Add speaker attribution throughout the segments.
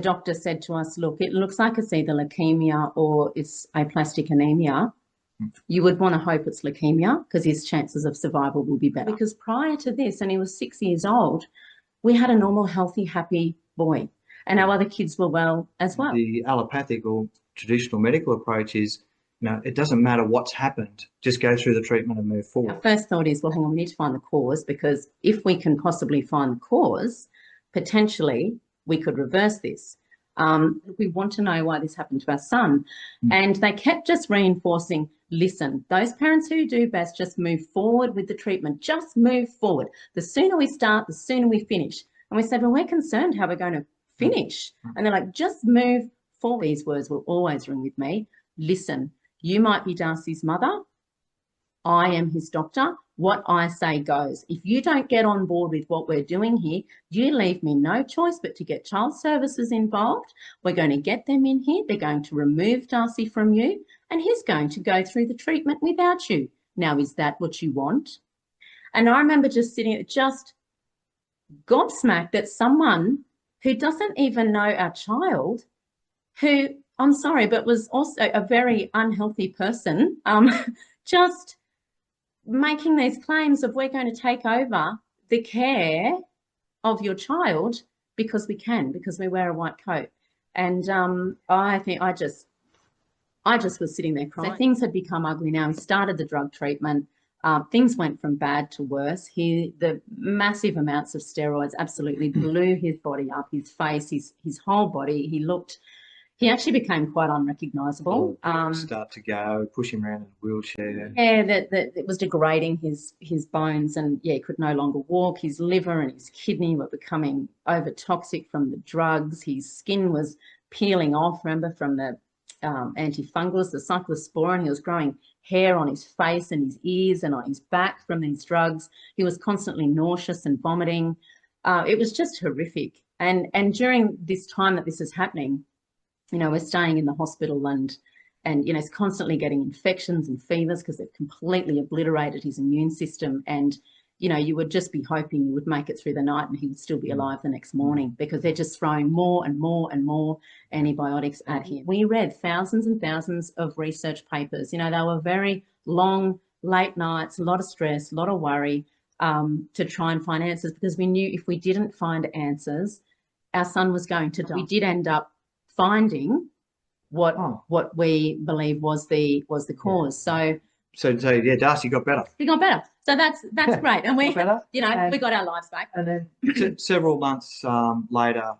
Speaker 1: The doctor said to us, look, it looks like it's either leukemia or it's aplastic anemia. You would want to hope it's leukemia because his chances of survival will be better. Because prior to this, and he was 6 years old, we had a normal, healthy, happy boy. And our other kids were well as well.
Speaker 2: The allopathic or traditional medical approach is, it doesn't matter what's happened, just go through the treatment and move forward.
Speaker 1: Our first thought is, well, hang on, we need to find the cause, because if we can possibly find the cause, potentially we could reverse this. We want to know why this happened to our son. And they kept just reinforcing, listen, those parents who do best, just move forward with the treatment, just move forward. The sooner we start, the sooner we finish. And we said, well, we're concerned how we're going to finish. And they're like, just move forward. These words will always ring with me. Listen, you might be Darcy's mother. I am his doctor. What I say goes. If you don't get on board with what we're doing here, you leave me no choice but to get child services involved. We're going to get them in here. They're going to remove Darcy from you, and he's going to go through the treatment without you. Now, is that what you want? And I remember just sitting, just gobsmacked that someone who doesn't even know our child, who, I'm sorry, but was also a very unhealthy person, just making these claims of, we're going to take over the care of your child because we can, because we wear a white coat. And I think I just was sitting there crying. So things had become ugly now. He started the drug treatment. Things went from bad to worse. The massive amounts of steroids absolutely blew his body up, his face, his whole body. He actually became quite unrecognisable.
Speaker 2: Start to go, push him around in a wheelchair.
Speaker 1: Yeah, that it was degrading his bones, and yeah, he could no longer walk. His liver and his kidney were becoming over toxic from the drugs. His skin was peeling off, remember, from the antifungals, the cyclosporin. He was growing hair on his face and his ears and on his back from these drugs. He was constantly nauseous and vomiting. It was just horrific. And during this time that this is happening, we're staying in the hospital and he's constantly getting infections and fevers because they've completely obliterated his immune system. And, you would just be hoping you would make it through the night and he would still be alive the next morning, because they're just throwing more and more and more antibiotics at him. We read thousands and thousands of research papers. They were very long, late nights, a lot of stress, a lot of worry to try and find answers, because we knew if we didn't find answers, our son was going to die. We did end up finding what we believe was the cause.
Speaker 2: So yeah, Darcy got better.
Speaker 1: He got better. So that's great. And we we got our lives back.
Speaker 2: And then several months later,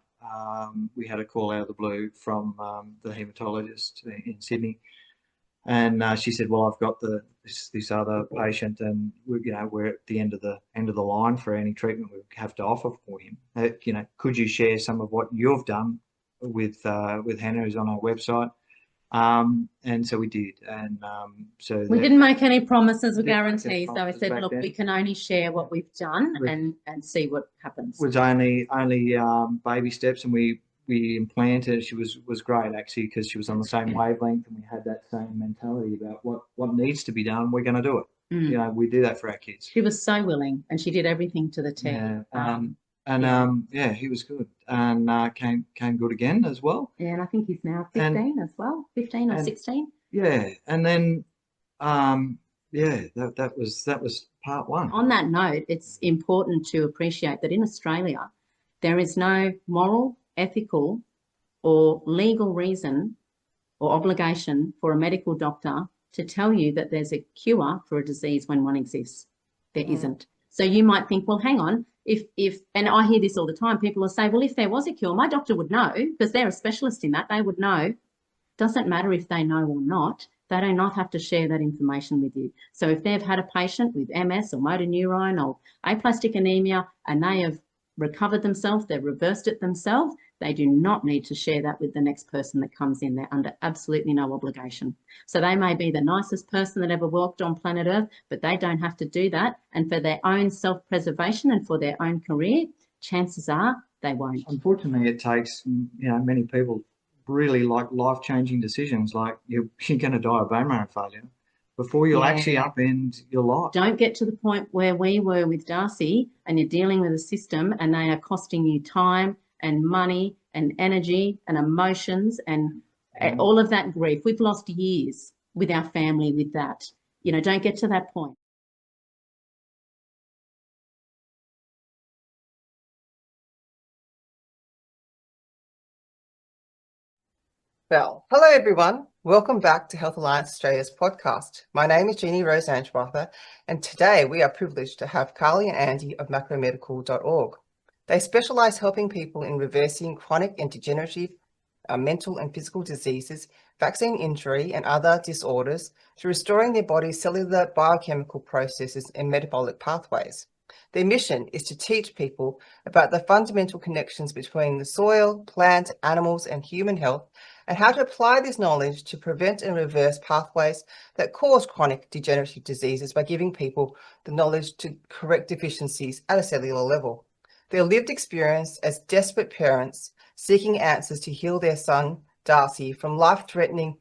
Speaker 2: we had a call out of the blue from the haematologist in Sydney, and she said, "Well, I've got this other patient, and we're at the end of the line for any treatment we have to offer for him. Could you share some of what you've done with Hannah, who's on our website?" And so we did, and so
Speaker 1: we didn't make any promises or guarantees. So I said, look, we can only share what we've done and see what happens.
Speaker 2: It was only baby steps, and we implanted. She was great actually, because she was on the same wavelength, and we had that same mentality about what needs to be done. We're going to do it. We do that for our kids.
Speaker 1: She was so willing, and she did everything to the T.
Speaker 2: Yeah, he was good, and came good again as well.
Speaker 1: Yeah, and I think he's now 15 as well, 15 or 16.
Speaker 2: Yeah, and then that was part one.
Speaker 1: On that note, it's important to appreciate that in Australia, there is no moral, ethical, or legal reason or obligation for a medical doctor to tell you that there's a cure for a disease when one exists. There isn't. So you might think, well, hang on. And I hear this all the time, people will say, well, if there was a cure, my doctor would know, because they're a specialist in that, they would know. Doesn't matter if they know or not, they do not have to share that information with you. So if they've had a patient with MS or motor neurone or aplastic anemia and they have recovered themselves, they've reversed it themselves, they do not need to share that with the next person that comes in. They're under absolutely no obligation. So they may be the nicest person that ever walked on planet Earth, but they don't have to do that. And for their own self-preservation and for their own career, chances are they won't.
Speaker 2: Unfortunately, it takes many people really life-changing decisions, like you're going to die of bone marrow failure before you'll actually upend your life.
Speaker 1: Don't get to the point where we were with Darcy, and you're dealing with a system and they are costing you time and money and energy and emotions and all of that grief. We've lost years with our family with that. You know, don't get to that point.
Speaker 3: Well, hello everyone. Welcome back to Health Alliance Australia's podcast. My name is Jeannie Rose Angebartha, and today we are privileged to have Karli and Andy of macromedical.org. They specialise helping people in reversing chronic and degenerative mental and physical diseases, vaccine injury and other disorders through restoring their body's cellular biochemical processes and metabolic pathways. Their mission is to teach people about the fundamental connections between the soil, plant, animals and human health, and how to apply this knowledge to prevent and reverse pathways that cause chronic degenerative diseases by giving people the knowledge to correct deficiencies at a cellular level. Their lived experience as desperate parents seeking answers to heal their son, Darcy, from life-threatening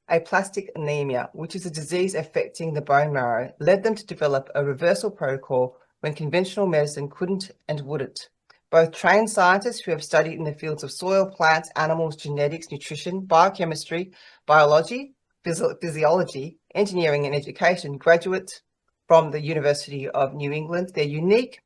Speaker 3: aplastic anemia, which is a disease affecting the bone marrow, led them to develop a reversal protocol when conventional medicine couldn't and wouldn't. Both trained scientists who have studied in the fields of soil, plants, animals, genetics, nutrition, biochemistry, biology, physiology, engineering and education, graduates from the University of New England. Their unique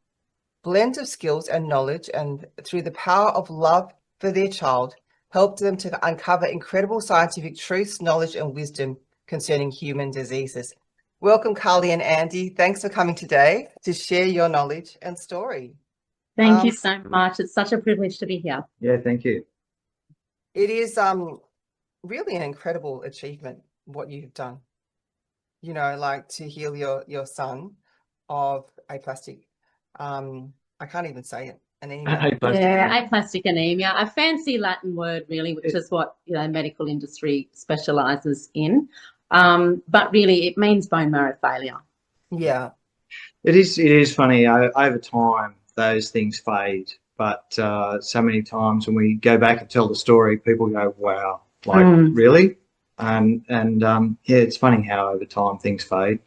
Speaker 3: blend of skills and knowledge, and through the power of love for their child, helped them to uncover incredible scientific truths, knowledge and wisdom concerning human diseases. Welcome, Karli and Andy. Thanks for coming today to share your knowledge and story.
Speaker 1: Thank you so much. It's such a privilege to be here.
Speaker 2: Yeah, thank you.
Speaker 3: It is really an incredible achievement what you've done. You know, like to heal your son of aplastic. I can't even say it. Anemia.
Speaker 1: Aplastic anemia, a fancy Latin word, really, which is what medical industry specialises in. But really, it means bone marrow failure.
Speaker 3: Yeah,
Speaker 2: it is funny. Over time, those things fade, but so many times when we go back and tell the story, people go, "Wow, like really?" And yeah, it's funny how over time things fade.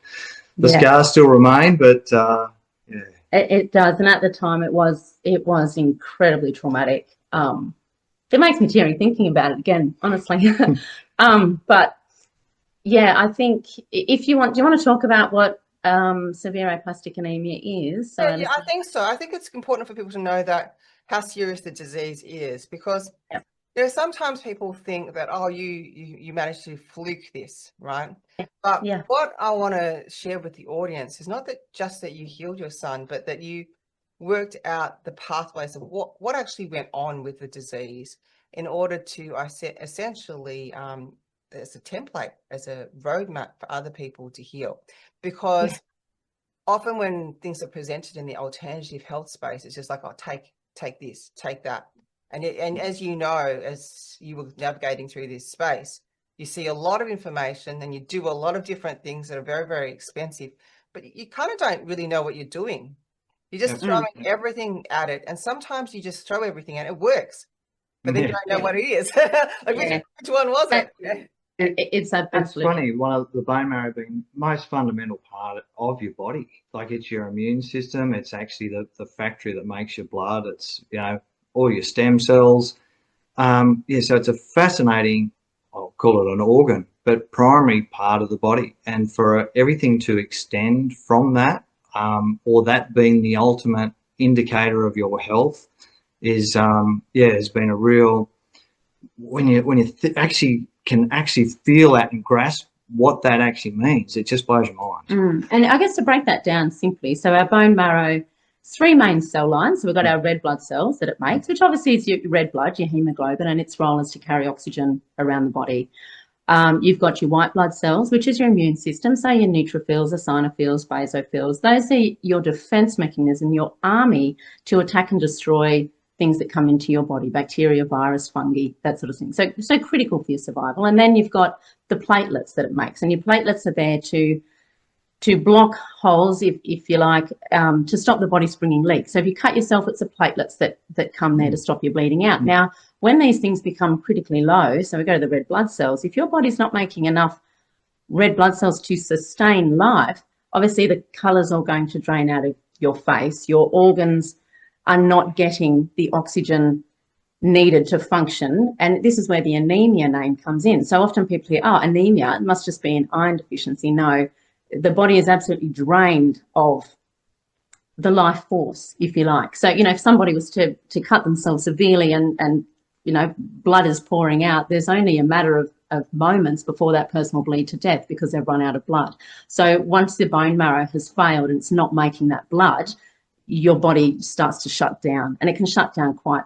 Speaker 2: The scars still remain, but yeah.
Speaker 1: It does, and at the time it was incredibly traumatic. It makes me teary thinking about it again, honestly. But yeah, I think if you want, do you want to talk about what severe aplastic anemia is?
Speaker 3: Yeah, I think so. I think it's important for people to know that how serious the disease is, because sometimes people think that, oh, you managed to fluke this, right? But what I want to share with the audience is not that just that you healed your son, but that you worked out the pathways of what actually went on with the disease in order to essentially as a template, as a roadmap for other people to heal. Because often when things are presented in the alternative health space, it's just like, oh, take this, take that. And as you know, as you were navigating through this space, you see a lot of information and you do a lot of different things that are very, very expensive, but you kind of don't really know what you're doing. You're just throwing everything at it. And sometimes you just throw everything and it works, but then you don't know what it is. Like which one was it?
Speaker 1: It's
Speaker 2: funny. One of the bone marrow being the most fundamental part of your body. Like, it's your immune system. It's actually the factory that makes your blood. It's, all your stem cells. So it's a fascinating, I'll call it an organ, but primary part of the body. And for everything to extend from that, or that being the ultimate indicator of your health, is has been a real, when you actually can feel that and grasp what that actually means, it just blows your mind.
Speaker 1: And I guess to break that down simply, so our bone marrow, 3 main cell lines. So we've got our red blood cells that it makes, which obviously is your red blood, your hemoglobin, and its role is to carry oxygen around the body. You've got your white blood cells, which is your immune system, so your neutrophils, eosinophils, basophils. Those are your defense mechanism, your army to attack and destroy things that come into your body, bacteria, virus, fungi, that sort of thing. So critical for your survival. And then you've got the platelets that it makes, and your platelets are there to block holes, if you like, to stop the body springing leaks. So if you cut yourself, it's the platelets that come there to stop you bleeding out. Now, when these things become critically low, so we go to the red blood cells, if your body's not making enough red blood cells to sustain life, obviously the colour's all going to drain out of your face. Your organs are not getting the oxygen needed to function. And this is where the anemia name comes in. So often people hear, oh, anemia, it must just be an iron deficiency. No, the body is absolutely drained of the life force, if you like. So, if somebody was to cut themselves severely and blood is pouring out, there's only a matter of moments before that person will bleed to death because they've run out of blood. So once the bone marrow has failed and it's not making that blood, your body starts to shut down, and it can shut down quite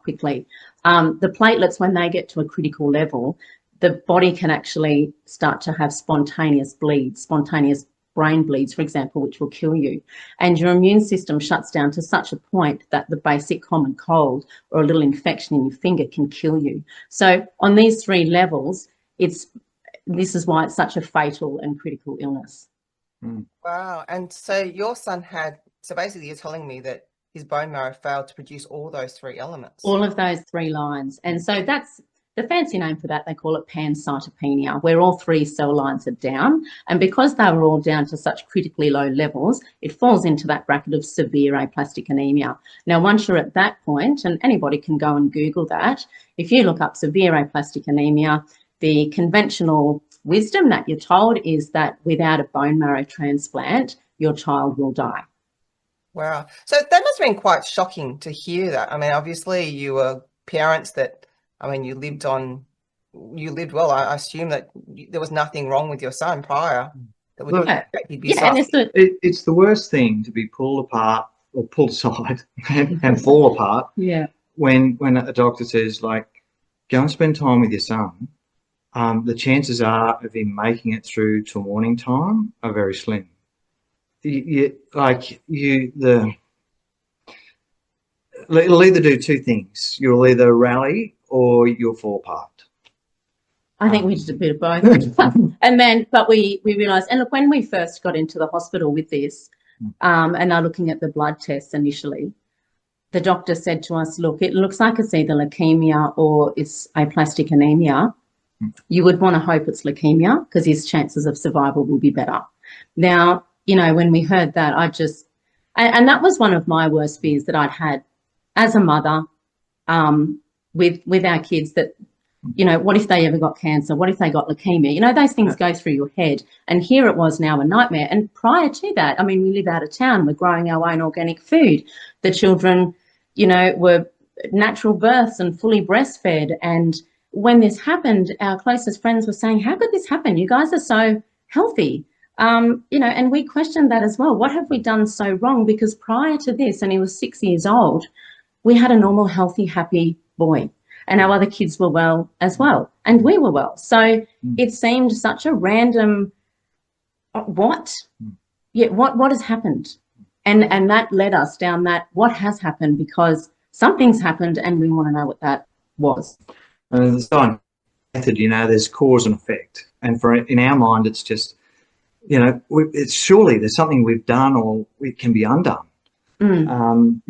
Speaker 1: quickly. The platelets, when they get to a critical level, the body can actually start to have spontaneous bleeds, spontaneous brain bleeds, for example, which will kill you. And your immune system shuts down to such a point that the basic common cold or a little infection in your finger can kill you. So on these 3 levels, this is why it's such a fatal and critical illness.
Speaker 3: Wow. And so your son so basically you're telling me that his bone marrow failed to produce all those 3 elements.
Speaker 1: All of those 3 lines. And so that's the fancy name for that. They call it pancytopenia, where all 3 cell lines are down. And because they were all down to such critically low levels, it falls into that bracket of severe aplastic anemia. Now, once you're at that point, and anybody can go and Google that, if you look up severe aplastic anemia, the conventional wisdom that you're told is that without a bone marrow transplant, your child will die.
Speaker 3: Wow. So that must have been quite shocking to hear that. I mean, obviously you were parents that, you lived well. I assume that there was nothing wrong with your son prior that would expect he'd be
Speaker 2: it's the worst thing to be pulled apart or pulled aside and fall apart.
Speaker 1: Yeah.
Speaker 2: When a doctor says, like, go and spend time with your son, the chances are of him making it through to morning time are very slim. It'll either do 2 things. You'll either rally or you'll fall apart.
Speaker 1: I think we did a bit of both. But we realised, and look, when we first got into the hospital with this, and are looking at the blood tests initially, the doctor said to us, look, it looks like it's either leukemia or it's aplastic anemia. You would want to hope it's leukemia because his chances of survival will be better. Now, when we heard that, and that was one of my worst fears that I'd had as a mother with our kids, that, what if they ever got cancer? What if they got leukemia? Those things go through your head. And here it was now a nightmare. And prior to that, we live out of town. We're growing our own organic food. The children, were natural births and fully breastfed. And when this happened, our closest friends were saying, how could this happen? You guys are so healthy. And we questioned that as well. What have we done so wrong? Because prior to this, and he was 6 years old, we had a normal, healthy, happy boy. And our other kids were well as well. And we were well. So it seemed such a random, what? Yeah, what has happened? And that led us down that what has happened, because something's happened and we want to know what that was.
Speaker 2: The science method, there's cause and effect. And in our mind, it's just, it's surely there's something we've done or it can be undone. And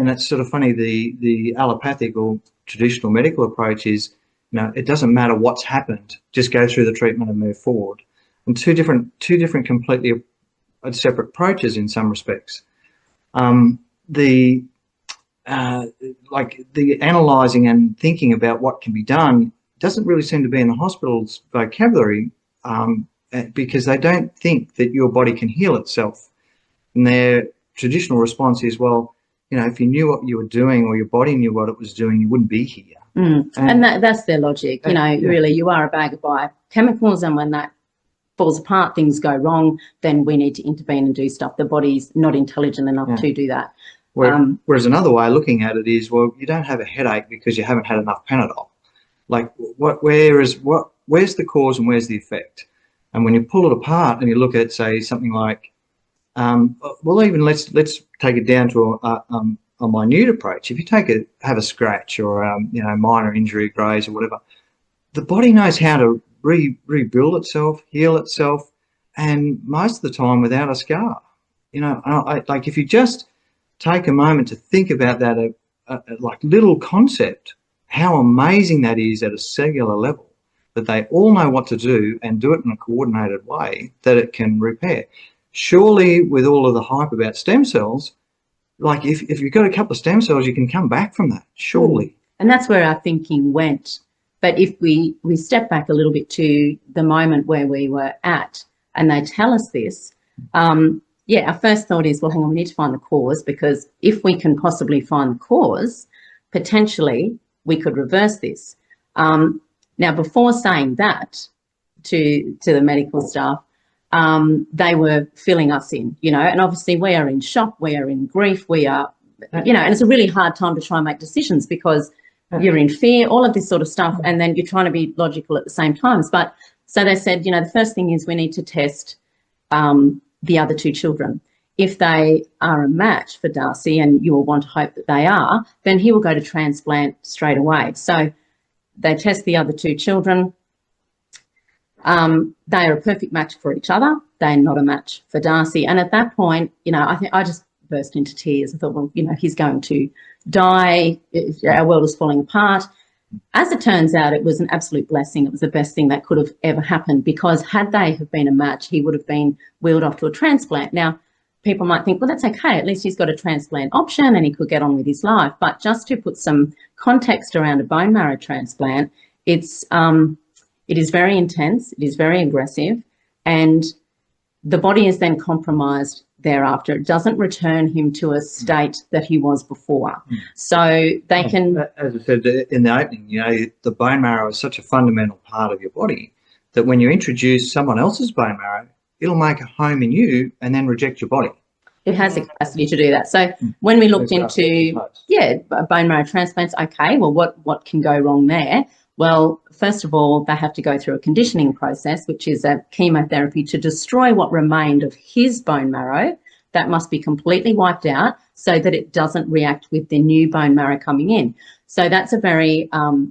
Speaker 2: it's sort of funny, the allopathic or traditional medical approach is, it doesn't matter what's happened, just go through the treatment and move forward. And two different completely separate approaches in some respects. The analysing and thinking about what can be done doesn't really seem to be in the hospital's vocabulary, because they don't think that your body can heal itself. And their traditional response is, well, if you knew what you were doing or your body knew what it was doing, you wouldn't be here.
Speaker 1: And that's their logic. Really, you are a bag of biochemicals, and when that falls apart, things go wrong, then we need to intervene and do stuff. The body's not intelligent enough to do that.
Speaker 2: Whereas another way of looking at it is, well, you don't have a headache because you haven't had enough Panadol. Like, where's the cause and where's the effect? And when you pull it apart and you look at, say, something like, even let's take it down to a minute approach. If you have a scratch or minor injury, graze or whatever, the body knows how to rebuild itself, heal itself, and most of the time without a scar. Like, if you just take a moment to think about that, like little concept, how amazing that is at a cellular level, that they all know what to do and do it in a coordinated way that it can repair. Surely, with all of the hype about stem cells, like if you've got a couple of stem cells, you can come back from that, surely.
Speaker 1: And that's where our thinking went. But if we step back a little bit to the moment where we were at, and they tell us this, our first thought is, well, hang on, we need to find the cause, because if we can possibly find the cause, potentially we could reverse this. Now, before saying that to the medical staff, they were filling us in, and obviously we are in shock, we are in grief, we are, and it's a really hard time to try and make decisions because you're in fear, all of this sort of stuff, and then you're trying to be logical at the same times. But so they said, the first thing is we need to test the other two children. If they are a match for Darcy, and you will want to hope that they are, then he will go to transplant straight away. So they test the other two children. They are a perfect match for each other. They're not a match for Darcy. And at that point, I think I just burst into tears. I thought, well, he's going to die. Our world is falling apart. As it turns out, it was an absolute blessing. It was the best thing that could have ever happened, because had they have been a match, he would have been wheeled off to a transplant. Now, people might think, well, that's okay. At least he's got a transplant option and he could get on with his life. But just to put some context around a bone marrow transplant, it is very intense, it is very aggressive, and the body is then compromised thereafter. It doesn't return him to a state that he was before. So they can...
Speaker 2: As I said in the opening, the bone marrow is such a fundamental part of your body that when you introduce someone else's bone marrow, it'll make a home in you and then reject your body.
Speaker 1: It has the capacity to do that. So when we looked into, bone marrow transplants, okay, well, what can go wrong there? Well, first of all, they have to go through a conditioning process, which is a chemotherapy to destroy what remained of his bone marrow. That must be completely wiped out so that it doesn't react with the new bone marrow coming in. So that's a very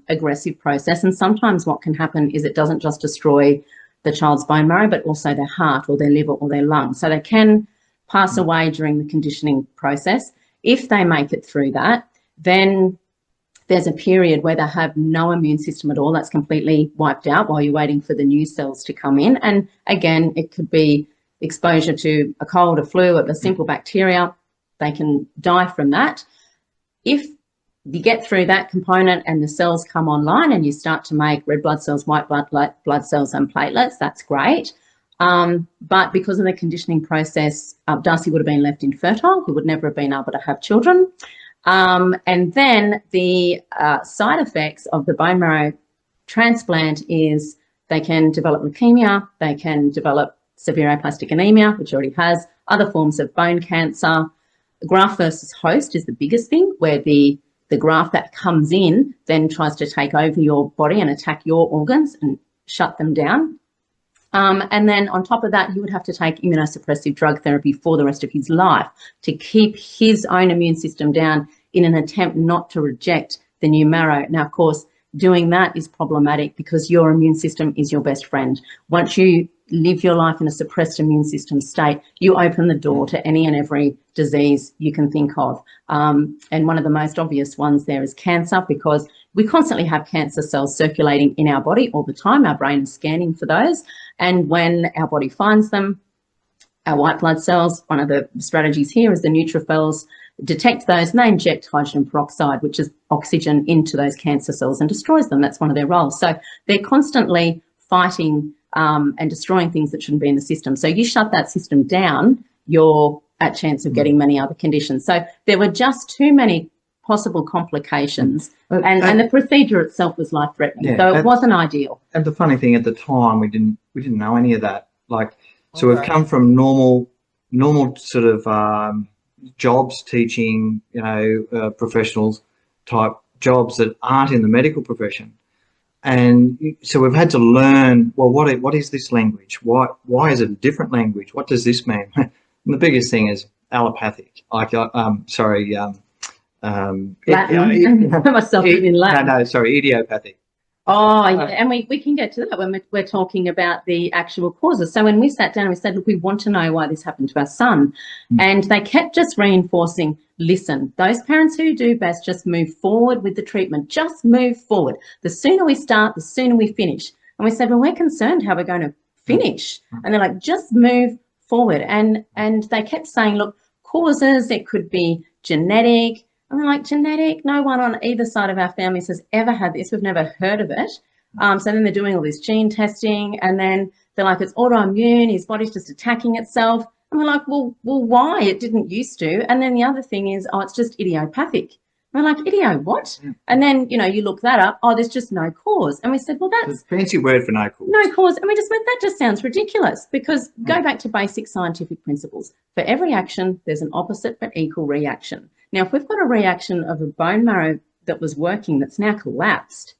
Speaker 1: aggressive process. And sometimes what can happen is it doesn't just destroy the child's bone marrow, but also their heart or their liver or their lungs. So they can pass away during the conditioning process. If they make it through that, then there's a period where they have no immune system at all. That's completely wiped out while you're waiting for the new cells to come in. And again, it could be exposure to a cold, a flu, a simple bacteria. They can die from that. If you get through that component and the cells come online and you start to make red blood cells, white blood cells and platelets, that's great. But because of the conditioning process, Darcy would have been left infertile. He would never have been able to have children. And then the side effects of the bone marrow transplant is they can develop leukemia, they can develop severe aplastic anemia, which already has, other forms of bone cancer. Graft versus host is the biggest thing, where the graft that comes in then tries to take over your body and attack your organs and shut them down. And then on top of that, he would have to take immunosuppressive drug therapy for the rest of his life to keep his own immune system down in an attempt not to reject the new marrow. Now, of course, doing that is problematic because your immune system is your best friend. Once you live your life in a suppressed immune system state, you open the door to any and every disease you can think of. And one of the most obvious ones there is cancer, because we constantly have cancer cells circulating in our body all the time. Our brain is scanning for those. And when our body finds them, our white blood cells, one of the strategies here is the neutrophils detect those and they inject hydrogen peroxide, which is oxygen, into those cancer cells and destroys them. That's one of their roles. So they're constantly fighting and destroying things that shouldn't be in the system. So you shut that system down, you're at chance of getting many other conditions. So there were just too many possible complications, and the procedure itself was life-threatening. So it wasn't ideal.
Speaker 2: And the funny thing, at the time, we didn't know any of that. So we've come from normal sort of jobs, teaching, professionals type jobs that aren't in the medical profession. And so we've had to learn, well, what is this language? Why is it a different language? What does this mean? And the biggest thing is allopathic.
Speaker 1: Latin. Myself in Latin.
Speaker 2: No, sorry, idiopathic.
Speaker 1: Oh, yeah, and we can get to that when we're talking about the actual causes. So when we sat down and we said, look, we want to know why this happened to our son. And they kept just reinforcing, listen, those parents who do best, just move forward with the treatment. Just move forward. The sooner we start, the sooner we finish. And we said, well, we're concerned how we're going to finish. And they're like, just move forward. And they kept saying, look, causes, it could be genetic, And they're like, genetic? No one on either side of our families has ever had this. We've never heard of it. So then they're doing all this gene testing, and then they're like, it's autoimmune, his body's just attacking itself. And we're like, well, why? It didn't used to. And then the other thing is, oh, it's just idiopathic. We're like, idio what?
Speaker 2: Yeah.
Speaker 1: And then, you look that up, oh, there's just no cause. And we said, well, that's
Speaker 2: It's a fancy word for no cause.
Speaker 1: no cause. And we just went, that just sounds ridiculous, because go back to basic scientific principles. For every action, there's an opposite but equal reaction. Now, if we've got a reaction of a bone marrow that was working that's now collapsed,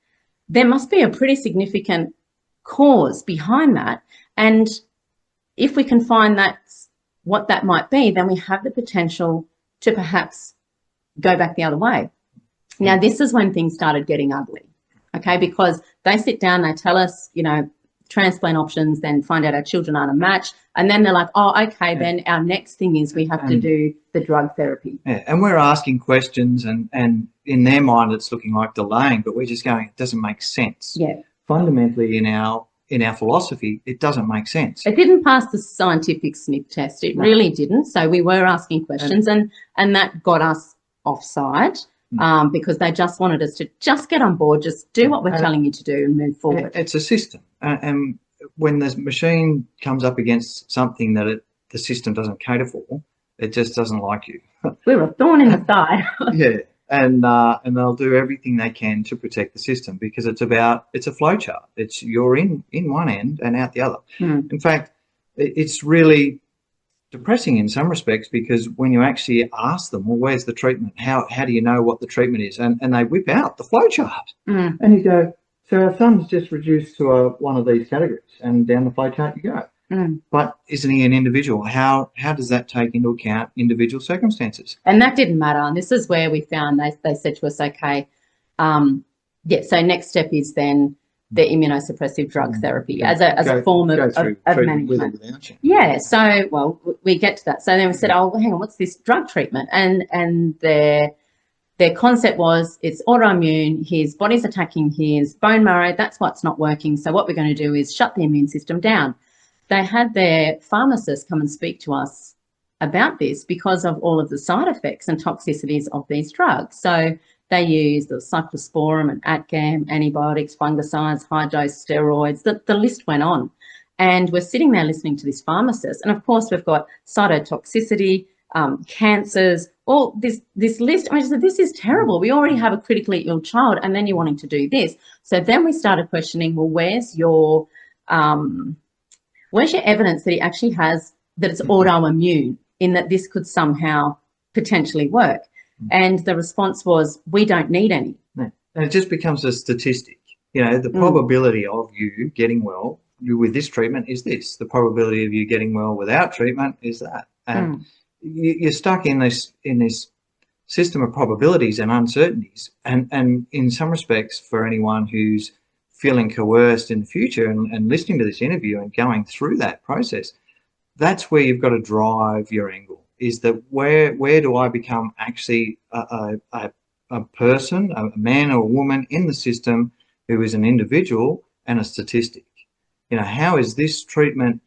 Speaker 1: there must be a pretty significant cause behind that. And if we can find that's what that might be, then we have the potential to perhaps go back the other way. Now, this is when things started getting ugly, okay, because they sit down, they tell us, transplant options, then find out our children aren't a match. And then they're like, oh, okay, then our next thing is we have to do the drug therapy.
Speaker 2: Yeah, and we're asking questions, and in their mind it's looking like delaying, but we're just going, it doesn't make sense.
Speaker 1: Yeah.
Speaker 2: Fundamentally, in our philosophy, it doesn't make sense.
Speaker 1: It didn't pass the scientific Smith test. It really didn't. So we were asking questions, and that got us offside. Because they just wanted us to just get on board, just do what we're telling you to do and move forward.
Speaker 2: It's a system. And when the machine comes up against something that the system doesn't cater for, it just doesn't like you.
Speaker 1: We're a thorn in the side.
Speaker 2: Yeah. And they'll do everything they can to protect the system, because it's a flow chart. It's you're in one end and out the other. In fact, it's really depressing in some respects, because when you actually ask them, well, where's the treatment? How do you know what the treatment is? And they whip out the flow chart. And you go, so our son's just reduced to one of these categories, and down the flow chart you go. But isn't he an individual? How does that take into account individual circumstances?
Speaker 1: And that didn't matter. And this is where we found they said to us, okay, so next step is then the immunosuppressive drug therapy as a form of management. Yeah, so, well, we get to that. So then we said, oh, well, hang on, what's this drug treatment? And their concept was, it's autoimmune, his body's attacking his bone marrow, that's what's not working. So what we're going to do is shut the immune system down. They had their pharmacist come and speak to us about this because of all of the side effects and toxicities of these drugs. So they use the cyclosporin and ATGAM, antibiotics, fungicides, high-dose steroids. The list went on. And we're sitting there listening to this pharmacist. And, of course, we've got cytotoxicity, cancers, all this list. I said, this is terrible. We already have a critically ill child, and then you're wanting to do this. So then we started questioning, well, where's your evidence that he actually has, that it's autoimmune, in that this could somehow potentially work? And the response was, we don't need any.
Speaker 2: No. And it just becomes a statistic. The probability of you getting well with this treatment is this. The probability of you getting well without treatment is that. And you're stuck in this system of probabilities and uncertainties. And in some respects, for anyone who's feeling coerced in the future and listening to this interview and going through that process, that's where you've got to drive your angle. Is that where do I become actually a person, a man or a woman in the system who is an individual and a statistic? How is this treatment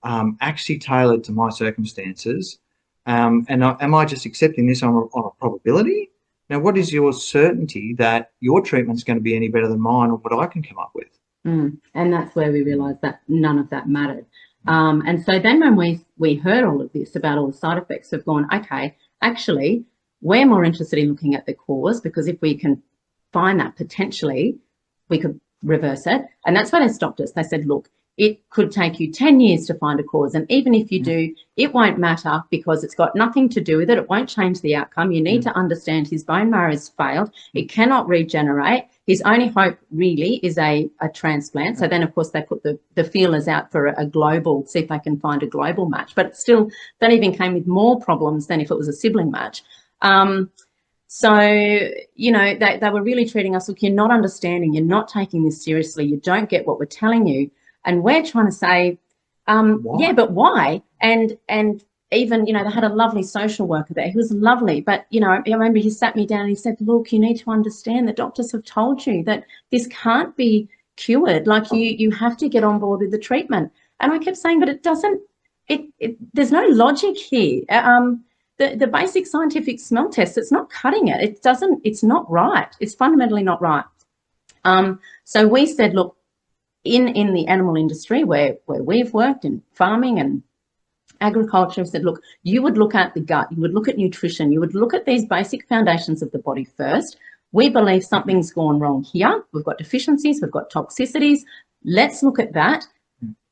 Speaker 2: actually tailored to my circumstances? And am I just accepting this on a probability? Now, what is your certainty that your treatment is going to be any better than mine or what I can come up with?
Speaker 1: And that's where we realised that none of that mattered. And so then when we heard all of this about all the side effects, we've gone, okay, actually, we're more interested in looking at the cause, because if we can find that, potentially we could reverse it. And that's why they stopped us. They said, look, it could take you 10 years to find a cause. And even if you do, it won't matter, because it's got nothing to do with it. It won't change the outcome. You need to understand his bone marrow has failed. It cannot regenerate. His only hope really is a transplant. So then, of course, they put the feelers out for a global, see if they can find a global match. But still, that even came with more problems than if it was a sibling match. So, they were really treating us, look, you're not understanding, you're not taking this seriously, you don't get what we're telling you. And we're trying to say, yeah, but why? And even, they had a lovely social worker there. He was lovely. But, I remember he sat me down and he said, look, you need to understand the doctors have told you that this can't be cured. Like you have to get on board with the treatment. And I kept saying, but it doesn't, there's no logic here. the basic scientific smell test, it's not cutting it. It's not right. It's fundamentally not right. So we said, look, in the animal industry where we've worked in farming and agriculture, said, look, you would look at the gut, you would look at nutrition, you would look at these basic foundations of the body first. We believe something's gone wrong here. We've got deficiencies, we've got toxicities. Let's look at that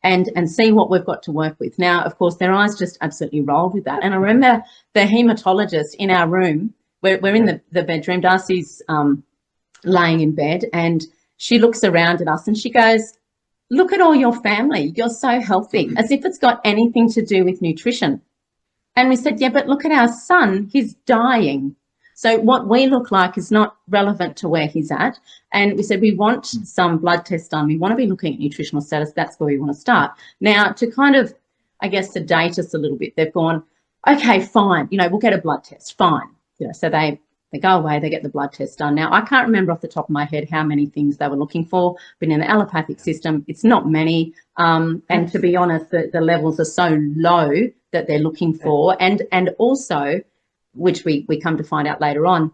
Speaker 1: and see what we've got to work with. Now, of course, their eyes just absolutely rolled with that. And I remember the hematologist in our room, we're in the bedroom, Darcy's laying in bed, and she looks around at us and she goes, look at all your family. You're so healthy, as if it's got anything to do with nutrition. And we said, yeah, but look at our son. He's dying. So what we look like is not relevant to where he's at. And we said, we want some blood tests done. We want to be looking at nutritional status. That's where we want to start. Now, to kind of, I guess, sedate us a little bit, they've gone, okay, fine. We'll get a blood test. Fine. So they go away, they get the blood test done. Now, I can't remember off the top of my head how many things they were looking for, but in the allopathic system, it's not many. And to be honest, the levels are so low that they're looking for. And also, which we come to find out later on,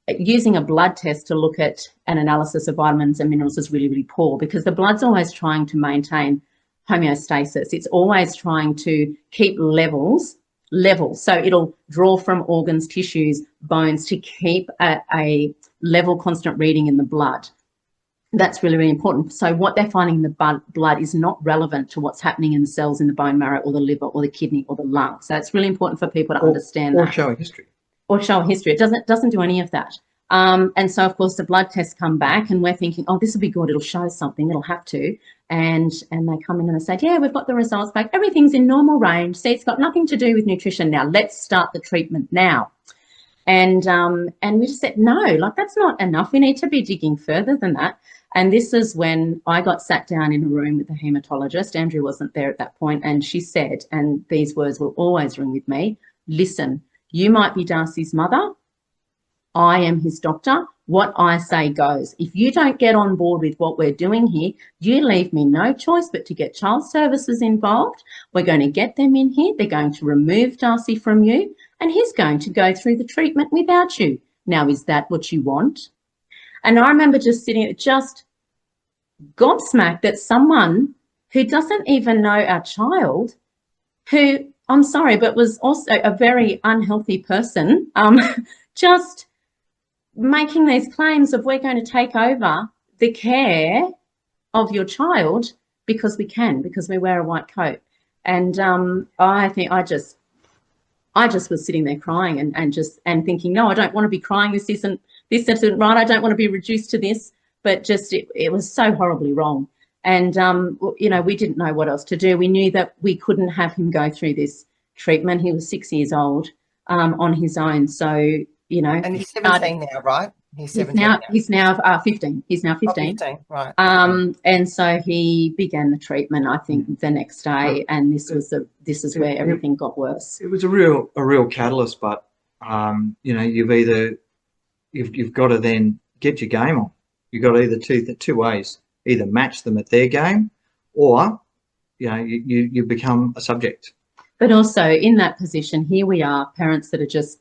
Speaker 1: using a blood test to look at an analysis of vitamins and minerals is really, really poor, because the blood's always trying to maintain homeostasis. It's always trying to keep levels. So it'll draw from organs, tissues, bones to keep a level constant reading in the blood. That's really, really important. So what they're finding in the blood is not relevant to what's happening in the cells in the bone marrow or the liver or the kidney or the lung. So it's really important for people to understand that.
Speaker 2: Or show a history.
Speaker 1: Or show a history. It doesn't do any of that. And so, of course, the blood tests come back and we're thinking, oh, this will be good. It'll show something. It'll have to. And they come in and they say, yeah, we've got the results back. Everything's in normal range. See, it's got nothing to do with nutrition now. Let's start the treatment now. And we just said, no, like that's not enough. We need to be digging further than that. And this is when I got sat down in a room with the hematologist. Andrew wasn't there at that point. And she said, and these words will always ring with me, listen, you might be Darcy's mother. I am his doctor. What I say goes. If you don't get on board with what we're doing here, you leave me no choice but to get child services involved. We're going to get them in here. They're going to remove Darcy from you, and he's going to go through the treatment without you. Now, is that what you want? And I remember just sitting, just gobsmacked that someone who doesn't even know our child, who, I'm sorry, but was also a very unhealthy person, just making these claims of we're going to take over the care of your child because we can, because we wear a white coat. And I think I just was sitting there crying and thinking, no, I don't want to be crying. This isn't right. I don't want to be reduced to this. But just it was so horribly wrong. And, we didn't know what else to do. We knew that we couldn't have him go through this treatment. He was 6 years old on his own. So,
Speaker 3: And he's 17 now, right? He's 17
Speaker 1: he's now 15. He's now 15.
Speaker 3: Oh, 15, right.
Speaker 1: And so he began the treatment, I think, the next day. And this is where everything got worse.
Speaker 2: It was a real catalyst, but, you've got to then get your game on. You've got either two ways, either match them at their game or, you become a subject.
Speaker 1: But also in that position, here we are, parents that are just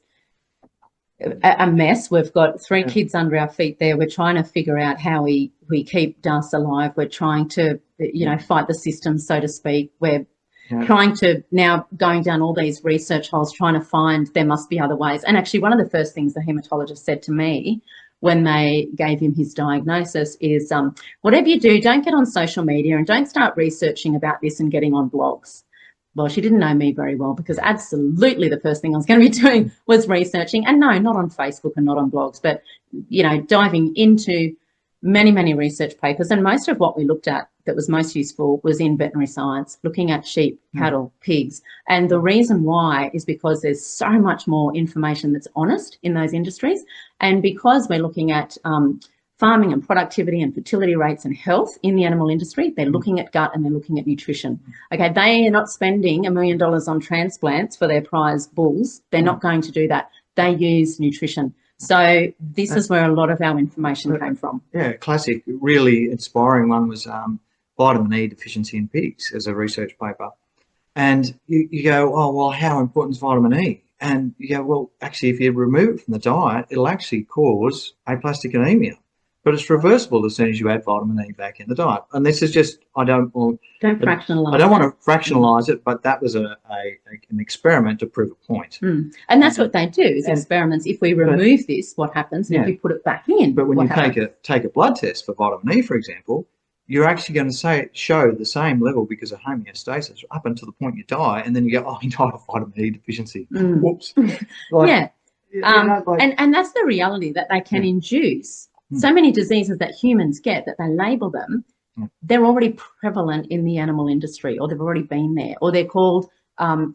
Speaker 1: a mess. We've got 3 kids under our feet there. We're trying to figure out how we keep Darcy alive. We're trying to, fight the system, so to speak. We're trying to now going down all these research holes, trying to find there must be other ways. And actually one of the first things the hematologist said to me when they gave him his diagnosis is, whatever you do, don't get on social media and don't start researching about this and getting on blogs. Well, she didn't know me very well, because absolutely the first thing I was going to be doing was researching, and no, not on Facebook and not on blogs, but, diving into many, many research papers. And most of what we looked at that was most useful was in veterinary science, looking at sheep, cattle, pigs. And the reason why is because there's so much more information that's honest in those industries. And because we're looking at farming and productivity and fertility rates and health in the animal industry, they're looking at gut and they're looking at nutrition. Okay, they are not spending $1 million on transplants for their prize bulls. They're not going to do that. They use nutrition. So this is where a lot of our information came from.
Speaker 2: Yeah, classic, really inspiring one was vitamin E deficiency in pigs as a research paper. And you go, oh, well, how important is vitamin E? And yeah, well, actually, if you remove it from the diet, it'll actually cause aplastic anemia. But it's reversible as soon as you add vitamin E back in the diet. And this is just,
Speaker 1: Don't fractionalize.
Speaker 2: I don't want to fractionalize it, but that was an experiment to prove a point.
Speaker 1: And that's what they do, is experiments. If we remove this, what happens? And if we put it back in,
Speaker 2: but when you take a blood test for vitamin E, for example, you're actually going to show the same level because of homeostasis up until the point you die, and then you go, oh, you died of vitamin E deficiency. Whoops.
Speaker 1: And that's the reality, that they can induce so many diseases that humans get, that they label them. They're already prevalent in the animal industry, or they've already been there, or they're called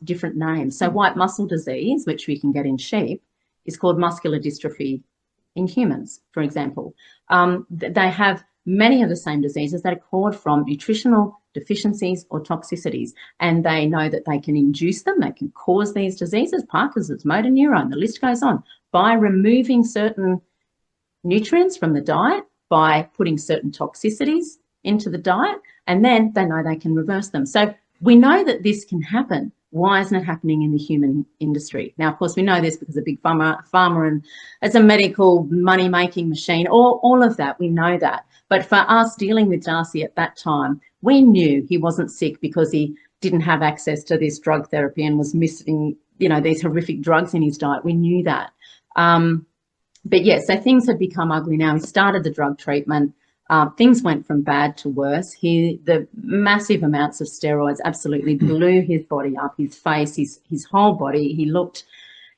Speaker 1: different names. So white muscle disease, which we can get in sheep, is called muscular dystrophy in humans, for example. They have many of the same diseases that are caused from nutritional deficiencies or toxicities, and they know that they can induce them, they can cause these diseases, Parkinson's, motor neurone, the list goes on, by removing certain nutrients from the diet, by putting certain toxicities into the diet, and then they know they can reverse them. So we know that this can happen. Why isn't it happening in the human industry? Now, of course, we know this because of big pharma, and it's a medical money-making machine, all of that, we know that. But for us dealing with Darcy at that time, we knew he wasn't sick because he didn't have access to this drug therapy and was missing, these horrific drugs in his diet. We knew that. But yeah, so things had become ugly now. He started the drug treatment. Things went from bad to worse. The massive amounts of steroids absolutely blew his body up, his face, his whole body.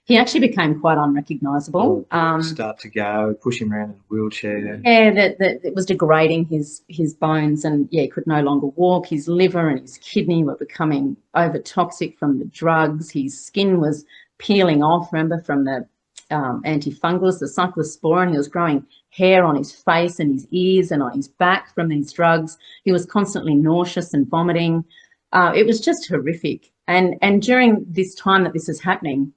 Speaker 1: He actually became quite unrecognisable.
Speaker 2: Start to go, push him around in a wheelchair.
Speaker 1: Yeah, that it was degrading his bones, and he could no longer walk. His liver and his kidney were becoming over toxic from the drugs. His skin was peeling off, remember, from the antifungals, the cyclosporin. He was growing hair on his face and his ears and on his back from these drugs. He was constantly nauseous and vomiting. It was just horrific. And during this time that this is happening,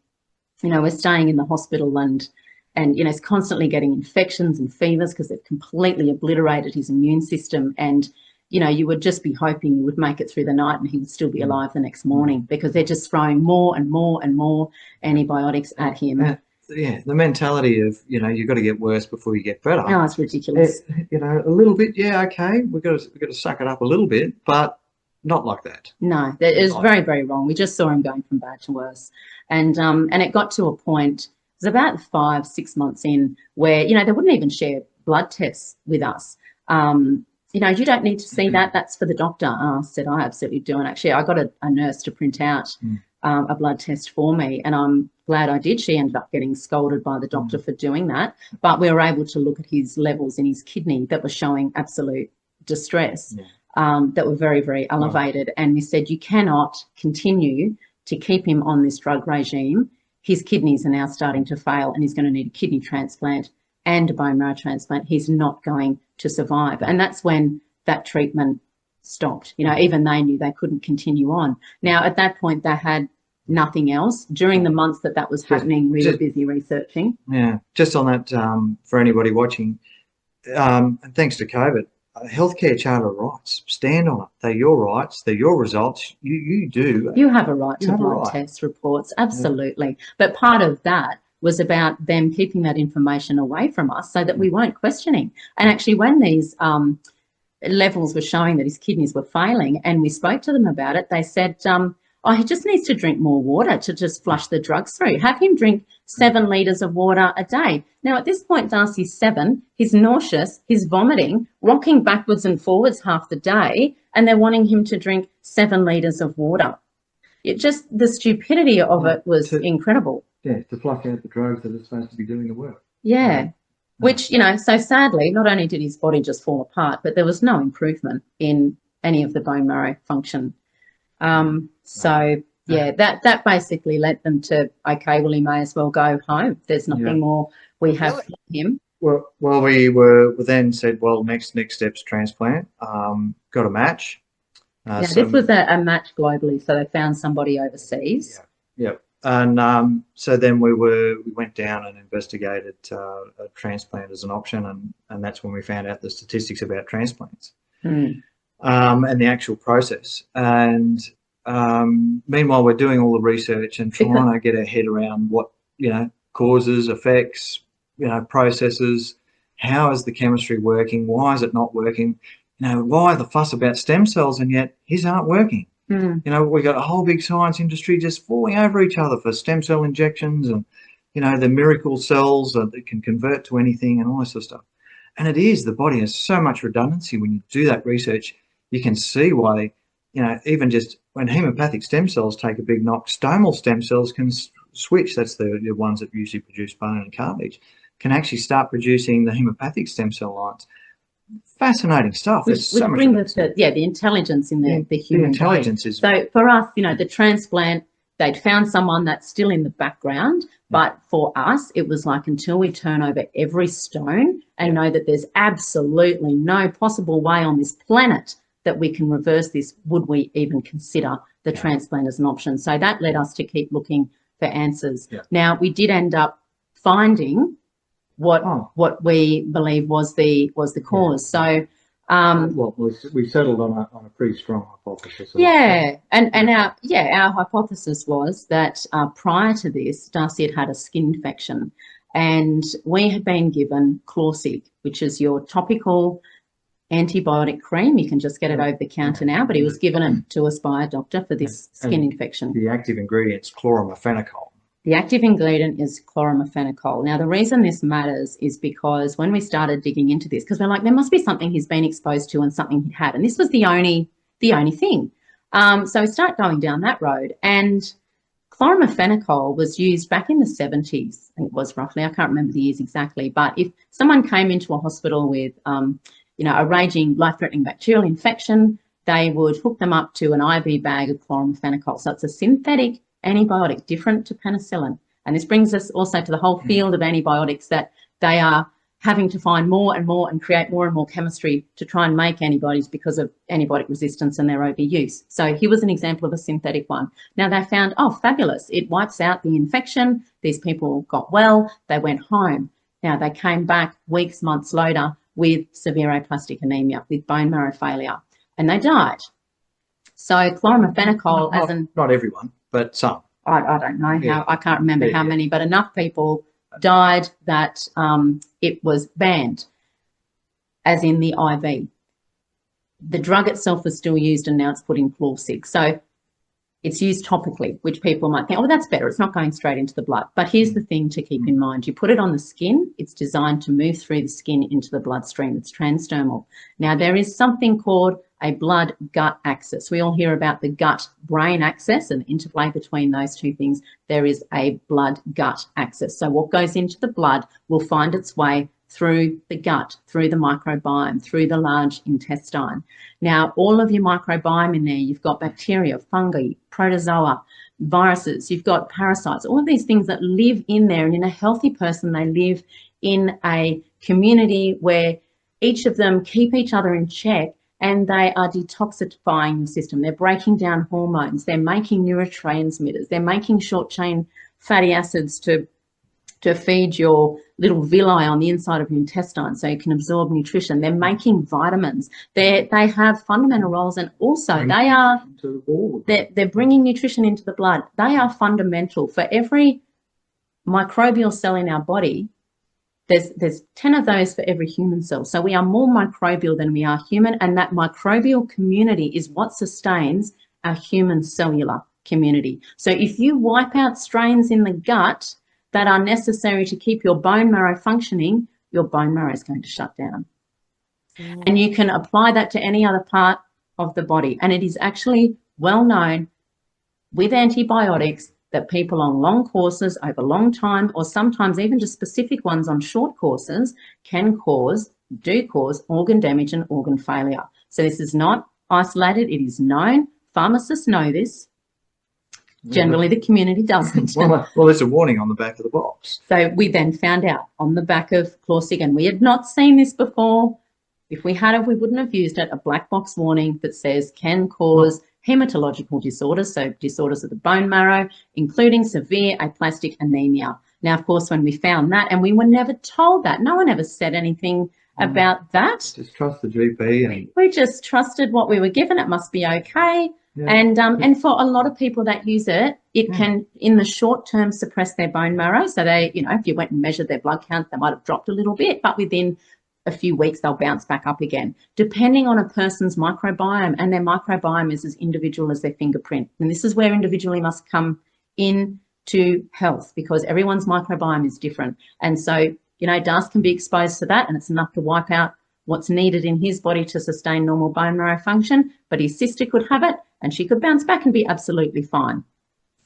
Speaker 1: we're staying in the hospital and he's constantly getting infections and fevers because they've completely obliterated his immune system. And, you would just be hoping you would make it through the night and he would still be alive the next morning, because they're just throwing more and more and more antibiotics at him.
Speaker 2: Yeah, the mentality of, you've got to get worse before you get better.
Speaker 1: Oh, it's ridiculous.
Speaker 2: A little bit, yeah, okay, we've got to suck it up a little bit, but not like that.
Speaker 1: No, it is very, very wrong. We just saw him going from bad to worse. And it got to a point, it was about 5-6 months in, where, they wouldn't even share blood tests with us. You don't need to see that. That's for the doctor. I said, I absolutely do. And actually, I got a nurse to print out a blood test for me, and I'm glad I did. She ended up getting scolded by the doctor for doing that, but we were able to look at his levels in his kidney that were showing absolute distress, that were very, very elevated. And we said, you cannot continue to keep him on this drug regime. His kidneys are now starting to fail, and he's going to need a kidney transplant and a bone marrow transplant. He's not going to survive. And that's when that treatment stopped. Even they knew they couldn't continue on. Now, at that point, they had nothing else. During the months that was happening, we were busy researching.
Speaker 2: Yeah, just on that, for anybody watching, and thanks to COVID, healthcare charter rights, stand on it. They're your rights, they're your results. You
Speaker 1: have a right to blood test reports, absolutely. But part of that was about them keeping that information away from us so that we weren't questioning. And actually, when these levels were showing that his kidneys were failing and we spoke to them about it, they said, he just needs to drink more water to just flush the drugs through. Have him drink 7 litres of water a day. Now, at this point, Darcy's 7, he's nauseous, he's vomiting, rocking backwards and forwards half the day, and they're wanting him to drink 7 litres of water. The stupidity of it was incredible.
Speaker 2: Yeah, to flush out the drugs that are supposed to be doing the work.
Speaker 1: Yeah. Which, so sadly, not only did his body just fall apart, but there was no improvement in any of the bone marrow function. That basically led them to, okay, well, he may as well go home. There's nothing more we have for him.
Speaker 2: Well, we were then said, well, next step's transplant. Got a match.
Speaker 1: This was a match globally, so they found somebody overseas.
Speaker 2: Yeah. And so then we went down and investigated a transplant as an option, and that's when we found out the statistics about transplants and the actual process. And meanwhile, we're doing all the research and trying to get our head around what, causes, effects, processes. How is the chemistry working? Why is it not working? Why the fuss about stem cells and yet his aren't working? We've got a whole big science industry just falling over each other for stem cell injections and, the miracle cells that can convert to anything and all this sort of stuff. And the body has so much redundancy. When you do that research, you can see why, even just when hemopathic stem cells take a big knock, stomal stem cells can switch. That's the ones that usually produce bone and cartilage, can actually start producing the hemopathic stem cell lines. Fascinating stuff.
Speaker 1: Which brings us to, the intelligence in the human
Speaker 2: intelligence
Speaker 1: body.
Speaker 2: is...
Speaker 1: So for us, the transplant, they'd found someone that's still in the background, but for us, it was like until we turn over every stone and know that there's absolutely no possible way on this planet that we can reverse this, would we even consider the transplant as an option? So that led us to keep looking for answers. Now, we did end up finding what we believe was the cause. So
Speaker 4: we settled on a pretty strong hypothesis.
Speaker 1: And our hypothesis was that prior to this, Darcy had a skin infection, and we had been given Chlorsic, which is your topical antibiotic cream. You can just get it over the counter now, but he was given it to us by a doctor for this skin infection.
Speaker 2: The active ingredient's chloromephanicol.
Speaker 1: The active ingredient is chloromephanicol. Now, the reason this matters is because when we started digging into this, because we're like, there must be something he's been exposed to and something he had, and this was the only thing. So we start going down that road, and chloromephanicol was used back in the 70s. I think it was roughly. I can't remember the years exactly, but if someone came into a hospital with, a raging life-threatening bacterial infection, they would hook them up to an IV bag of chloromephanicol. So it's a synthetic antibiotic, different to penicillin. And this brings us also to the whole field of antibiotics, that they are having to find more and more and create more and more chemistry to try and make antibodies because of antibiotic resistance and their overuse. So he was an example of a synthetic one. Now they found, fabulous, it wipes out the infection. These people got well, they went home. Now they came back weeks, months later with severe aplastic anemia, with bone marrow failure, and they died. So chloromephanicol,
Speaker 2: not everyone, but some.
Speaker 1: I don't know how, I can't remember how many, but enough people died that it was banned, as in the IV. The drug itself was still used, and now it's put in Chlorsic. So it's used topically, which people might think, that's better, it's not going straight into the blood. But here's the thing to keep in mind. You put it on the skin, it's designed to move through the skin into the bloodstream. It's transdermal. Now, there is something called a blood-gut axis. We all hear about the gut-brain axis and the interplay between those two things. There is a blood-gut axis. So what goes into the blood will find its way through the gut, through the microbiome, through the large intestine. Now, all of your microbiome in there, you've got bacteria, fungi, protozoa, viruses, you've got parasites, all of these things that live in there. And in a healthy person, they live in a community where each of them keep each other in check, and they are detoxifying the system. They're breaking down hormones. They're making neurotransmitters. They're making short-chain fatty acids to feed your little villi on the inside of your intestine so you can absorb nutrition. They're making vitamins. They have fundamental roles, and also they're bringing nutrition into the blood. They are fundamental. For every microbial cell in our body, there's 10 of those for every human cell. So we are more microbial than we are human, and that microbial community is what sustains our human cellular community. So if you wipe out strains in the gut that are necessary to keep your bone marrow functioning, your bone marrow is going to shut down. And you can apply that to any other part of the body. And it is actually well known with antibiotics that people on long courses over a long time, or sometimes even just specific ones on short courses, do cause organ damage and organ failure. So this is not isolated, it is known. Pharmacists know this. Generally, the community doesn't.
Speaker 2: Well, there's a warning on the back of the box.
Speaker 1: So we then found out on the back of Chlorsic, and we had not seen this before. If we had, we wouldn't have used it, a black box warning that says can cause hematological disorders, so disorders of the bone marrow, including severe aplastic anemia. Now, of course, when we found that, and we were never told that, no one ever said anything about that.
Speaker 2: Just trust the GP.
Speaker 1: We just trusted what we were given. It must be okay.
Speaker 4: Yeah.
Speaker 1: And for a lot of people that use it, it can, in the short term, suppress their bone marrow. So they, if you went and measured their blood count, they might have dropped a little bit, but within a few weeks, they'll bounce back up again, depending on a person's microbiome. And their microbiome is as individual as their fingerprint. And this is where individually must come in to health, because everyone's microbiome is different. And so, Das can be exposed to that, and it's enough to wipe out what's needed in his body to sustain normal bone marrow function. But his sister could have it, and she could bounce back and be absolutely fine.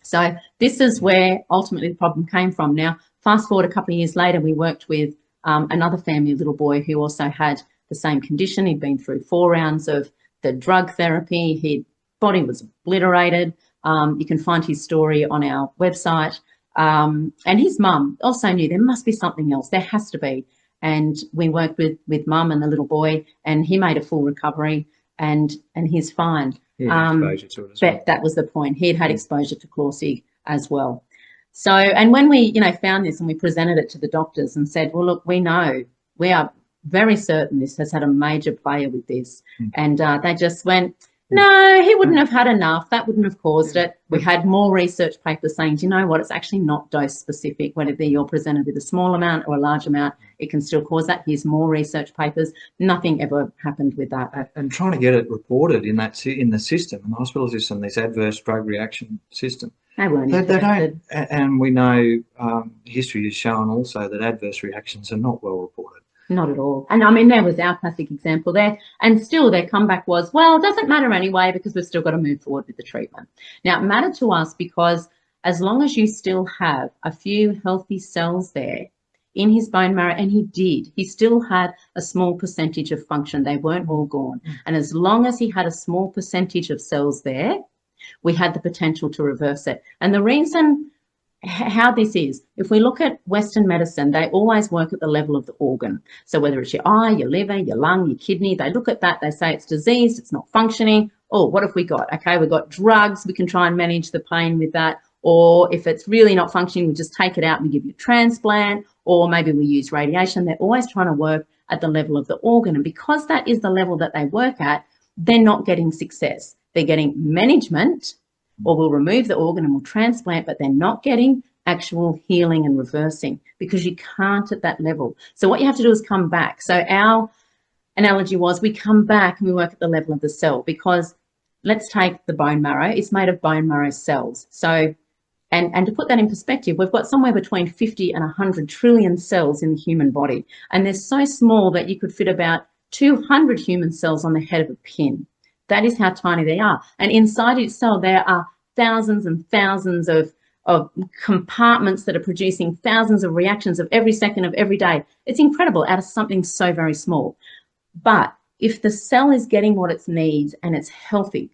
Speaker 1: So this is where ultimately the problem came from. Now, fast forward a couple of years later, we worked with another family, a little boy who also had the same condition. He'd been through 4 rounds of the drug therapy. His body was obliterated. You can find his story on our website. And his mum also knew there must be something else. There has to be. And we worked with mum and the little boy, and he made a full recovery, and he's fine.
Speaker 2: Exposure to it as well.
Speaker 1: That was the point. He'd had exposure to Clausig as well. So, and when we, found this and we presented it to the doctors and said, well, look, we are very certain this has had a major player with this. And they just went, no, he wouldn't have had enough. That wouldn't have caused it. We had more research papers saying, do you know what? It's actually not dose specific. Whether you're presented with a small amount or a large amount, it can still cause that. Here's more research papers. Nothing ever happened with that.
Speaker 2: And trying to get it reported in the system, in the hospital system, this adverse drug reaction system.
Speaker 1: They weren't
Speaker 2: They
Speaker 1: interested.
Speaker 2: don't, and we know history has shown also that adverse reactions are not well reported.
Speaker 1: Not at all. And I mean, there was our classic example there. And still their comeback was, well, it doesn't matter anyway, because we've still got to move forward with the treatment. Now, it mattered to us because as long as you still have a few healthy cells there in his bone marrow, and he still had a small percentage of function. They weren't all gone. And as long as he had a small percentage of cells there, we had the potential to reverse it. And the reason how this is, if we look at Western medicine, they always work at the level of the organ. So whether it's your eye, your liver, your lung, your kidney, they look at that, they say it's diseased, it's not functioning. Oh, what have we got? Okay, we've got drugs, we can try and manage the pain with that. Or if it's really not functioning, we just take it out and we give you a transplant, or maybe we use radiation. They're always trying to work at the level of the organ. And because that is the level that they work at, they're not getting success. They're getting management, or we'll remove the organ and we'll transplant, but they're not getting actual healing and reversing because you can't at that level. So what you have to do is come back. So our analogy was we come back and we work at the level of the cell, because let's take the bone marrow. It's made of bone marrow cells. So, and to put that in perspective, we've got somewhere between 50 and 100 trillion cells in the human body. And they're so small that you could fit about 200 human cells on the head of a pin. That is how tiny they are. And inside each cell, there are thousands and thousands of compartments that are producing thousands of reactions of every second of every day. It's incredible out of something so very small. But if the cell is getting what it needs and it's healthy,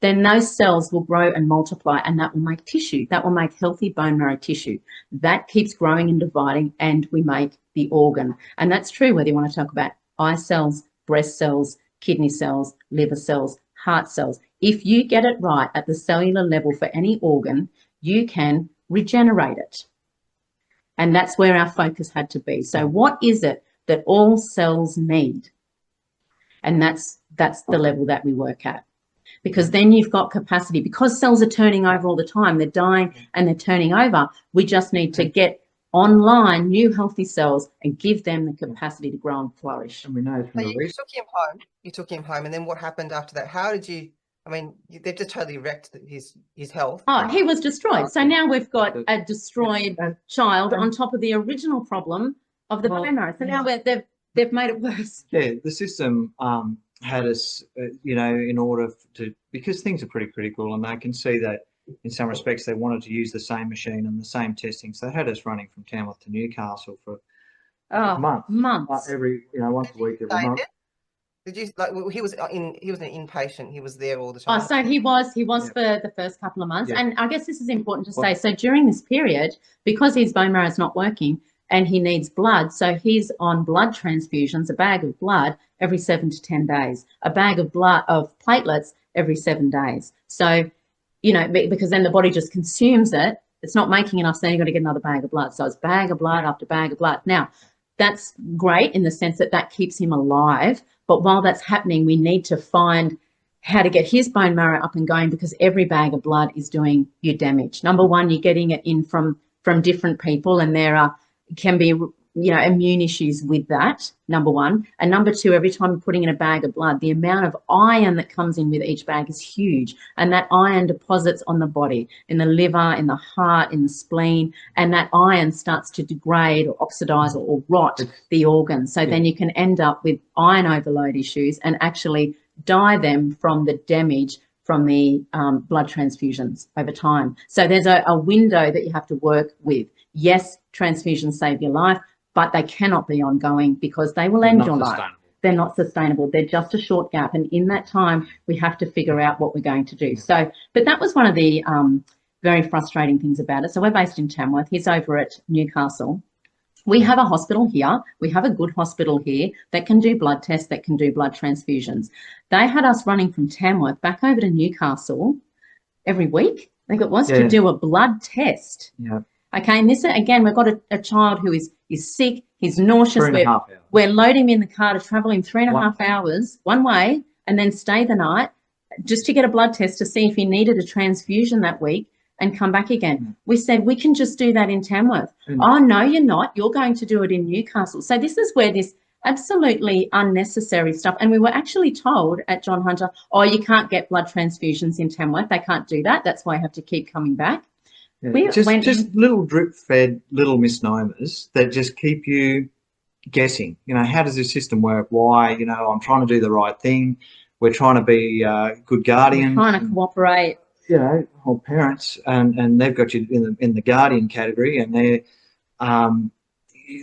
Speaker 1: then those cells will grow and multiply, and that will make tissue. That will make healthy bone marrow tissue. That keeps growing and dividing, and we make the organ. And that's true whether you want to talk about eye cells, breast cells, kidney cells, liver cells, heart cells. If you get it right at the cellular level for any organ, you can regenerate it. And that's where our focus had to be. So what is it that all cells need? And that's the level that we work at. Because then you've got capacity. Because cells are turning over all the time, they're dying and they're turning over, we just need to get online new healthy cells and give them the capacity to grow and flourish.
Speaker 4: And we know from
Speaker 3: So
Speaker 4: the
Speaker 3: you took him home. You took him home, and then what happened after that? How did you? I mean, they've just totally wrecked his health.
Speaker 1: Oh, he was destroyed. So now we've got a destroyed child on top of the original problem of the bone marrow. So now they've made it worse.
Speaker 2: Yeah, the system had us, in order to, because things are pretty critical, and they can see that in some respects they wanted to use the same machine and the same testing. So they had us running from Tamworth to Newcastle for
Speaker 1: months.
Speaker 4: every once a week, every month.
Speaker 3: Did you he was an inpatient? He was there all the
Speaker 1: Oh,
Speaker 3: time.
Speaker 1: so he was for the first couple of months.
Speaker 2: Yeah.
Speaker 1: And I guess this is important to say. So during this period, because his bone marrow is not working and he needs blood, so he's on blood transfusions, a bag of blood every 7 to 10 days, a bag of blood of platelets every 7 days. So, because then the body just consumes it. It's not making enough, so then you've got to get another bag of blood. So it's bag of blood after bag of blood. Now, that's great in the sense that keeps him alive. But while that's happening, we need to find how to get his bone marrow up and going, because every bag of blood is doing you damage. Number one, you're getting it in from different people, and there can be, you know, immune issues with that, number one. And number two, every time you're putting in a bag of blood, the amount of iron that comes in with each bag is huge. And that iron deposits on the body, in the liver, in the heart, in the spleen, and that iron starts to degrade or oxidize or rot the organs. So then you can end up with iron overload issues and actually die them from the damage from the blood transfusions over time. So there's a window that you have to work with. Yes, transfusions save your life, but they cannot be ongoing because they will end your life. They're not sustainable. They're just a short gap. And in that time, we have to figure out what we're going to do. So, but that was one of the very frustrating things about it. So we're based in Tamworth. He's over at Newcastle. We have a hospital here. We have a good hospital here that can do blood tests, that can do blood transfusions. They had us running from Tamworth back over to Newcastle every week, I think it was, to do a blood test.
Speaker 2: Yeah.
Speaker 1: Okay, and this, again, we've got a child who is sick, he's nauseous.
Speaker 2: 3.5 hours.
Speaker 1: We're loading him in the car to travel him 3.5 hours one way and then stay the night just to get a blood test to see if he needed a transfusion that week and come back again. We said, we can just do that in Tamworth. Oh, no, you're not. You're going to do it in Newcastle. So this is where this absolutely unnecessary stuff, and we were actually told at John Hunter, oh, you can't get blood transfusions in Tamworth. They can't do that. That's why I have to keep coming back.
Speaker 2: Yeah, just little drip-fed little misnomers that just keep you guessing. You know, how does this system work? Why? You know, I'm trying to do the right thing. We're trying to be good guardians.
Speaker 1: We're trying to cooperate.
Speaker 2: You know, or parents, and they've got you in the guardian category, and they're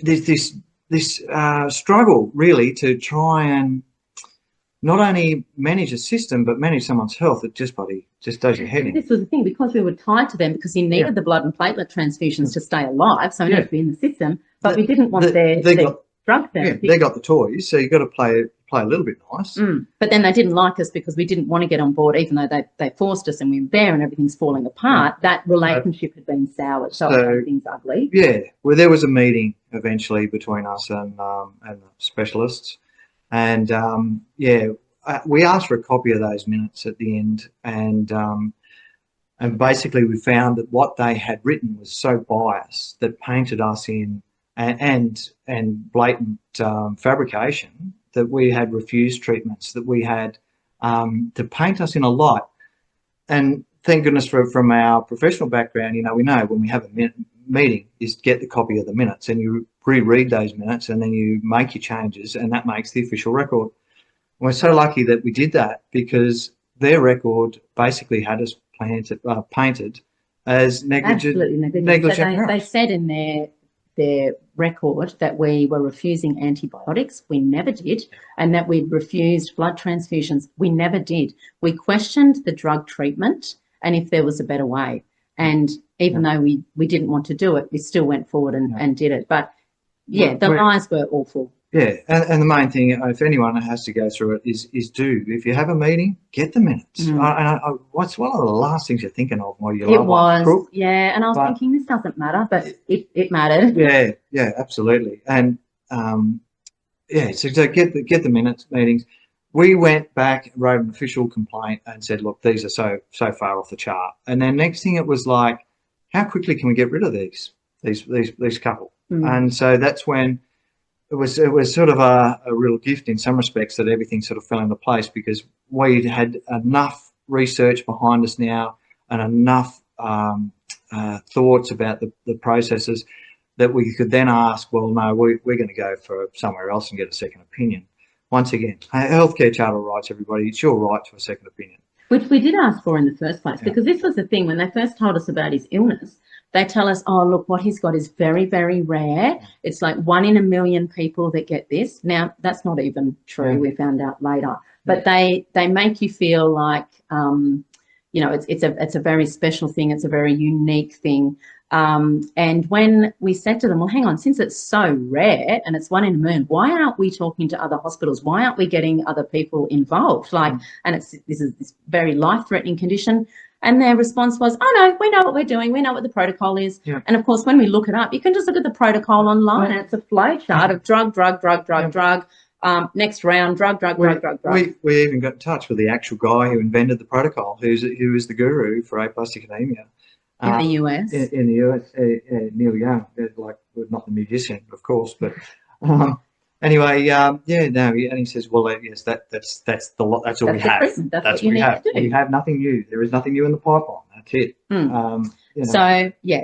Speaker 2: there's this struggle really to try and not only manage a system but manage someone's health. It just does your head in.
Speaker 1: This was the thing, because we were tied to them, because he needed the blood and platelet transfusions to stay alive, so he needed to be in the system, but we didn't want their drug therapy.
Speaker 2: Yeah, they got the toys, so you've got to play a little bit nice.
Speaker 1: But then they didn't like us because we didn't want to get on board, even though they forced us and we were there and everything's falling apart. That relationship had been soured, so everything's ugly.
Speaker 2: Yeah, well, there was a meeting eventually between us and the specialists, and we asked for a copy of those minutes at the end, and basically we found that what they had written was so biased that painted us in and blatant fabrication, that we had refused treatments, that we had to paint us in a light. And thank goodness from our professional background, you know, we know when we have a meeting is get the copy of the minutes, and you reread those minutes, and then you make your changes, and that makes the official record. And we're so lucky that we did that, because their record basically had us painted as negligent.
Speaker 1: Absolutely negligent. So they said in their record that we were refusing antibiotics. We never did. And that we'd refused blood transfusions. We never did. We questioned the drug treatment and if there was a better way. And even though we didn't want to do it, we still went forward and did it. But the lies were awful.
Speaker 2: Yeah, and the main thing, if anyone has to go through it, is if you have a meeting, get the minutes. What's one of the last things you're thinking of while you're
Speaker 1: and I was thinking, this doesn't matter, but it mattered.
Speaker 2: Yeah, absolutely. And so get the minutes meetings. We went back, wrote an official complaint, and said, look, these are so far off the chart. And then next thing it was like, how quickly can we get rid of these couple? And so that's when it was sort of a real gift in some respects that everything sort of fell into place, because we had enough research behind us now and enough thoughts about the processes that we could then ask, well, no, we're going to go for somewhere else and get a second opinion. Once again, healthcare charter rights, everybody, it's your right to a second opinion.
Speaker 1: Which we did ask for in the first place, because this was the thing. When they first told us about his illness, they tell us, oh, look, what he's got is very, very rare. It's like 1 in a million people that get this. Now, that's not even true. We found out later. But they make you feel like, it's a very special thing. It's a very unique thing. And when we said to them, well, hang on, since it's so rare and it's 1 in a million, why aren't we talking to other hospitals? Why aren't we getting other people involved? And this is this very life-threatening condition. And their response was, oh, no, we know what we're doing. We know what the protocol is. Yeah. And, of course, when we look it up, you can just look at the protocol online and it's a flow chart of drug, Next round, drug.
Speaker 2: We even got in touch with the actual guy who invented the protocol, who is the guru for aplastic anemia.
Speaker 1: In the US.
Speaker 2: In the US, Neil Young, like, well, not the musician, of course, but anyway, and he says, well, yes, that's all we have.
Speaker 1: That's what
Speaker 2: what we have.
Speaker 1: to do.
Speaker 2: We have nothing new. There is nothing new in the pipeline. That's it.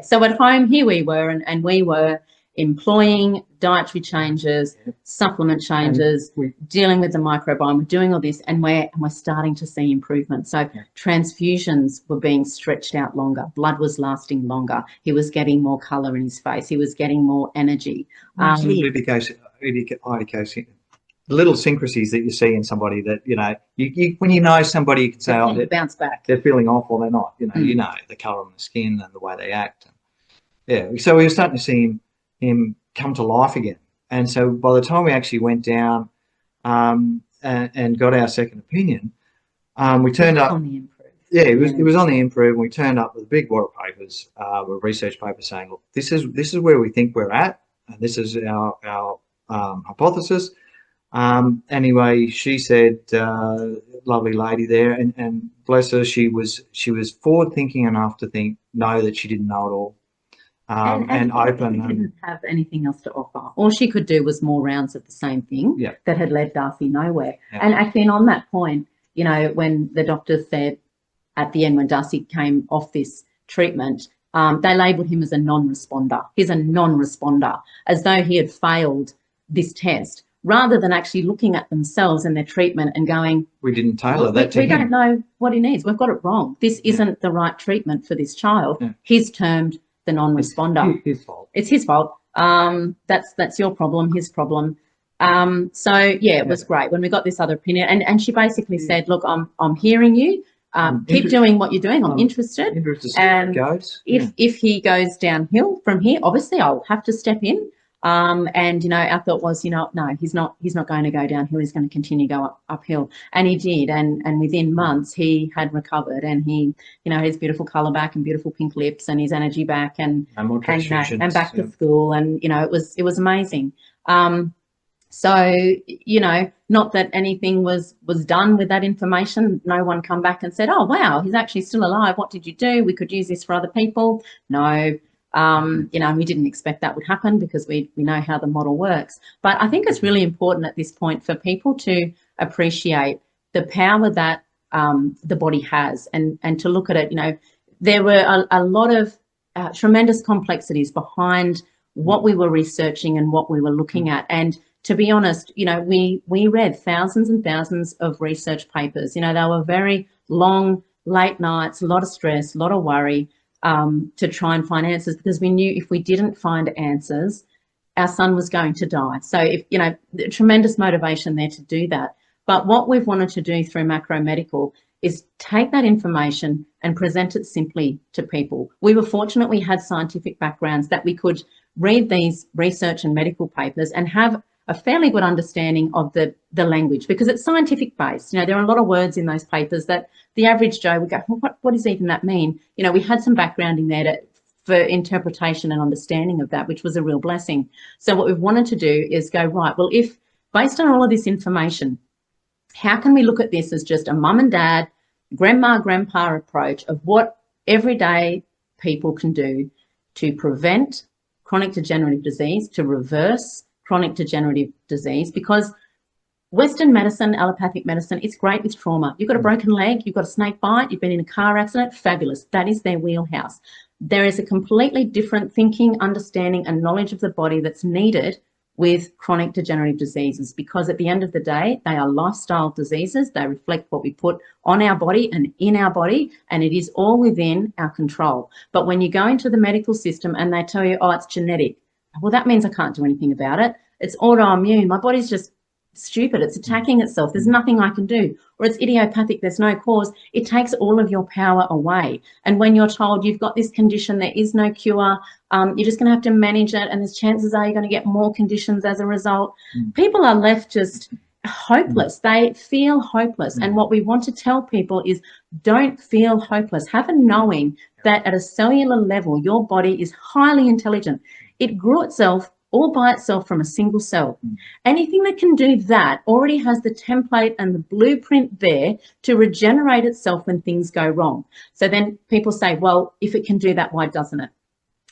Speaker 1: So at home, here we were, and we were employing dietary changes, supplement changes, dealing with the microbiome, we're doing all this, and we're starting to see improvement. So transfusions were being stretched out longer, blood was lasting longer, he was getting more colour in his face, he was getting more energy.
Speaker 2: The little syncrasies that you see in somebody that, you when you know somebody, you can say,
Speaker 1: they bounce back.
Speaker 2: They're feeling off or they're not, you know, the colour on the skin and the way they act. So we were starting to see him come to life again. And so by the time we actually went down and got our second opinion, we turned up.
Speaker 1: On the improve.
Speaker 2: Yeah, it was on the improve, and we turned up with big wad of papers, with research papers saying, look, this is where we think we're at, and this is our hypothesis. Anyway, she said, lovely lady there, and bless her, she was forward thinking enough to know that she didn't know it all. And open.
Speaker 1: She didn't have anything else to offer. All she could do was more rounds of the same thing that had led Darcy nowhere. And actually, on that point, when the doctor said at the end, when Darcy came off this treatment, they labelled him as a non-responder. He's a non-responder, as though he had failed this test, rather than actually looking at themselves and their treatment and going,
Speaker 2: we didn't tailor that to him.
Speaker 1: We don't know what he needs. We've got it wrong. This isn't the right treatment for this child. He's termed the non-responder.
Speaker 2: It's his fault.
Speaker 1: It's his fault. That's your problem, his problem. It was great when we got this other opinion, and she basically said, look, I'm hearing you. Keep doing what you're doing. I'm interested.
Speaker 2: And
Speaker 1: if he goes downhill from here, obviously I'll have to step in. Our thought was, no, he's not going to go downhill. He's going to continue to go uphill. And he did. And within months he had recovered, and he, his beautiful colour back and beautiful pink lips and his energy back and back to school. And, it was amazing. Not that anything was done with that information. No one come back and said, oh, wow, he's actually still alive. What did you do? We could use this for other people. No. We didn't expect that would happen because we know how the model works. But I think it's really important at this point for people to appreciate the power that the body has and to look at it. There were a lot of tremendous complexities behind what we were researching and what we were looking at. And to be honest, we read thousands and thousands of research papers. They were very long, late nights, a lot of stress, a lot of worry. To try and find answers, because we knew if we didn't find answers, our son was going to die. So tremendous motivation there to do that. But what we've wanted to do through Macro Medical is take that information and present it simply to people. We were fortunate we had scientific backgrounds that we could read these research and medical papers and have a fairly good understanding of the language, because it's scientific based. There are a lot of words in those papers that the average Joe would go, well, what does even that mean? We had some background in there for interpretation and understanding of that, which was a real blessing. So what we've wanted to do is go, right, well, if based on all of this information, how can we look at this as just a mum and dad, grandpa approach of what everyday people can do to prevent chronic degenerative disease, to reverse chronic degenerative disease? Because Western medicine, allopathic medicine, it's great with trauma. You've got a broken leg, you've got a snake bite, you've been in a car accident, fabulous. That is their wheelhouse. There is a completely different thinking, understanding and knowledge of the body that's needed with chronic degenerative diseases, because at the end of the day, they are lifestyle diseases. They reflect what we put on our body and in our body, and it is all within our control. But when you go into the medical system and they tell you, oh, it's genetic, well, that means I can't do anything about it. It's autoimmune. My body's just stupid. It's attacking itself. There's nothing I can do. Or it's idiopathic. There's no cause. It takes all of your power away. And when you're told you've got this condition, there is no cure, you're just going to have to manage it, and there's chances are you're going to get more conditions as a result. People are left just hopeless. They feel hopeless. And what we want to tell people is don't feel hopeless. Have a knowing that at a cellular level, your body is highly intelligent. It grew itself all by itself from a single cell. Anything that can do that already has the template and the blueprint there to regenerate itself when things go wrong. So then people say, well, if it can do that, why doesn't it?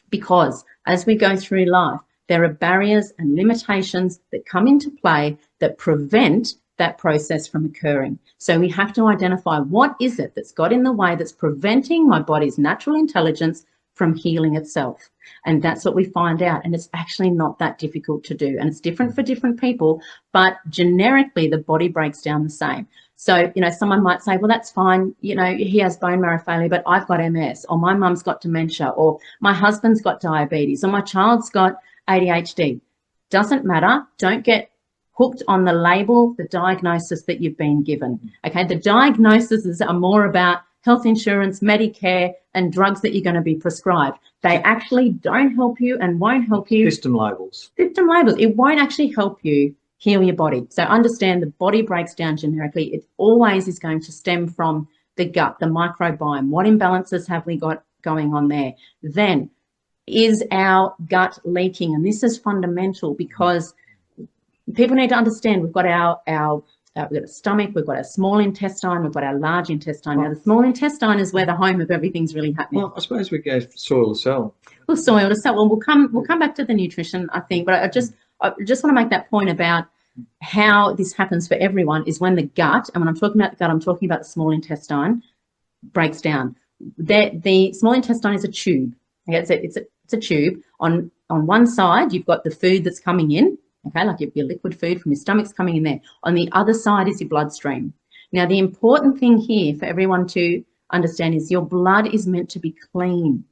Speaker 1: Because as we go through life, there are barriers and limitations that come into play that prevent that process from occurring. So we have to identify what is it that's got in the way that's preventing my body's natural intelligence from healing itself. And that's what we find out. And it's actually not that difficult to do. And it's different for different people, but generically the body breaks down the same. So, you know, someone might say, well, that's fine. You know, he has bone marrow failure, but I've got MS, or my mum's got dementia, or my husband's got diabetes, or my child's got ADHD. Doesn't matter. Don't get hooked on the label, the diagnosis that you've been given. Okay, the diagnoses are more about health insurance, Medicare, and drugs that you're going to be prescribed. They actually don't help you and won't help you.
Speaker 2: System labels.
Speaker 1: System labels. It won't actually help you heal your body. So understand the body breaks down generically. It always is going to stem from the gut, the microbiome. What imbalances have we got going on there? Then, is our gut leaking? And this is fundamental because people need to understand we've got we've got a stomach, we've got our small intestine, we've got our large intestine. Now, the small intestine is where the home of everything's really happening.
Speaker 2: Well, I suppose we go soil to cell.
Speaker 1: Well, soil to cell. Well, we'll come back to the nutrition, I think, but I just want to make that point about how this happens for everyone is when the gut, and when I'm talking about the gut, I'm talking about the small intestine, breaks down. The small intestine is a tube. Okay, it's a tube. On one side, you've got the food that's coming in. Okay, like your liquid food from your stomach's coming in there. On the other side is your bloodstream. Now, the important thing here for everyone to understand is your blood is meant to be clean.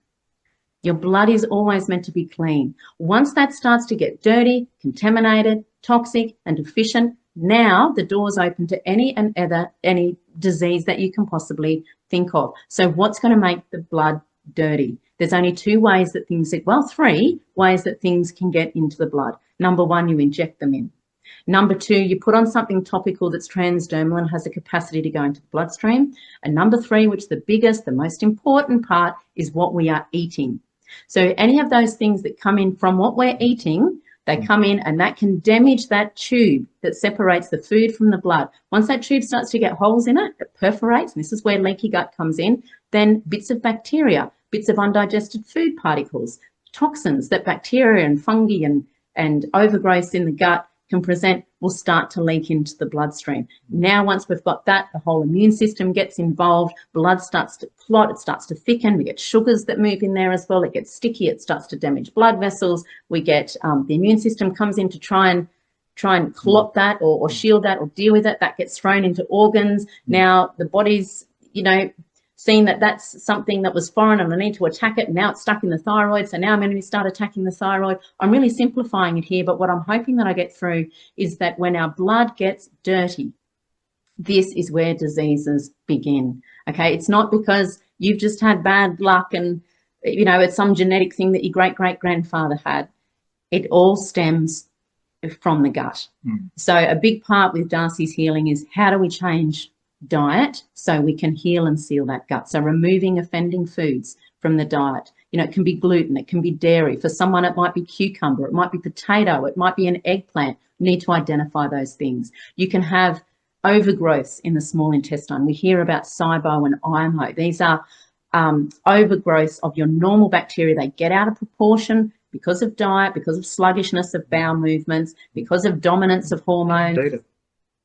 Speaker 1: Your blood is always meant to be clean. Once that starts to get dirty, contaminated, toxic, and deficient, now the door's open to any disease that you can possibly think of. So what's going to make the blood dirty? There's only three ways that things can get into the blood. Number one, you inject them in. Number two, you put on something topical that's transdermal and has a capacity to go into the bloodstream. And number three, which is the biggest, the most important part, is what we are eating. So any of those things that come in from what we're eating, they come in and that can damage that tube that separates the food from the blood. Once that tube starts to get holes in it, it perforates, and this is where leaky gut comes in, then bits of bacteria, bits of undigested food particles, toxins that bacteria and fungi and overgrowths in the gut can present will start to leak into the bloodstream. Now, once we've got that, the whole immune system gets involved, blood starts to clot, it starts to thicken, we get sugars that move in there as well, it gets sticky, it starts to damage blood vessels, we get the immune system comes in to try and clot that or shield that or deal with it, that gets thrown into organs. Now, the body's, seeing that that's something that was foreign and I need to attack it, and now it's stuck in the thyroid, so now I'm going to start attacking the thyroid. I'm really simplifying it here, but what I'm hoping that I get through is that when our blood gets dirty, this is where diseases begin, okay? It's not because you've just had bad luck and, it's some genetic thing that your great-great-grandfather had. It all stems from the gut. So a big part with Darcy's healing is how do we change diet so we can heal and seal that gut. So removing offending foods from the diet. It can be gluten, it can be dairy. For someone, it might be cucumber, it might be potato, it might be an eggplant. You need to identify those things. You can have overgrowths in the small intestine. We hear about SIBO and IMO. These are overgrowths of your normal bacteria. They get out of proportion because of diet, because of sluggishness of bowel movements, because of dominance of hormones.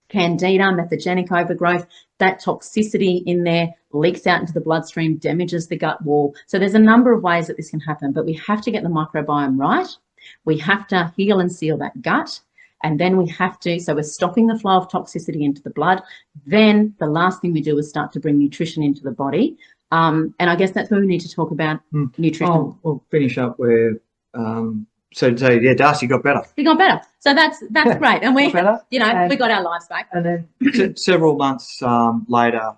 Speaker 1: Candida, methogenic overgrowth, that toxicity in there leaks out into the bloodstream, damages the gut wall. So there's a number of ways that this can happen, but we have to get the microbiome right. We have to heal and seal that gut. And then so we're stopping the flow of toxicity into the blood. Then the last thing we do is start to bring nutrition into the body. And I guess that's where we need to talk about nutrition.
Speaker 2: We'll finish up where, Darcy got better.
Speaker 1: He got better. So that's great. And we got our lives back.
Speaker 2: And then several months later,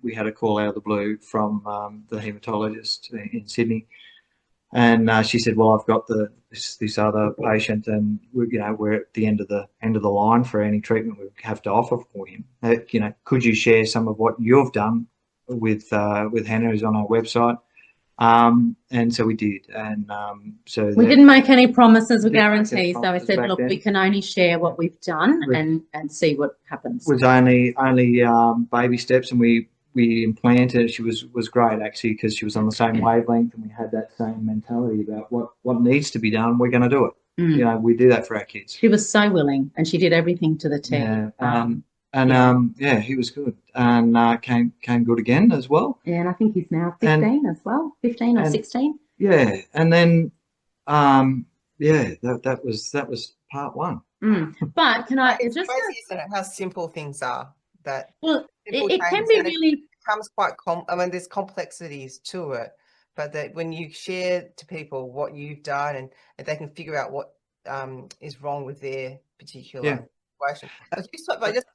Speaker 2: we had a call out of the blue from the haematologist in Sydney. And she said, well, I've got this other patient and we're at the end of the line for any treatment we have to offer for him. Could you share some of what you've done with Hannah, who's on our website, And so we did. And so
Speaker 1: We didn't make any promises or
Speaker 2: Didn't make any
Speaker 1: guarantees. So I
Speaker 2: promises
Speaker 1: said,
Speaker 2: back
Speaker 1: look,
Speaker 2: then.
Speaker 1: we can only share what we've done
Speaker 2: Right.
Speaker 1: and see what happens.
Speaker 2: was only baby steps, and we implanted. She was great actually, because she was on the same wavelength, and we had that same mentality about what needs to be done. We're going to do it.
Speaker 1: Mm.
Speaker 2: You know, we do that for our kids.
Speaker 1: She was so willing, and she did everything to the T.
Speaker 2: Yeah, he was good, and came good again as well.
Speaker 1: Yeah, and I think he's now 15 as well, 15 or 16.
Speaker 2: Yeah, and then that was part one.
Speaker 1: But can I
Speaker 3: It's
Speaker 1: just
Speaker 3: crazy, isn't it, how simple things are? That
Speaker 1: well,
Speaker 3: simple
Speaker 1: it can
Speaker 3: changes,
Speaker 1: be
Speaker 3: and
Speaker 1: really.
Speaker 3: it becomes quite I mean, there's complexities to it, but that when you share to people what you've done, and they can figure out what is wrong with their particular situation.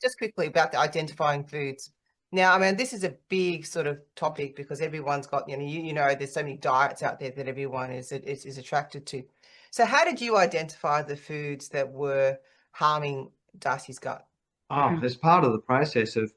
Speaker 3: Just quickly about the identifying foods. Now, I mean, this is a big sort of topic because everyone's got, you know, there's so many diets out there that everyone is attracted to. So how did you identify the foods that were harming Darcy's gut?
Speaker 2: Oh, as part of the process of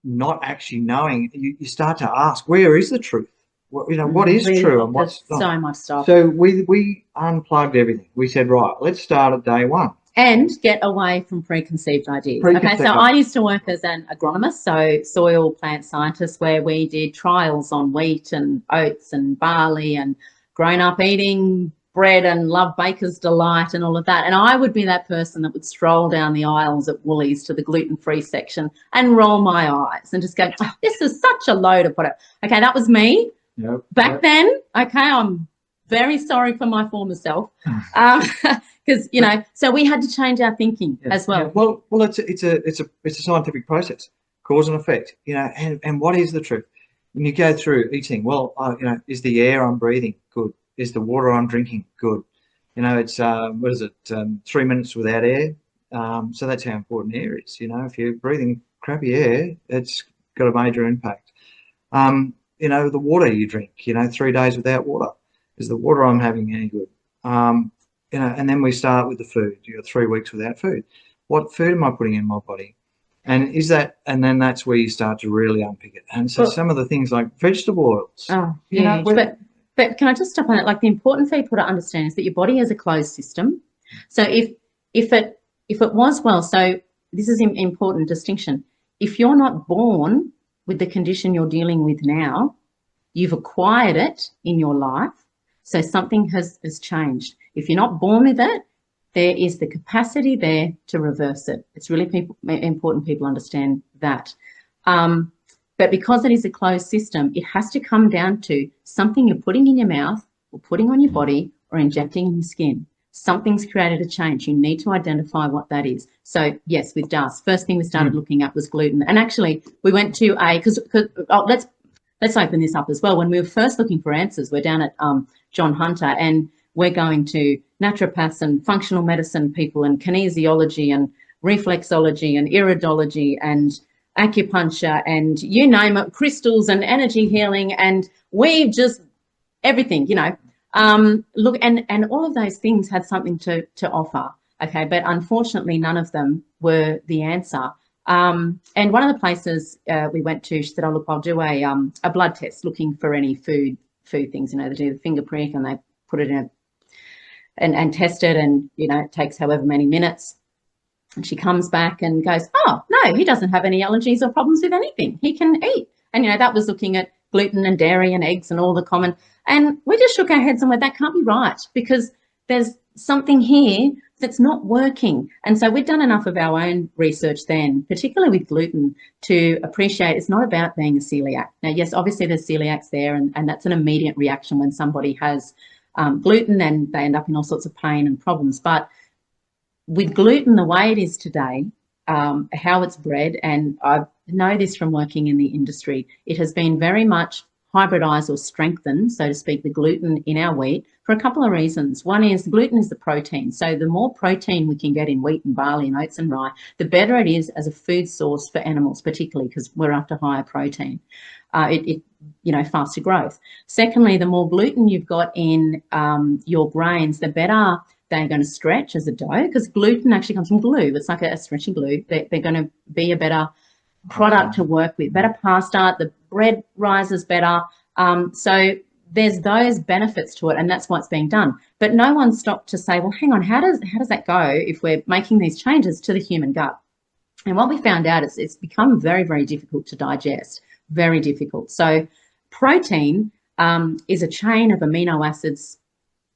Speaker 2: not actually knowing, you start to ask, where is the truth? What is
Speaker 1: Really,
Speaker 2: true and what's
Speaker 1: there's
Speaker 2: not?
Speaker 1: so much stuff.
Speaker 2: So we unplugged everything. We said, right, let's start at day one.
Speaker 1: And get away from preconceived ideas.
Speaker 2: Preconceived
Speaker 1: Okay, so I used to work as an agronomist, so soil plant scientist, where we did trials on wheat and oats and barley, and grown up eating bread and love Baker's Delight and all of that. And I would be that person that would stroll down the aisles at Woolies to the gluten-free section and roll my eyes and just go, oh, this is such a load of whatever. Okay, that was me back then. Okay, I'm very sorry for my former self. Because so we had to change our thinking as well.
Speaker 2: Yeah. Well, it's a scientific process, cause and effect. And what is the truth? When you go through eating, well, is the air I'm breathing good? Is the water I'm drinking good? It's 3 minutes without air. So that's how important air is. If you're breathing crappy air, it's got a major impact. The water you drink. 3 days without water, is the water I'm having any good? And then we start with the food. 3 weeks without food. What food am I putting in my body? And then that's where you start to really unpick it. And so some of the things like vegetable oils.
Speaker 1: Oh, yeah. But can I just stop on it? Like, the important for people to understand is that your body is a closed system. So if it was well, so this is an important distinction. If you're not born with the condition you're dealing with now, you've acquired it in your life. So something has changed. If you're not born with it, there is the capacity there to reverse it. It's really important people understand that. But because it is a closed system, it has to come down to something you're putting in your mouth or putting on your body or injecting in your skin. Something's created a change. You need to identify what that is. So yes, with dust, first thing we started looking at was gluten. And actually we went to let's open this up as well. When we were first looking for answers, we're down at John Hunter, and we're going to naturopaths and functional medicine people and kinesiology and reflexology and iridology and acupuncture and you name it, crystals and energy healing, and we've just everything, look, and all of those things had something to offer. Okay, but unfortunately none of them were the answer. And one of the places we went to, she said, oh, look, I'll do a blood test looking for any food things. They do the finger prick and they put it in and test it, and it takes however many minutes. And she comes back and goes, oh no, he doesn't have any allergies or problems with anything. He can eat. And that was looking at gluten and dairy and eggs and all the common. And we just shook our heads and went, that can't be right, because there's something here that's not working. And so we'd done enough of our own research then, particularly with gluten, to appreciate it's not about being a celiac. Now, yes, obviously there's celiacs there, and that's an immediate reaction when somebody has gluten, and they end up in all sorts of pain and problems. But with gluten, the way it is today, how it's bred, and I know this from working in the industry, it has been very much hybridized or strengthened, so to speak, the gluten in our wheat for a couple of reasons. One is gluten is the protein. So the more protein we can get in wheat and barley and oats and rye, the better it is as a food source for animals, particularly because we're after higher protein. Faster growth. Secondly, the more gluten you've got in your grains, the better they're going to stretch as a dough, because gluten actually comes from glue. It's like a stretchy glue. They're going to be a better product to work with, better pasta. The bread rises better. So there's those benefits to it, and that's what's being done. But no one stopped to say, well, hang on, how does that go if we're making these changes to the human gut? And what we found out is it's become very, very difficult to digest, very difficult. So protein is a chain of amino acids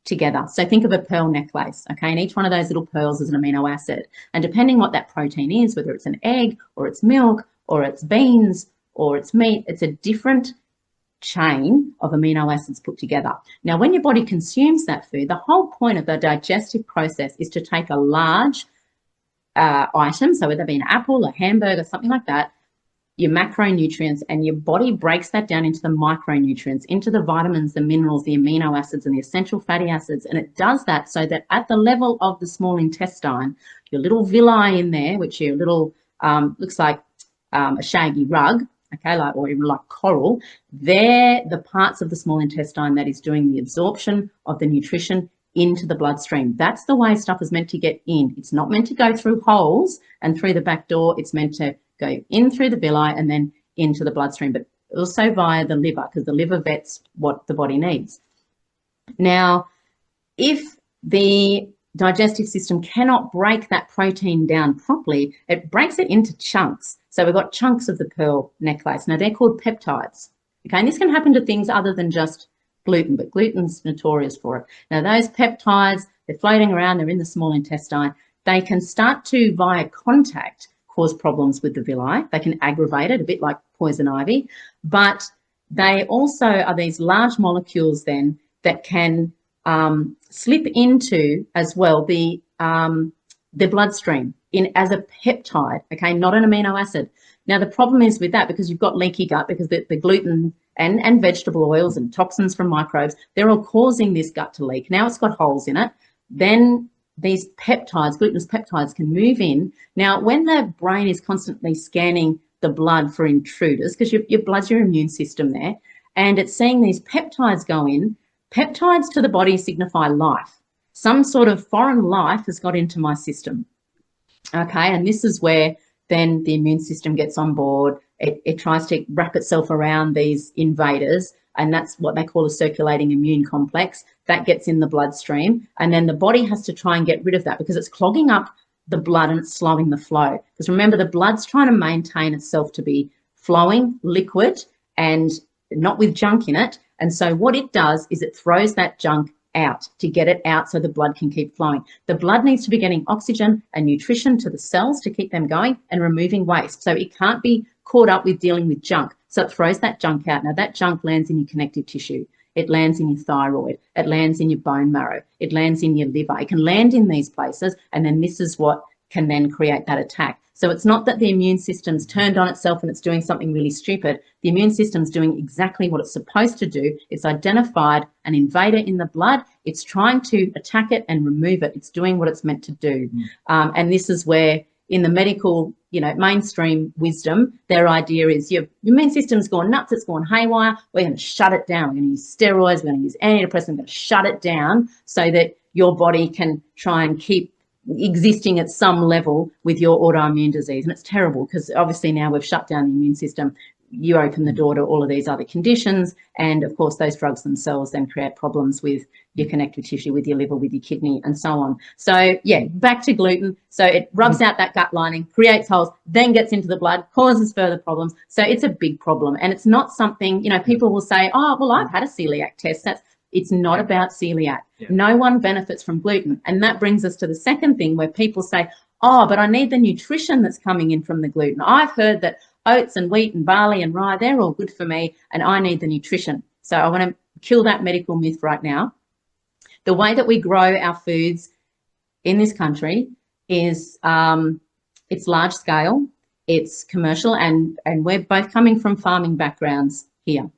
Speaker 1: together. So think of a pearl necklace, okay? And each one of those little pearls is an amino acid. And depending what that protein is, whether it's an egg or it's milk or it's beans or it's meat, it's a different chain of amino acids put together. Now, when your body consumes that food, the whole point of the digestive process is to take a large item, so whether it be an apple, a hamburger, something like that, your macronutrients, and your body breaks that down into the micronutrients, into the vitamins, the minerals, the amino acids, and the essential fatty acids. And it does that so that at the level of the small intestine, your little villi in there, which your little looks like a shaggy rug, okay, or even like coral, they're the parts of the small intestine that is doing the absorption of the nutrition into the bloodstream. That's the way stuff is meant to get in. It's not meant to go through holes and through the back door. It's meant to go in through the villi and then into the bloodstream, but also via the liver, because the liver vets what the body needs. Now, if the digestive system cannot break that protein down properly, it breaks it into chunks. So we've got chunks of the pearl necklace. Now, they're called peptides. Okay, and this can happen to things other than just gluten, but gluten's notorious for it. Now, those peptides, they're floating around, they're in the small intestine. They can start to, via contact, cause problems with the villi. They can aggravate it, a bit like poison ivy, but they also are these large molecules then that can slip into as well the bloodstream as a peptide, okay, not an amino acid. Now, the problem is with that, because you've got leaky gut, because the gluten and vegetable oils and toxins from microbes, they're all causing this gut to leak. Now it's got holes in it. Then these peptides, glutinous peptides, can move in. Now, when the brain is constantly scanning the blood for intruders, because your blood's your immune system there, and it's seeing these peptides go in, peptides to the body signify life. Some sort of foreign life has got into my system. Okay, and this is where then the immune system gets on board. It tries to wrap itself around these invaders, and that's what they call a circulating immune complex. That gets in the bloodstream, and then the body has to try and get rid of that because it's clogging up the blood and it's slowing the flow. Because remember, the blood's trying to maintain itself to be flowing, liquid, and not with junk in it. And so what it does is it throws that junk out to get it out so the blood can keep flowing. The blood needs to be getting oxygen and nutrition to the cells to keep them going and removing waste. So it can't be caught up with dealing with junk. So it throws that junk out. Now, that junk lands in your connective tissue. It lands in your thyroid. It lands in your bone marrow. It lands in your liver. It can land in these places, and then this is what can then create that attack. So it's not that the immune system's turned on itself and it's doing something really stupid. The immune system's doing exactly what it's supposed to do. It's identified an invader in the blood. It's trying to attack it and remove it. It's doing what it's meant to do. And this is where, in the medical, mainstream wisdom, their idea is your immune system's gone nuts, it's gone haywire, we're going to shut it down. We're going to use steroids, we're going to use antidepressants, we're going to shut it down so that your body can try and keep existing at some level with your autoimmune disease. And it's terrible because obviously now we've shut down the immune system. You open the door to all of these other conditions. And of course, those drugs themselves then create problems with your connective tissue, with your liver, with your kidney, and so on. So yeah, back to gluten. So it rubs out that gut lining, creates holes, then gets into the blood, causes further problems. So it's a big problem. And it's not something, people will say, oh, well, I've had a celiac test. It's not about celiac. Yeah. No one benefits from gluten. And that brings us to the second thing where people say, oh, but I need the nutrition that's coming in from the gluten. I've heard that oats and wheat and barley and rye, they're all good for me, and I need the nutrition. So I want to kill that medical myth right now. The way that we grow our foods in this country is it's large scale, it's commercial, and we're both coming from farming backgrounds here.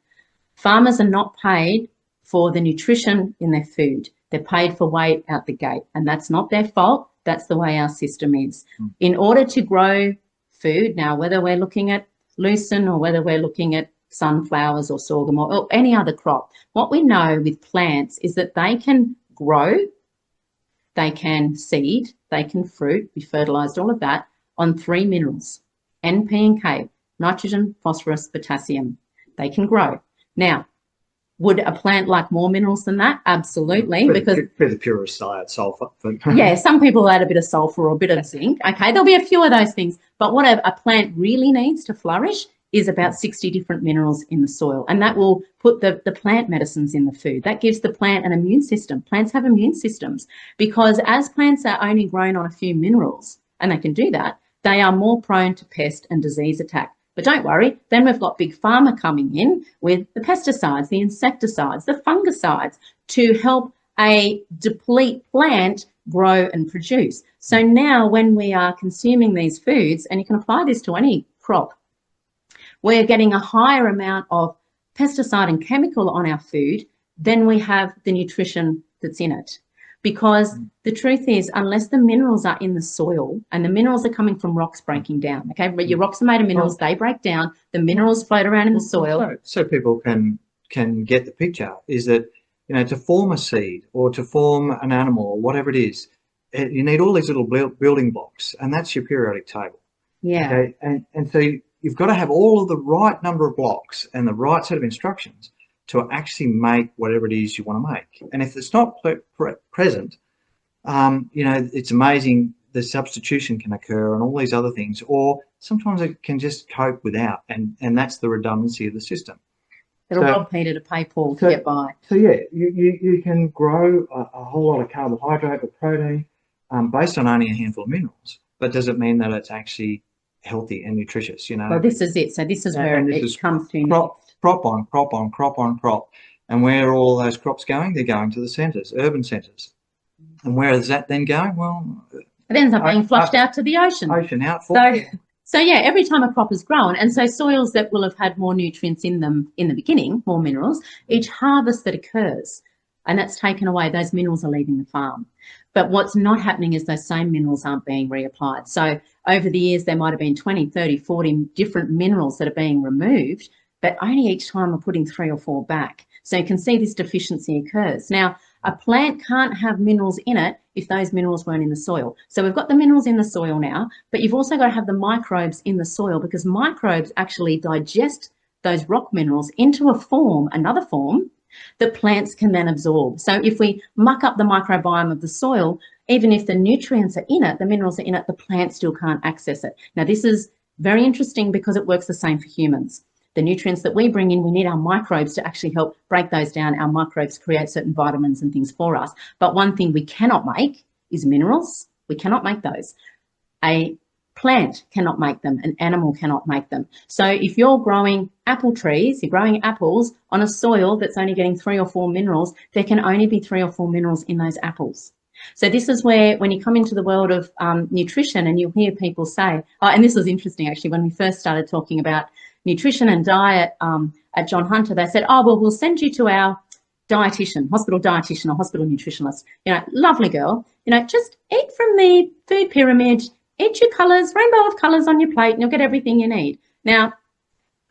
Speaker 1: Farmers are not paid for the nutrition in their food. They're paid for weight out the gate, and that's not their fault. That's the way our system is. In order to grow food, now whether we're looking at lucerne or whether we're looking at sunflowers or sorghum or any other crop, what we know with plants is that they can grow, they can seed, they can fruit, be fertilized, all of that on 3 minerals, N, P and K, nitrogen, phosphorus, potassium. They can grow. Now, Would a plant like more minerals than that? Absolutely, because
Speaker 2: for the purest I add sulfur. But
Speaker 1: yeah, some people add a bit of sulfur or a bit of zinc. Okay, there'll be a few of those things, but what a plant really needs to flourish is about 60 different minerals in the soil, and that will put the plant medicines in the food. That gives the plant an immune system. Plants have immune systems because as plants are only grown on a few minerals, and they can do that, they are more prone to pest and disease attack. But don't worry, then we've got Big Pharma coming in with the pesticides, the insecticides, the fungicides to help a deplete plant grow and produce. So now when we are consuming these foods, and you can apply this to any crop, we're getting a higher amount of pesticide and chemical on our food than we have the nutrition that's in it. Because the truth is, unless the minerals are in the soil, and the minerals are coming from rocks breaking down, okay? But your rocks are made of minerals, they break down, the minerals float around in the soil.
Speaker 2: So people can get the picture, is that, you know, to form a seed or to form an animal or whatever it is, you need all these little building blocks, and that's your periodic table.
Speaker 1: Yeah.
Speaker 2: Okay, and so you've got to have all of the right number of blocks and the right set of instructions to actually make whatever it is you want to make. And if it's not present, you know, it's amazing the substitution can occur and all these other things, or sometimes it can just cope without, and that's the redundancy of the system.
Speaker 1: It'll rob Peter to pay Paul to get by.
Speaker 4: So yeah, you can grow a whole lot of carbohydrate or protein
Speaker 2: based on only a handful of minerals, but does it mean that it's actually healthy and nutritious? You know,
Speaker 1: Well, this is it. So this is where it comes to
Speaker 2: crop on crop on crop on crop. And where are all those crops going? They're going to the centres, urban centres. And where is that then going? Well,
Speaker 1: it ends up being flushed out to the ocean. So yeah, every time a crop is grown, and so soils that will have had more nutrients in them in the beginning, more minerals, each harvest that occurs, and that's taken away, those minerals are leaving the farm. But what's not happening is those same minerals aren't being reapplied. So over the years, there might have been 20, 30, 40 different minerals that are being removed, but only each time we're putting 3 or 4 back. So you can see this deficiency occurs. Now, a plant can't have minerals in it if those minerals weren't in the soil. So we've got the minerals in the soil now, but you've also got to have the microbes in the soil, because microbes actually digest those rock minerals into a form, another form, that plants can then absorb. So if we muck up the microbiome of the soil, even if the nutrients are in it, the minerals are in it, the plant still can't access it. Now, this is very interesting because it works the same for humans. The nutrients that we bring in, we need our microbes to actually help break those down. Our microbes create certain vitamins and things for us. But one thing we cannot make is minerals. We cannot make those. A plant cannot make them. An animal cannot make them. So if you're growing apple trees, you're growing apples on a soil that's only getting 3 or 4 minerals, there can only be 3 or 4 minerals in those apples. So this is where, when you come into the world of nutrition, and you'll hear people say, and this was interesting actually, when we first started talking about nutrition and diet at John Hunter, they said, oh, well, we'll send you to our dietitian, hospital dietitian or hospital nutritionist. You know, lovely girl, you know, just eat from the food pyramid, eat your colours, rainbow of colours on your plate, and you'll get everything you need. Now,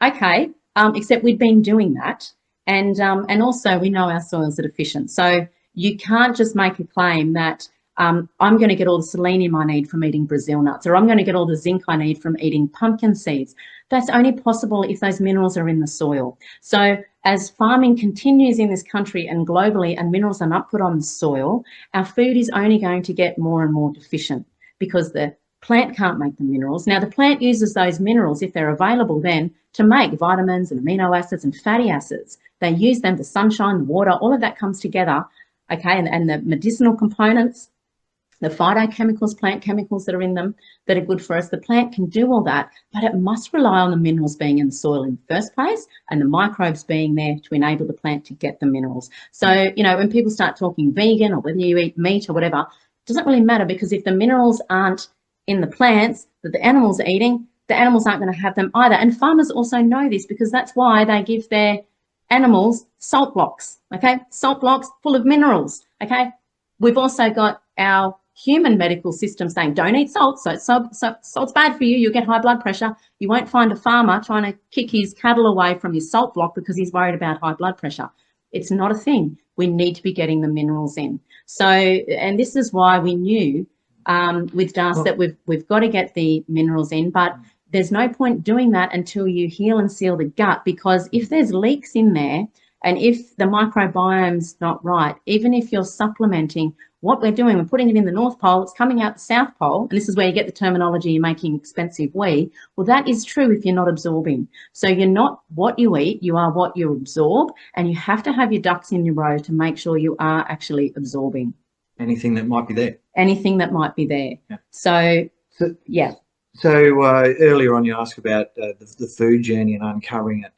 Speaker 1: okay, except we'd been doing that. And also we know our soils are deficient. So you can't just make a claim that I'm going to get all the selenium I need from eating Brazil nuts, or I'm going to get all the zinc I need from eating pumpkin seeds. That's only possible if those minerals are in the soil. So as farming continues in this country and globally, and minerals are not put on the soil, our food is only going to get more and more deficient, because the plant can't make the minerals. Now, the plant uses those minerals, if they're available then, to make vitamins and amino acids and fatty acids. They use them, the sunshine, the water, all of that comes together, okay, and the medicinal components, the phytochemicals, plant chemicals that are in them that are good for us. The plant can do all that, but it must rely on the minerals being in the soil in the first place, and the microbes being there to enable the plant to get the minerals. So, you know, when people start talking vegan, or whether you eat meat or whatever, it doesn't really matter, because if the minerals aren't in the plants that the animals are eating, the animals aren't going to have them either. And farmers also know this, because that's why they give their animals salt blocks, okay? Salt blocks full of minerals, okay? We've also got our human medical system saying, don't eat salt, so salt's bad for you, you'll get high blood pressure. You won't find a farmer trying to kick his cattle away from his salt block because he's worried about high blood pressure. It's not a thing. We need to be getting the minerals in. So, and this is why we knew with DAS that we've got to get the minerals in, but there's no point doing that until you heal and seal the gut, because if there's leaks in there, And if the microbiome's not right, even if you're supplementing, what we're doing, we're putting it in the North Pole, it's coming out the South Pole, and this is where you get the terminology, you're making expensive wee. Well, that is true if you're not absorbing. So you're not what you eat, you are what you absorb, and you have to have your ducks in a row to make sure you are actually absorbing.
Speaker 2: Anything that might be there.
Speaker 1: Anything that might be there.
Speaker 2: Yeah.
Speaker 1: So yeah.
Speaker 2: So earlier on you asked about the food journey and uncovering it.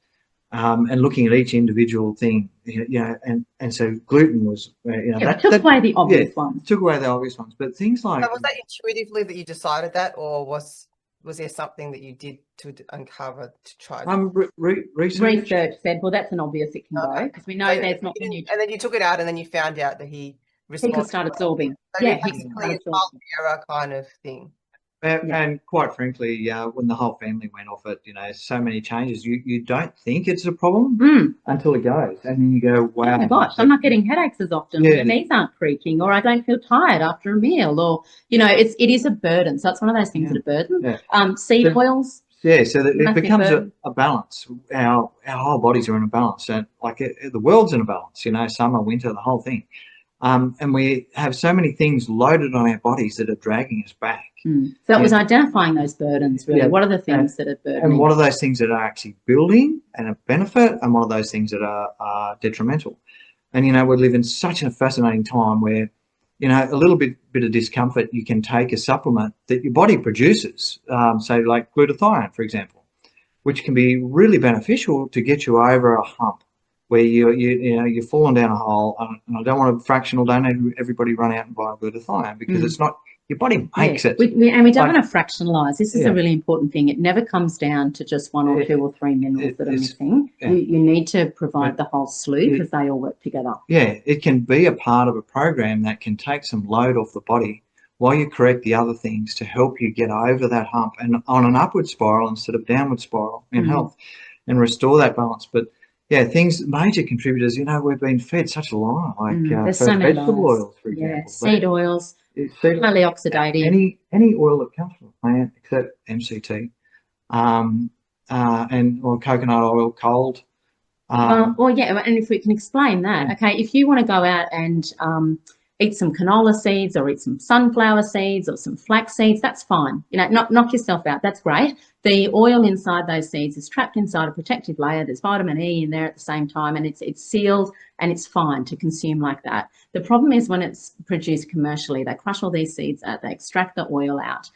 Speaker 2: And looking at each individual thing, and so gluten was,
Speaker 1: that took away the obvious ones.
Speaker 2: Took away the obvious ones, but things like.
Speaker 3: So was that intuitively that you decided that, or was there something that you did to uncover to try?
Speaker 2: Research
Speaker 1: said, well, that's an obvious it can go, because we know
Speaker 3: so
Speaker 1: there's not.
Speaker 3: And then you took it out, and then you found out that he responded.
Speaker 1: He could start absorbing.
Speaker 3: So basically, a trial and error kind of thing.
Speaker 2: And quite frankly, when the whole family went off it, so many changes, you don't think it's a problem until it goes. And then you go, wow.
Speaker 1: Oh my gosh, I'm not getting headaches as often. My knees aren't creaking, or I don't feel tired after a meal, or, it is a burden. So it's one of those things that are burden.
Speaker 2: Yeah.
Speaker 1: Seed oils.
Speaker 2: Yeah, so that it becomes a balance. Our whole bodies are in a balance. And the world's in a balance, summer, winter, the whole thing. And we have so many things loaded on our bodies that are dragging us back.
Speaker 1: So it was identifying those burdens, really. What are the things that are burdening?
Speaker 2: And what are those things that are actually building and a benefit, and what are those things that are detrimental? And, we live in such a fascinating time where, a little bit of discomfort, you can take a supplement that your body produces, say like glutathione, for example, which can be really beneficial to get you over a hump where you're falling down a hole. And I don't want to fractional, don't everybody run out and buy glutathione, because it's not, your body makes it.
Speaker 1: We don't want to fractionalise. This is a really important thing. It never comes down to just one or two or three minerals that are missing. You need to provide the whole slew, because they all work together. Yeah,
Speaker 2: it can be a part of a program that can take some load off the body while you correct the other things to help you get over that hump and on an upward spiral instead of downward spiral in health, and restore that balance. But major contributors, we've been fed such a lie, like
Speaker 1: so
Speaker 2: vegetable oils, for example.
Speaker 1: Seed oils, highly oxidative.
Speaker 2: Any oil that comes from a plant except MCT, or coconut oil cold.
Speaker 1: And if we can explain that, okay, if you want to go out and eat some canola seeds, or eat some sunflower seeds, or some flax seeds, that's fine. Knock yourself out. That's great. The oil inside those seeds is trapped inside a protective layer. There's vitamin E in there at the same time, and it's sealed, and it's fine to consume like that. The problem is when it's produced commercially, they crush all these seeds out, they extract the oil out.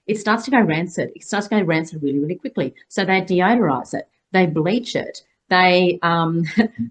Speaker 1: It starts to go rancid. It starts to go rancid really, really quickly. So they deodorize it, they bleach it, they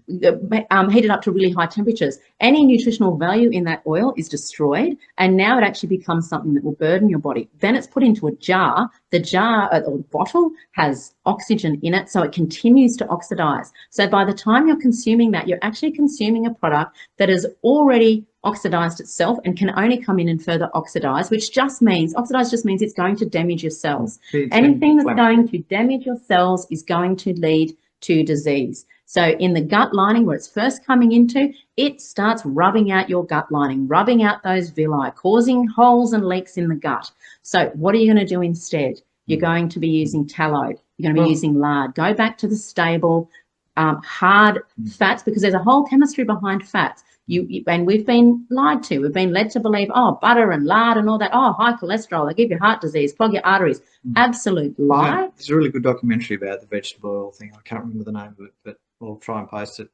Speaker 1: heat it up to really high temperatures. Any nutritional value in that oil is destroyed, and now it actually becomes something that will burden your body. Then it's put into a jar. The jar or the bottle has oxygen in it, so it continues to oxidize. So by the time you're consuming that, you're actually consuming a product that has already oxidized itself and can only come in and further oxidize, which just means, oxidize just means it's going to damage your cells. Anything that's going to damage your cells is going to lead to disease. So in the gut lining, where it's first coming into, it starts rubbing out your gut lining, rubbing out those villi, causing holes and leaks in the gut. So what are you going to do instead? You're going to be using tallow. You're going to be using lard. Go back to the stable, hard fats, because there's a whole chemistry behind fats. And we've been lied to. We've been led to believe, butter and lard and all that. High cholesterol, they give you heart disease, clog your arteries. Absolute lie.
Speaker 2: There's a really good documentary about the vegetable oil thing. I can't remember the name of it, but we'll try and post it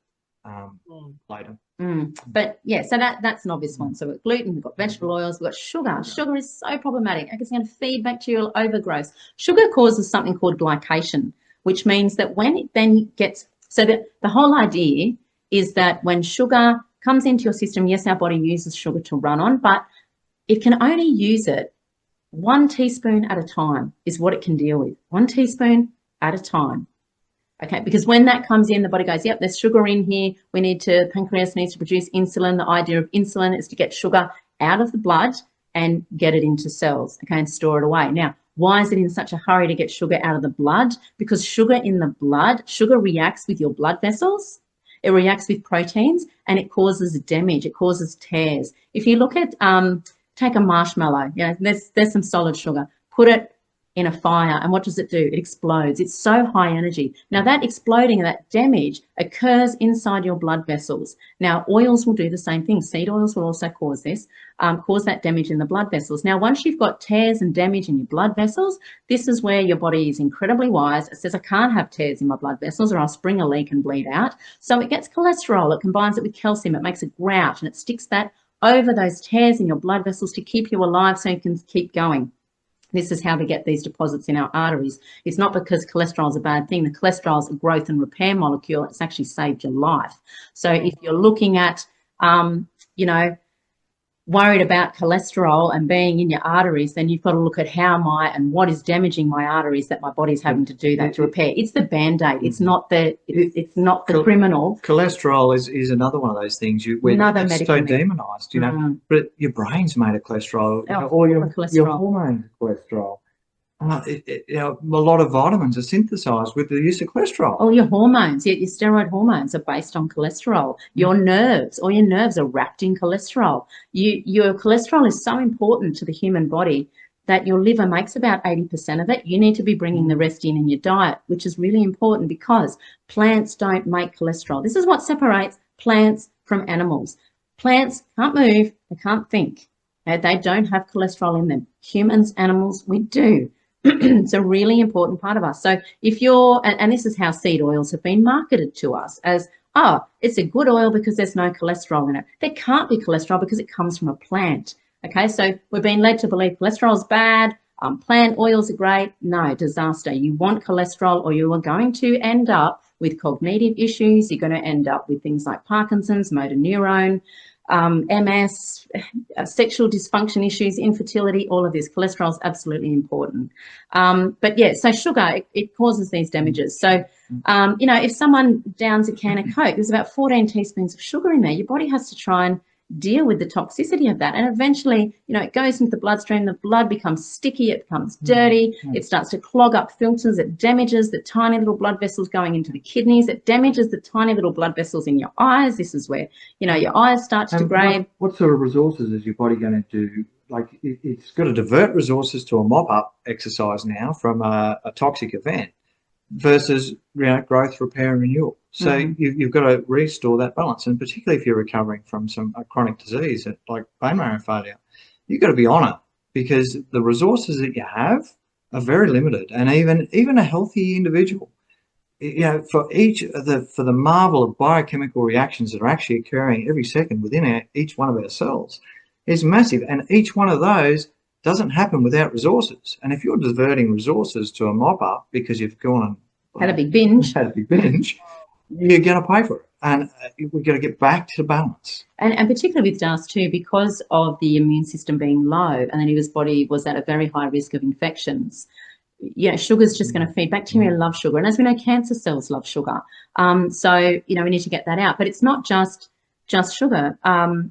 Speaker 2: later.
Speaker 1: But so that's an obvious one. So we've got gluten, we've got vegetable oils, we've got sugar. Sugar is so problematic. It's going to feed bacterial overgrowth. Sugar causes something called glycation, which means that when it then gets, so that the whole idea is that when sugar comes into your system, yes, our body uses sugar to run on, but it can only use it 1 teaspoon at a time is what it can deal with. 1 teaspoon at a time. Okay, because when that comes in, the body goes, yep, there's sugar in here. Pancreas needs to produce insulin. The idea of insulin is to get sugar out of the blood and get it into cells, okay, and store it away. Now, why is it in such a hurry to get sugar out of the blood? Because sugar in the blood, sugar reacts with your blood vessels. It reacts with proteins, and it causes damage. It causes tears. If you look at, take a marshmallow, there's some solid sugar. Put it in a fire, and what does it do? It explodes. It's so high energy. Now that exploding and that damage occurs inside your blood vessels. Now oils will do the same thing. Seed oils will also cause this, cause that damage in the blood vessels. Now once you've got tears and damage in your blood vessels, this is where your body is incredibly wise. It says, I can't have tears in my blood vessels or I'll spring a leak and bleed out. So it gets cholesterol, it combines it with calcium, it makes a grout, and it sticks that over those tears in your blood vessels to keep you alive so you can keep going. This is how we get these deposits in our arteries. It's not because cholesterol is a bad thing. The cholesterol is a growth and repair molecule. It's actually saved your life. So if you're looking at, worried about cholesterol and being in your arteries, then you've got to look at how am I and what is damaging my arteries that my body's having to do that to repair. It's the Band-Aid. It's not the criminal.
Speaker 2: Cholesterol is another one of those things it's so demonized, but your brain's made of cholesterol.
Speaker 4: Or your hormones are cholesterol. A lot of vitamins are synthesized with the use of cholesterol.
Speaker 1: All your hormones, your steroid hormones are based on cholesterol. Your nerves, all your nerves are wrapped in cholesterol. Your cholesterol is so important to the human body that your liver makes about 80% of it. You need to be bringing the rest in your diet, which is really important because plants don't make cholesterol. This is what separates plants from animals. Plants can't move, they can't think. They don't have cholesterol in them. Humans, animals, we do. It's a really important part of us. So if you're, and this is how seed oils have been marketed to us as, oh, it's a good oil because there's no cholesterol in it. There can't be cholesterol because it comes from a plant. Okay, so we're being led to believe cholesterol is bad, plant oils are great. No, disaster. You want cholesterol or you are going to end up with cognitive issues. You're going to end up with things like Parkinson's, motor neurone, MS, sexual dysfunction issues, infertility, all of this. Cholesterol is absolutely important. But yeah, so sugar, it causes these damages. So, if someone downs a can of Coke, there's about 14 teaspoons of sugar in there. Your body has to try and deal with the toxicity of that. And eventually, it goes into the bloodstream, the blood becomes sticky, it becomes dirty, it starts to clog up filters, it damages the tiny little blood vessels going into the kidneys, it damages the tiny little blood vessels in your eyes. This is where, your eyes start to degrade.
Speaker 4: What sort of resources is your body going to do? Like
Speaker 2: It's got to divert resources to a mop-up exercise now from a toxic event versus growth, repair and renewal. So you've got to restore that balance, and particularly if you're recovering from a chronic disease like bone marrow failure, you've got to be on it because the resources that you have are very limited. And even a healthy individual, for the marvel of biochemical reactions that are actually occurring every second within each one of our cells is massive, and each one of those doesn't happen without resources. And if you're diverting resources to a mop-up because you've gone and
Speaker 1: had a big binge,
Speaker 2: you're going to pay for it. And we've got to get back to balance.
Speaker 1: And particularly with Das too, because of the immune system being low and then his body was at a very high risk of infections, sugar's just going to feed. Bacteria love sugar. And as we know, cancer cells love sugar. So, we need to get that out. But it's not just sugar.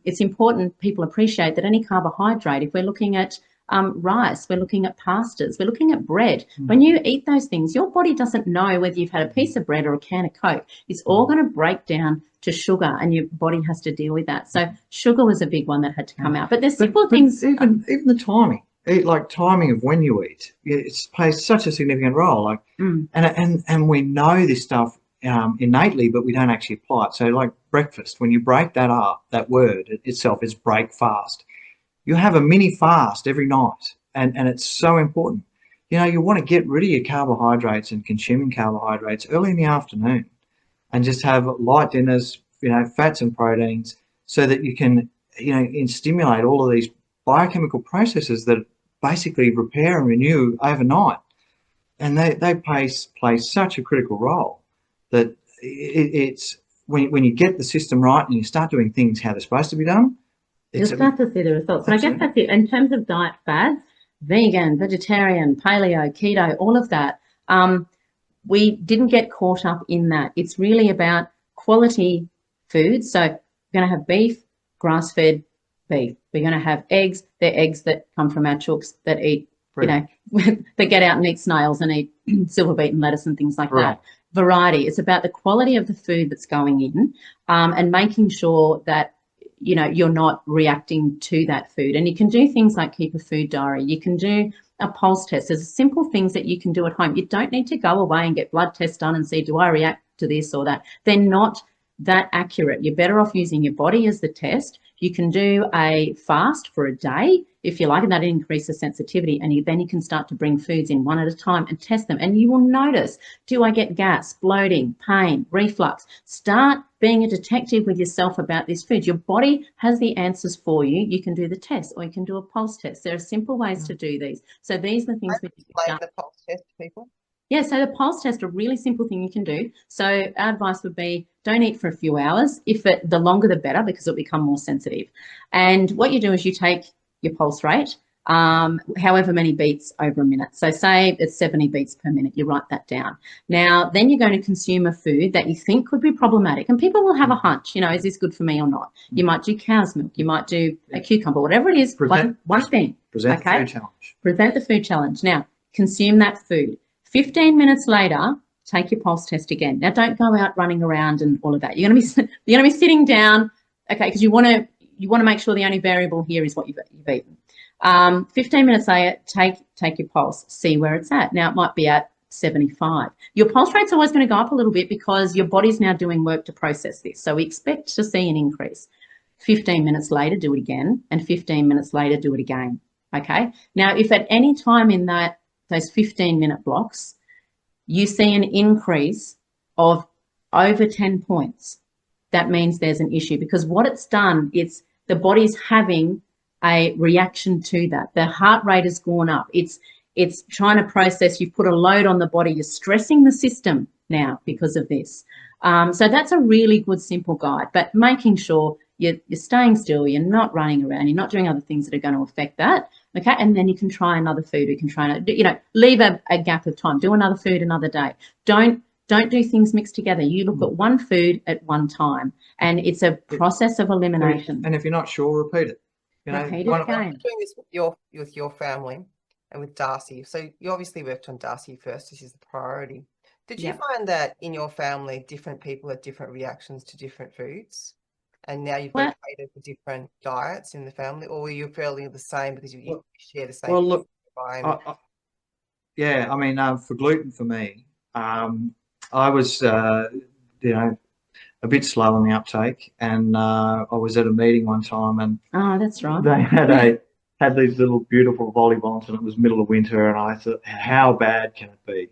Speaker 1: It's important people appreciate that any carbohydrate, if we're looking at rice, we're looking at pastas, we're looking at bread. When you eat those things, your body doesn't know whether you've had a piece of bread or a can of Coke. It's all going to break down to sugar, and your body has to deal with that. So sugar was a big one that had to come out. But there's simple things.
Speaker 2: Even the timing, timing of when you eat, it plays such a significant role. And we know this stuff innately, but we don't actually apply it. So like breakfast, when you break that up, that word itself is break fast. You have a mini fast every night, and it's so important. You want to get rid of your carbohydrates and consuming carbohydrates early in the afternoon and just have light dinners, fats and proteins, so that you can, stimulate all of these biochemical processes that basically repair and renew overnight. And they play such a critical role that it's when you get the system right and you start doing things how they're supposed to be done,
Speaker 1: you'll start to see the results. And I guess that's it. In terms of diet fads, vegan, vegetarian, paleo, keto, all of that, we didn't get caught up in that. It's really about quality food. So we're going to have beef, grass-fed beef. We're going to have eggs. They're eggs that come from our chooks that eat, they get out and eat snails and eat silver beet and lettuce and things like that. Variety. It's about the quality of the food that's going in and making sure that you're not reacting to that food. And you can do things like keep a food diary. You can do a pulse test. There's simple things that you can do at home. You don't need to go away and get blood tests done and see, do I react to this or that? They're not that accurate. You're better off using your body as the test. You can do a fast for a day if you like, and that increases sensitivity. And then you can start to bring foods in one at a time and test them. And you will notice, do I get gas, bloating, pain, reflux? Start being a detective with yourself about this food. Your body has the answers for you. You can do the test, or you can do a pulse test. There are simple ways to do these. So these are the things we
Speaker 3: explain the pulse test to people.
Speaker 1: Yeah, so the pulse test, a really simple thing you can do. So our advice would be, don't eat for a few hours. The longer the better, because it'll become more sensitive. And what you do is you take your pulse rate, however many beats over a minute. So say it's 70 beats per minute, you write that down. Now, then you're going to consume a food that you think could be problematic. And people will have a hunch, is this good for me or not? You might do cow's milk, you might do a cucumber, whatever it is, one thing.
Speaker 2: Present the food challenge.
Speaker 1: Present the food challenge. Now, consume that food. 15 minutes later, take your pulse test again. Now, don't go out running around and all of that. You're going to be sitting down, okay, because you want to make sure the only variable here is what you've eaten. 15 minutes later, take your pulse, see where it's at. Now, it might be at 75. Your pulse rate's always going to go up a little bit because your body's now doing work to process this. So we expect to see an increase. 15 minutes later, do it again, and 15 minutes later, do it again. Okay. Now, if at any time in those 15-minute blocks, you see an increase of over 10 points, that means there's an issue, because what it's done, it's the body's having a reaction to that. The heart rate has gone up. It's trying to process. You've put a load on the body. You're stressing the system now because of this. So that's a really good, simple guide, but making sure you're staying still, you're not running around, you're not doing other things that are going to affect that. Okay, and then you can try another food. You can try, leave a gap of time. Do another food another day. Don't do things mixed together. You look at one food at one time, and it's a process of elimination.
Speaker 2: And if you're not sure, repeat it.
Speaker 1: Repeat it again.
Speaker 3: I'm doing this with your family and with Darcy. So you obviously worked on Darcy first. This is the priority. Did you find that in your family, different people had different reactions to different foods? And now you've got catered for different diets in the family, or were you fairly the same because you share the same?
Speaker 2: Well, look, for gluten for me, I was, a bit slow on the uptake, and I was at a meeting one time, and
Speaker 1: that's right.
Speaker 2: They had these little beautiful volleyballs, and it was middle of winter, and I thought, how bad can it be?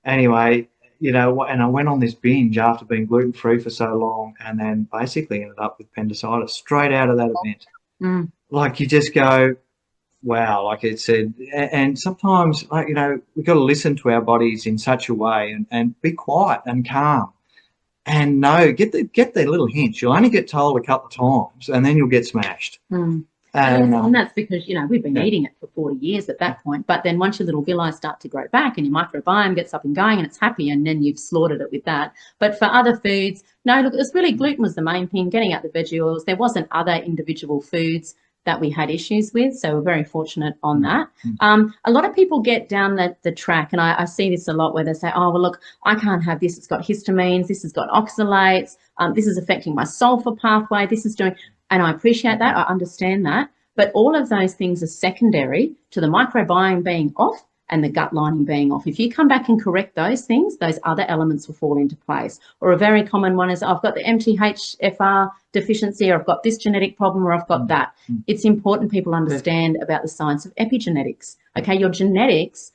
Speaker 2: Anyway, and I went on this binge after being gluten-free for so long, and then basically ended up with appendicitis straight out of that event. Like, you just go, wow, like it said, and sometimes, we've got to listen to our bodies in such a way and be quiet and calm and get the little hints. You'll only get told a couple of times, and then you'll get smashed.
Speaker 1: And that's because, we've been eating it for 40 years at that point. But then once your little villi start to grow back and your microbiome gets up and going and it's happy, and then you've slaughtered it with that. But for other foods, no, look, it's really gluten was the main thing, getting out the veggie oils. There wasn't other individual foods that we had issues with. So we're very fortunate on that. A lot of people get down the track, and I see this a lot, where they say, oh, well, look, I can't have this. It's got histamines. This has got oxalates. This is affecting my sulfur pathway. This is doing... And I appreciate that. I understand that. But all of those things are secondary to the microbiome being off and the gut lining being off. If you come back and correct those things, those other elements will fall into place. Or a very common one is, I've got the MTHFR deficiency, or I've got this genetic problem, or I've got that. It's important people understand about the science of epigenetics. Okay, your genetics,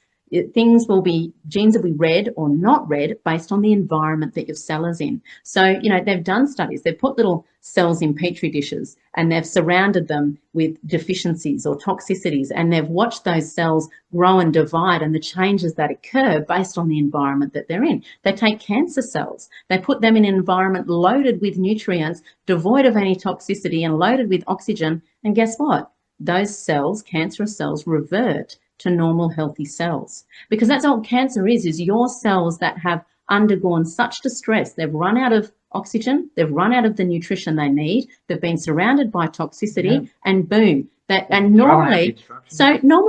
Speaker 1: genes will be read or not read based on the environment that your cell is in. So, they've done studies. They've put little cells in petri dishes, and they've surrounded them with deficiencies or toxicities, and they've watched those cells grow and divide and the changes that occur based on the environment that they're in. They take cancer cells. They put them in an environment loaded with nutrients, devoid of any toxicity, and loaded with oxygen. And guess what? Those cells, cancerous cells, revert to normal, healthy cells, because that's all cancer is your cells that have undergone such distress. They've run out of oxygen, they've run out of the nutrition they need, they've been surrounded by toxicity, and boom, normally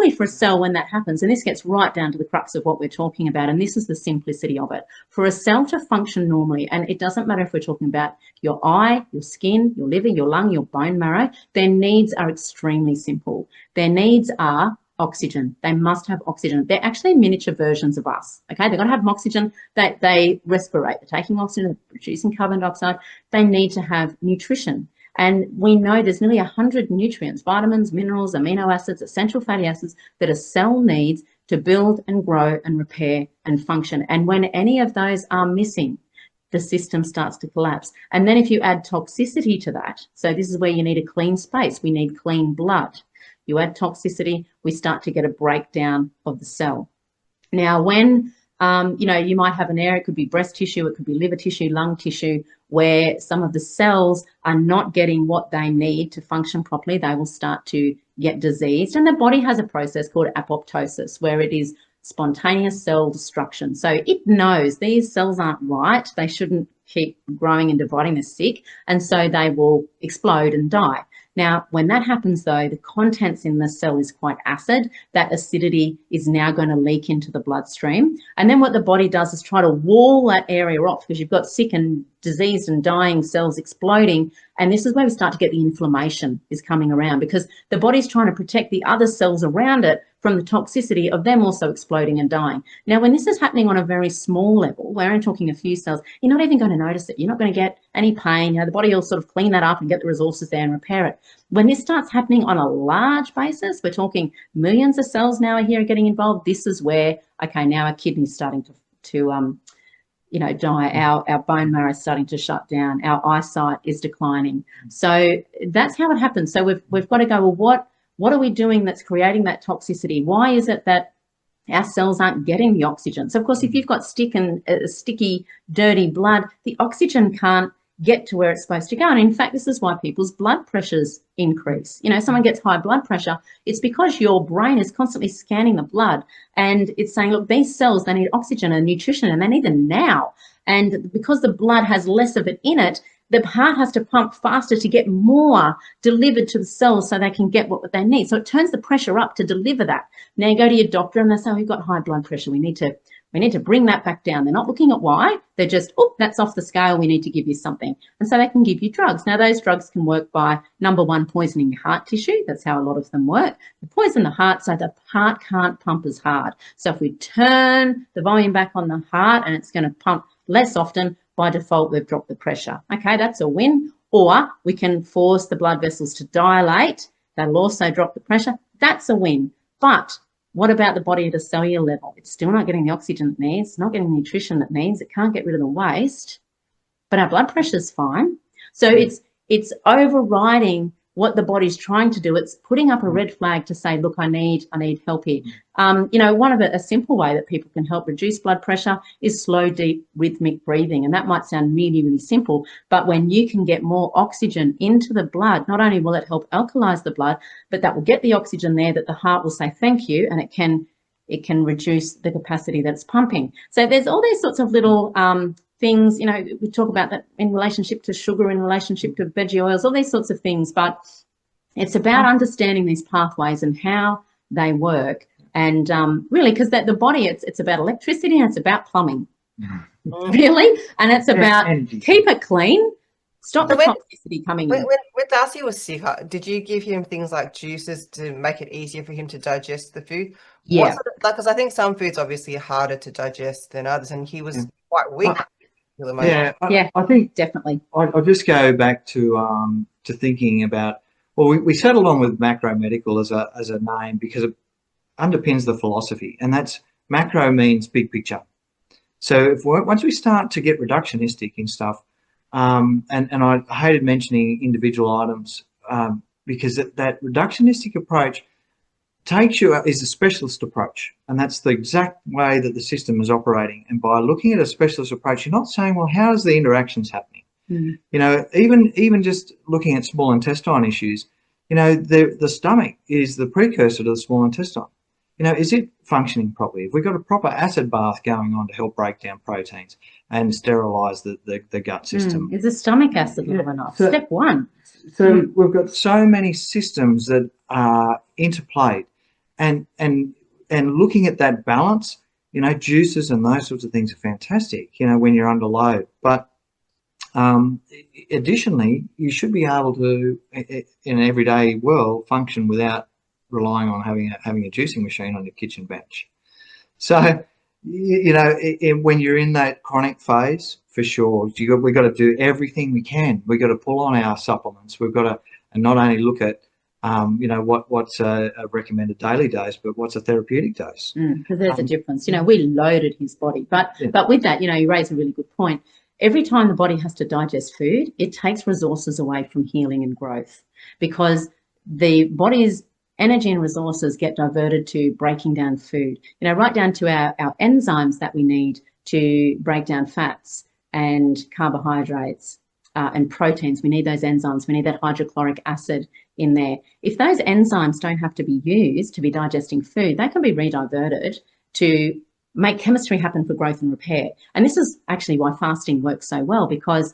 Speaker 1: for a cell, when that happens, and this gets right down to the crux of what we're talking about, and this is the simplicity of it, for a cell to function normally, and it doesn't matter if we're talking about your eye, your skin, your liver, your lung, your bone marrow, their needs are extremely simple. Their needs are oxygen. They must have oxygen. They're actually miniature versions of us. Okay, they've got to have oxygen that they respirate. They're taking oxygen, they're producing carbon dioxide. They need to have nutrition. And we know there's nearly 100 nutrients, vitamins, minerals, amino acids, essential fatty acids that a cell needs to build and grow and repair and function. And when any of those are missing, the system starts to collapse. And then if you add toxicity to that, so this is where you need a clean space, we need clean blood. You add toxicity, we start to get a breakdown of the cell. Now, when you might have an area, it could be breast tissue, it could be liver tissue, lung tissue, where some of the cells are not getting what they need to function properly, they will start to get diseased. And the body has a process called apoptosis, where it is spontaneous cell destruction. So it knows these cells aren't right. They shouldn't keep growing and dividing. They're sick. And so they will explode and die. Now, when that happens, though, the contents in the cell is quite acid. That acidity is now going to leak into the bloodstream. And then what the body does is try to wall that area off, because you've got sick and diseased and dying cells exploding. And this is where we start to get the inflammation is coming around, because the body's trying to protect the other cells around it from the toxicity of them also exploding and dying. Now, when this is happening on a very small level, we're only talking a few cells, you're not even going to notice it. You're not going to get any pain. The body will sort of clean that up and get the resources there and repair it. When this starts happening on a large basis, we're talking millions of cells now are here getting involved. This is where, okay, now our kidney's starting to die. Our bone marrow is starting to shut down. Our eyesight is declining. So that's how it happens. So we've got to go, well, what are we doing that's creating that toxicity? Why is it that our cells aren't getting the oxygen? So, of course, if you've got sticky, dirty blood, the oxygen can't get to where it's supposed to go. And in fact, this is why people's blood pressures increase. Someone gets high blood pressure, it's because your brain is constantly scanning the blood and it's saying, look, these cells, they need oxygen and nutrition and they need them now. And because the blood has less of it in it, the heart has to pump faster to get more delivered to the cells so they can get what they need. So it turns the pressure up to deliver that. Now you go to your doctor and they say, oh, you've got high blood pressure. We need to bring that back down. They're not looking at why. They're just, oh, that's off the scale. We need to give you something. And so they can give you drugs. Now, those drugs can work by, number one, poisoning your heart tissue. That's how a lot of them work. They poison the heart so the heart can't pump as hard. So if we turn the volume back on the heart and it's going to pump less often, by default, we've dropped the pressure. Okay, that's a win. Or we can force the blood vessels to dilate. That'll also drop the pressure. That's a win. But what about the body at a cellular level? It's still not getting the oxygen it needs. It's not getting the nutrition it needs. It can't get rid of the waste. But our blood pressure is fine. So it's overriding what the body's trying to do. It's putting up a red flag to say, look, I need help here. One of a simple way that people can help reduce blood pressure is slow, deep, rhythmic breathing. And that might sound really, really simple, but when you can get more oxygen into the blood, not only will it help alkalize the blood, but that will get the oxygen there that the heart will say thank you, and it can reduce the capacity that it's pumping. So there's all these sorts of little things, we talk about that in relationship to sugar, in relationship to veggie oils, all these sorts of things, but it's about understanding these pathways and how they work. And really, because the body, it's about electricity and it's about plumbing, really, and it's about keep it clean, stop the toxicity coming in.
Speaker 3: When Darcy was sick, did you give him things like juices to make it easier for him to digest the food?
Speaker 1: Yeah.
Speaker 3: Because I think some foods obviously are harder to digest than others, and he was quite weak.
Speaker 4: I think
Speaker 1: definitely.
Speaker 4: I'll just go back to thinking about, well, we settled on with macro medical as a name because it underpins the philosophy, and that's macro means big picture. So once we start to get reductionistic in stuff, and I hated mentioning individual items because that reductionistic approach is a specialist approach, and that's the exact way that the system is operating. And by looking at a specialist approach, you're not saying, well, how's the interactions happening? Even just looking at small intestine issues, the stomach is the precursor to the small intestine. Is it functioning properly? Have we got a proper acid bath going on to help break down proteins and sterilize the gut system?
Speaker 1: Is the stomach acid low enough? Step one.
Speaker 4: So we've got so many systems that are interplayed, and looking at that balance, juices and those sorts of things are fantastic, when you're under load. But additionally, you should be able to, in an everyday world, function without relying on having a juicing machine on your kitchen bench. So, when you're in that chronic phase, for sure, we've got to do everything we can. We've got to pull on our supplements. We've got to, and not only look at, what's a recommended daily dose, but what's a therapeutic dose.
Speaker 1: Because there's a difference. We loaded his body. But with that, you raise a really good point. Every time the body has to digest food, it takes resources away from healing and growth, because the body's energy and resources get diverted to breaking down food, right down to our enzymes that we need to break down fats and carbohydrates and proteins. We need those enzymes. We need that hydrochloric acid in there. If those enzymes don't have to be used to be digesting food, they can be rediverted to make chemistry happen for growth and repair. And this is actually why fasting works so well, because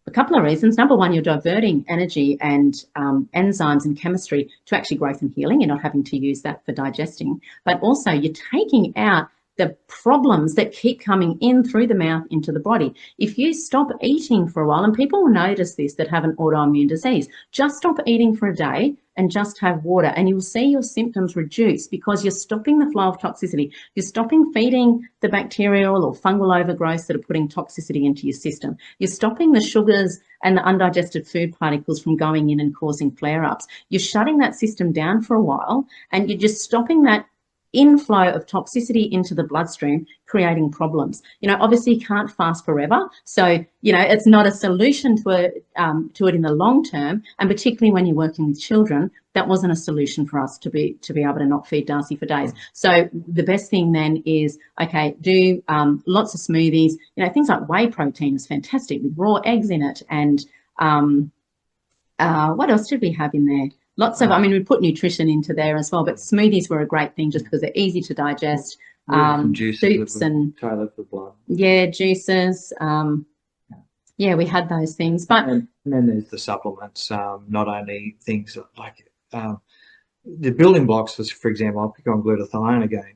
Speaker 1: a couple of reasons. Number one, you're diverting energy and enzymes and chemistry to actually growth and healing. You're not having to use that for digesting, but also you're taking out the problems that keep coming in through the mouth into the body. If you stop eating for a while, and people will notice this that have an autoimmune disease, just stop eating for a day and just have water, and you'll see your symptoms reduce, because you're stopping the flow of toxicity. You're stopping feeding the bacterial or fungal overgrowths that are putting toxicity into your system. You're stopping the sugars and the undigested food particles from going in and causing flare-ups. You're shutting that system down for a while, and you're just stopping that inflow of toxicity into the bloodstream, creating problems. Obviously you can't fast forever. So, it's not a solution to it in the long term. And particularly when you're working with children, that wasn't a solution for us to be able to not feed Darcy for days. So the best thing then is, okay, do lots of smoothies. Things like whey protein is fantastic with raw eggs in it. And what else did we have in there? Lots of, we put nutrition into there as well, but smoothies were a great thing just because they're easy to digest. Soups and
Speaker 4: tailored for blood.
Speaker 1: Yeah, juices. We had those things. But
Speaker 4: and then there's the supplements. Not only things like the building blocks. For example, I'll pick on glutathione again.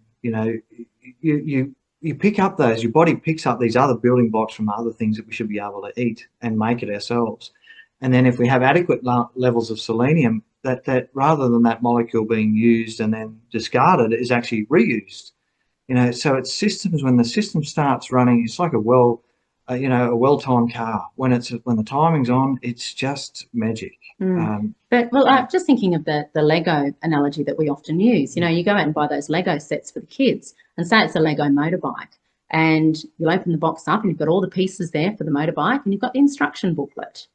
Speaker 4: You pick up those. Your body picks up these other building blocks from other things that we should be able to eat and make it ourselves. And then if we have adequate levels of selenium, that rather than that molecule being used and then discarded, is actually reused. So it's systems. When the system starts running, it's like a well-timed car. When the timing's on, it's just magic.
Speaker 1: I'm just thinking of the Lego analogy that we often use. You go out and buy those Lego sets for the kids, and say it's a Lego motorbike, and you'll open the box up and you've got all the pieces there for the motorbike, and you've got the instruction booklet.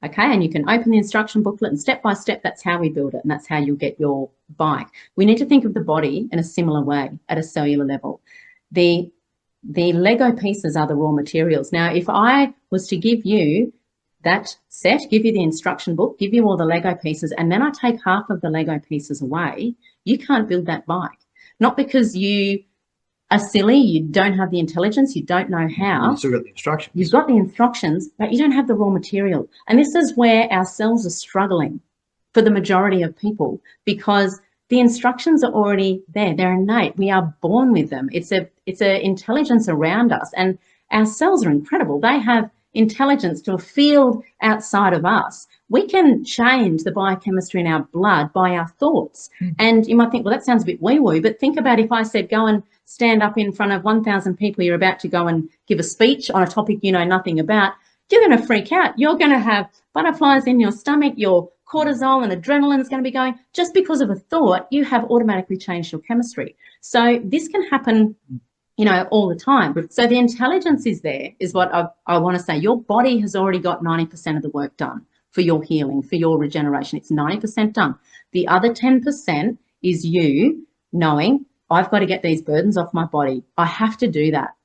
Speaker 1: Okay, and you can open the instruction booklet, and step by step, that's how we build it, and that's how you'll get your bike. We need to think of the body in a similar way at a cellular level. The Lego pieces are the raw materials. Now, if I was to give you that set, give you the instruction book, give you all the Lego pieces, and then I take half of the Lego pieces away, you can't build that bike. Not because you are silly, you don't have the intelligence, you don't know how.
Speaker 4: You've still got the instructions.
Speaker 1: You've got the instructions, but you don't have the raw material. And this is where our cells are struggling for the majority of people, because the instructions are already there. They're innate. We are born with them. It's a intelligence around us, and our cells are incredible. They have intelligence to a field outside of us. We can change the biochemistry in our blood by our thoughts. And you might think, well, that sounds a bit woo-woo, but think about if I said, go and stand up in front of 1,000 people, you're about to go and give a speech on a topic you know nothing about, you're going to freak out. You're going to have butterflies in your stomach, your cortisol and adrenaline is going to be going. Just because of a thought, you have automatically changed your chemistry. So this can happen, all the time. So the intelligence is there, is what I want to say. Your body has already got 90% of the work done for your healing, for your regeneration. It's 90% done. The other 10% is you knowing, I've got to get these burdens off my body. I have to do that.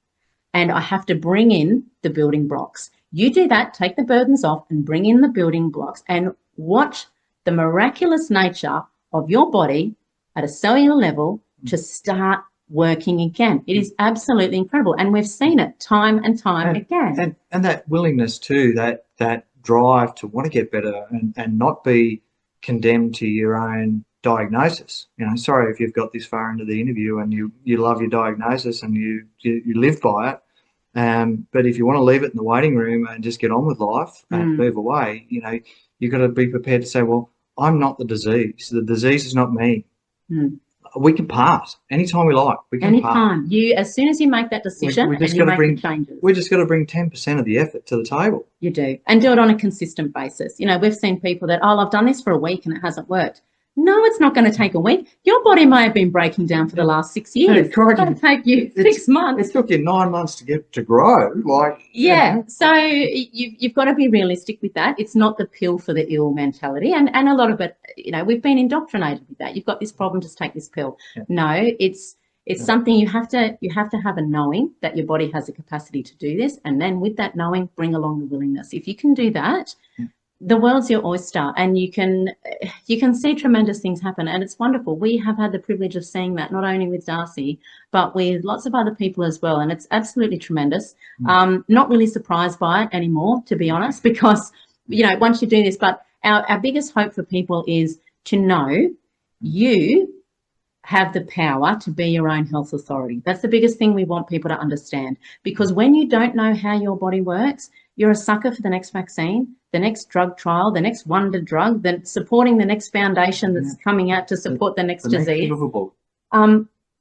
Speaker 1: And I have to bring in the building blocks. You do that, take the burdens off and bring in the building blocks, and watch the miraculous nature of your body at a cellular level to start working again. It is absolutely incredible. And we've seen it time and time again.
Speaker 4: And that willingness too, that drive to want to get better and not be condemned to your own diagnosis. Sorry if you've got this far into the interview and you love your diagnosis and you live by it. But if you want to leave it in the waiting room and just get on with life and move away, you've got to be prepared to say, well, I'm not the disease. The disease is not me.
Speaker 1: Mm.
Speaker 4: We can part anytime we like. We can part.
Speaker 1: Anytime. As soon as you make that decision
Speaker 4: We just
Speaker 1: and you
Speaker 4: gotta
Speaker 1: make the changes.
Speaker 4: We just got to bring 10% of the effort to the table.
Speaker 1: You do. And do it on a consistent basis. You know, we've seen people that, oh, I've done this for a week and it hasn't worked. No, it's not going to take a week. Your body may have been breaking down for the last 6 years.
Speaker 4: Hey,
Speaker 1: It's going to take you 6 months.
Speaker 4: It took you 9 months to grow.
Speaker 1: Yeah. So you've got to be realistic with that. It's not the pill for the ill mentality. And a lot of it, you know, we've been indoctrinated with that. You've got this problem, just take this pill.
Speaker 4: Yeah.
Speaker 1: No, it's something you have to have a knowing that your body has the capacity to do this. And then with that knowing, bring along the willingness. If you can do that, the world's your oyster, and you can see tremendous things happen, and it's wonderful. We have had the privilege of seeing that not only with Darcy, but with lots of other people as well, and it's absolutely tremendous. Not really surprised by it anymore, to be honest, because, you know, once you do this, but our biggest hope for people is to know you have the power to be your own health authority. That's the biggest thing we want people to understand, because when you don't know how your body works, you're a sucker for the next vaccine, the next drug trial, the next wonder drug, then supporting the next foundation that's coming out to support the next disease.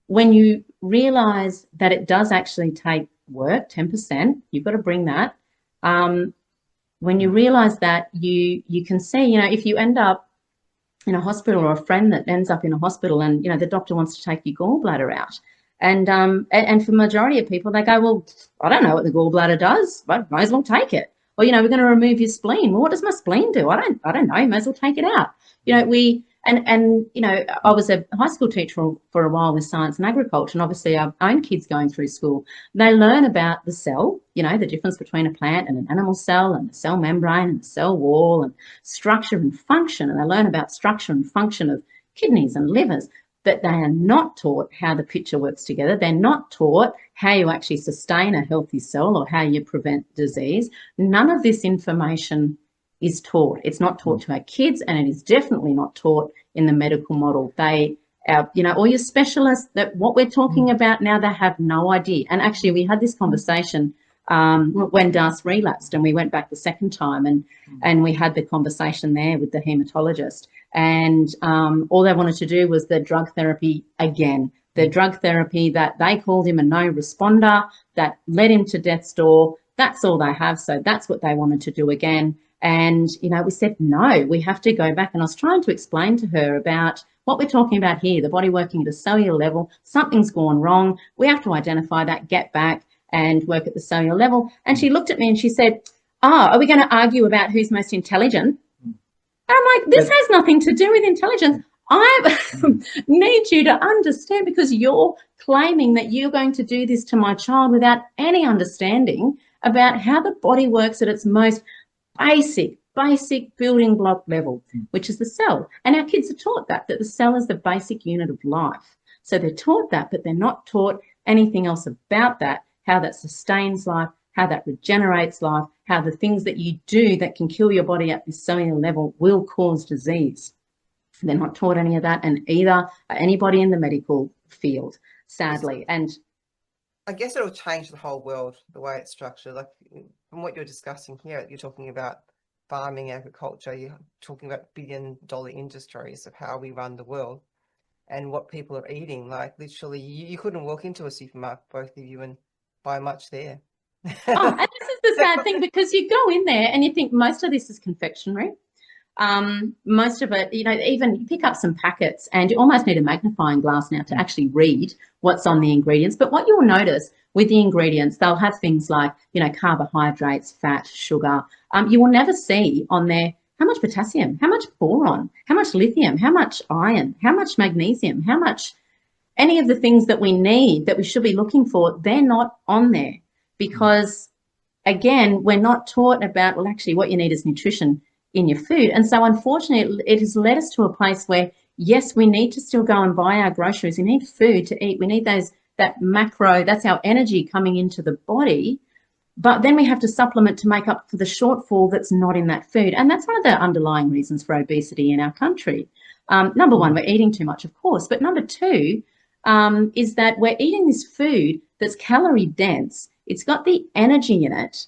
Speaker 1: When you realise that it does actually take work, 10%, you've got to bring that. When you realise that, you can see, you know, if you end up in a hospital, or a friend that ends up in a hospital, and, you know, the doctor wants to take your gallbladder out. And for the majority of people, they go, well, I don't know what the gallbladder does, but might as well take it. Or, you know, we're going to remove your spleen. Well, what does my spleen do? I don't know. Might as well take it out. You know, you know, I was a high school teacher for a while with science and agriculture, and obviously our own kids going through school, they learn about the cell, you know, the difference between a plant and an animal cell, and the cell membrane and the cell wall, and structure and function. And they learn about structure and function of kidneys and livers. But they are not taught how the picture works together. They're not taught how you actually sustain a healthy cell, or how you prevent disease. None of this information is taught. It's not taught to our kids, and it is definitely not taught in the medical model. You know, all your specialists, that what we're talking about now, they have no idea. And actually, we had this conversation when Darcy relapsed, and we went back the second time, and we had the conversation there with the haematologist. And all they wanted to do was the drug therapy again, the drug therapy that they called him a no responder, that led him to death's door. That's all they have. So that's what they wanted to do again. And, you know, we said, no, we have to go back. And I was trying to explain to her about what we're talking about here, the body working at a cellular level. Something's gone wrong. We have to identify that, get back and work at the cellular level. And she looked at me and she said, are we going to argue about who's most intelligent? And I'm like, this has nothing to do with intelligence. I need you to understand, because you're claiming that you're going to do this to my child without any understanding about how the body works at its most basic building block level, which is the cell. And our kids are taught that the cell is the basic unit of life. So they're taught that, but they're not taught anything else about that, how that sustains life, how that regenerates life, how the things that you do that can kill your body at this cellular level will cause disease. They're not taught any of that, and either anybody in the medical field, sadly. And
Speaker 3: I guess it'll change the whole world, the way it's structured. Like, from what you're discussing here, you're talking about farming, agriculture, you're talking about billion-dollar industries of how we run the world and what people are eating. Like, literally, you couldn't walk into a supermarket, both of you, and buy much there.
Speaker 1: and this is the sad thing, because you go in there and you think most of this is confectionery. Most of it, you know, even you pick up some packets and you almost need a magnifying glass now to actually read what's on the ingredients. But what you'll notice with the ingredients, they'll have things like, you know, carbohydrates, fat, sugar. You will never see on there how much potassium, how much boron, how much lithium, how much iron, how much magnesium, how much any of the things that we need, that we should be looking for. They're not on there, because, again, we're not taught about, well, actually what you need is nutrition in your food. And so unfortunately it has led us to a place where, yes, we need to still go and buy our groceries. We need food to eat. We need that macro, that's our energy coming into the body. But then we have to supplement to make up for the shortfall that's not in that food. And that's one of the underlying reasons for obesity in our country. Number one, we're eating too much, of course. But number two is that we're eating this food that's calorie dense. It's got the energy in it.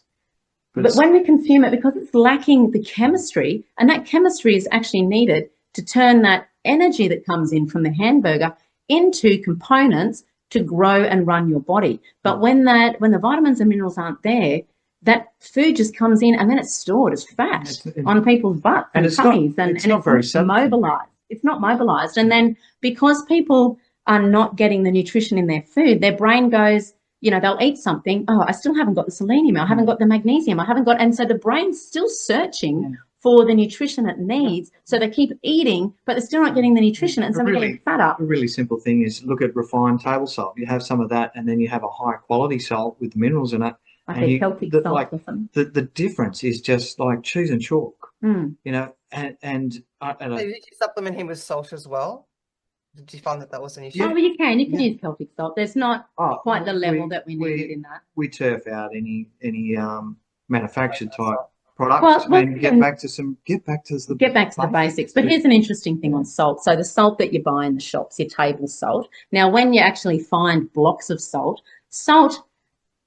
Speaker 1: But when we consume it, because it's lacking the chemistry, and that chemistry is actually needed to turn that energy that comes in from the hamburger into components to grow and run your body. But when the vitamins and minerals aren't there, that food just comes in and then it's stored as fat on people's butts and tummies, and it's not mobilized. It's not mobilized. And then because people are not getting the nutrition in their food, their brain goes, you know, they'll eat something. Oh, I still haven't got the selenium. I haven't got the magnesium. I haven't got, and so the brain's still searching for the nutrition it needs. So they keep eating, but they're still not getting the nutrition, and so they're getting fat up.
Speaker 4: A really simple thing is look at refined table salt. You have some of that, and then you have a high quality salt with the minerals in it. The difference is just like cheese and chalk, you know. And
Speaker 3: so did you supplement him with salt as well? Did you find that was an issue?
Speaker 1: Oh, well, you can use Celtic salt. There's not quite the level that we needed in that.
Speaker 4: We turf out any manufactured type products and get back to the
Speaker 1: basics. But here's an interesting thing on salt. So the salt that you buy in the shops, your table salt. Now, when you actually find blocks of salt,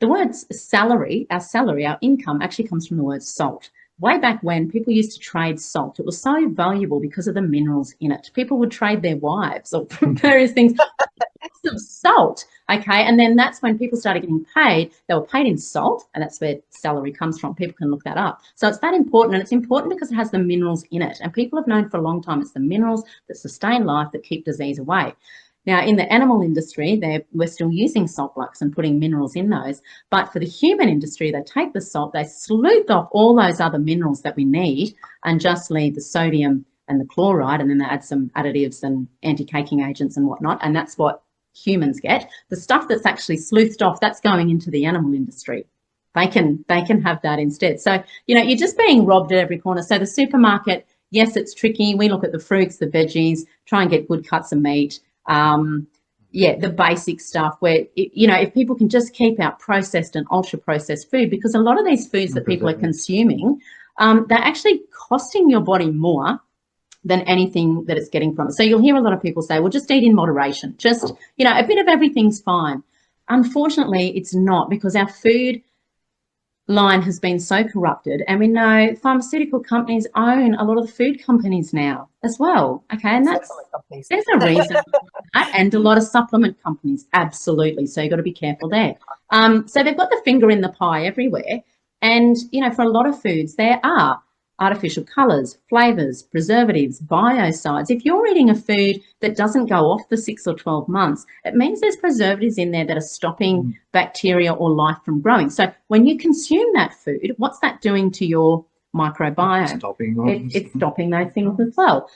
Speaker 1: the word salary, our income actually comes from the word salt. Way back when people used to trade salt, it was so valuable because of the minerals in it. People would trade their wives or various things. Of salt, okay, and then that's when people started getting paid. They were paid in salt, and that's where salary comes from. People can look that up. So it's that important, and it's important because it has the minerals in it, and people have known for a long time it's the minerals that sustain life, that keep disease away. Now, in the animal industry, we're still using salt blocks and putting minerals in those. But for the human industry, they take the salt, they sleuth off all those other minerals that we need and just leave the sodium and the chloride, and then they add some additives and anti-caking agents and whatnot, and that's what humans get. The stuff that's actually sleuthed off, that's going into the animal industry. They can have that instead. So, you know, you're just being robbed at every corner. So the supermarket, yes, it's tricky. We look at the fruits, the veggies, try and get good cuts of meat. The basic stuff where, you know, if people can just keep out processed and ultra processed food, because a lot of these foods that people are consuming, they're actually costing your body more than anything that it's getting from it. So you'll hear a lot of people say, well, just eat in moderation. Just, you know, a bit of everything's fine. Unfortunately, it's not, because our food line has been so corrupted, and we know pharmaceutical companies own a lot of the food companies now as well. Okay, and there's a reason for that, and a lot of supplement companies, absolutely. So you've got to be careful there. So they've got the finger in the pie everywhere, and you know, for a lot of foods there are artificial colours, flavours, preservatives, biocides. If you're eating a food that doesn't go off the 6 or 12 months, it means there's preservatives in there that are stopping bacteria or life from growing. So when you consume that food, what's that doing to your microbiome? It's stopping those things as well.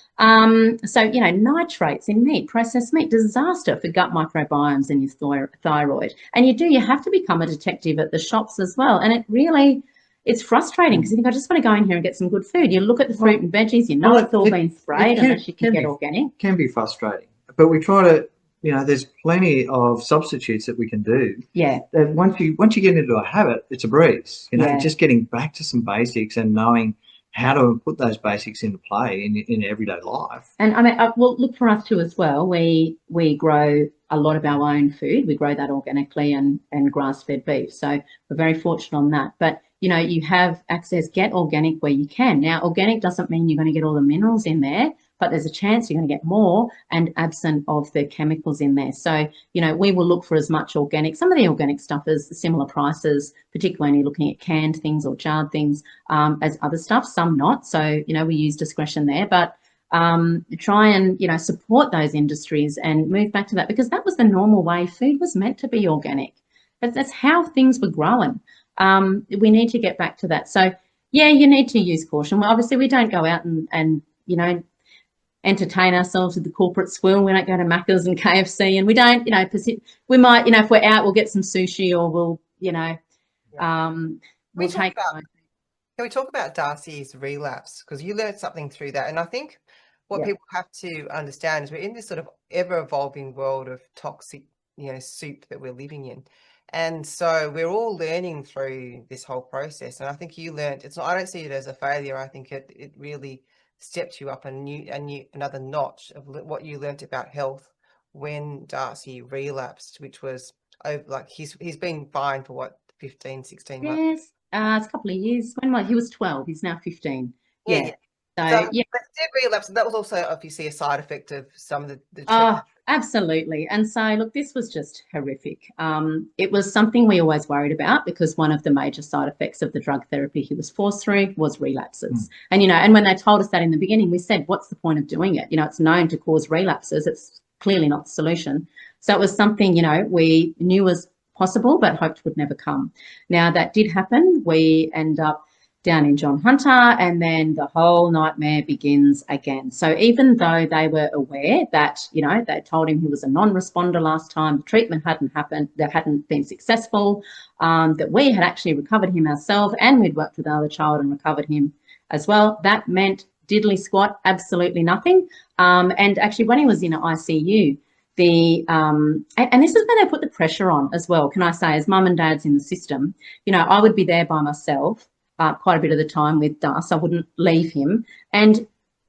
Speaker 1: So, you know, nitrates in meat, processed meat, disaster for gut microbiomes and your thyroid. And you have to become a detective at the shops as well. And it's frustrating because you think, I just want to go in here and get some good food. You look at the fruit and veggies, you know it's all been sprayed unless you can get organic.
Speaker 4: It can be frustrating. But we try to, you know, there's plenty of substitutes that we can do.
Speaker 1: Yeah.
Speaker 4: Once you get into a habit, it's a breeze. You know, just getting back to some basics and knowing how to put those basics into play in everyday life.
Speaker 1: And I mean, well, look, for us too as well, we grow a lot of our own food. We grow that organically and grass-fed beef. So we're very fortunate on that. But you know, you have access, get organic where you can. Now, organic doesn't mean you're going to get all the minerals in there, but there's a chance you're going to get more and absent of the chemicals in there. So, you know, we will look for as much organic. Some of the organic stuff is similar prices, particularly when you're looking at canned things or jarred things, as other stuff, some not. So, you know, we use discretion there, but try and, you know, support those industries and move back to that, because that was the normal way food was meant to be organic. That's how things were growing. We need to get back to that. So, yeah, you need to use caution. Well, obviously, we don't go out and you know, entertain ourselves with the corporate swill. We don't go to Macca's and KFC, and we don't, you know, we might, you know, if we're out, we'll get some sushi, or we'll, you know, we'll take.
Speaker 3: Can we talk about Darcy's relapse? Because you learned something through that. And I think what people have to understand is we're in this sort of ever-evolving world of toxic, you know, soup that we're living in. And so we're all learning through this whole process. And I think you learned, I don't see it as a failure. I think it really stepped you up another notch of what you learned about health when Darcy relapsed, which was over, like, he's been fine for what, 15, 16 months?
Speaker 1: Yes, it's a couple of years. He was 12, he's now 15. Yeah. So,
Speaker 3: So
Speaker 1: yeah.
Speaker 3: but did relapse. That was also obviously a side effect of some of the treatment.
Speaker 1: Oh, absolutely. And so, look, this was just horrific. It was something we always worried about because one of the major side effects of the drug therapy he was forced through was relapses. And, you know, and when they told us that in the beginning, we said, what's the point of doing it? You know, it's known to cause relapses. It's clearly not the solution. So it was something, you know, we knew was possible but hoped would never come. Now, that did happen. We end up down in John Hunter, and then the whole nightmare begins again. So even though they were aware that, you know, they told him he was a non-responder last time, the treatment hadn't happened, that hadn't been successful, that we had actually recovered him ourselves and we'd worked with another child and recovered him as well, that meant diddly squat, absolutely nothing. And actually when he was in an ICU, and this is where they put the pressure on as well, can I say, as mum and dad's in the system, you know, I would be there by myself quite a bit of the time with Das. I wouldn't leave him. And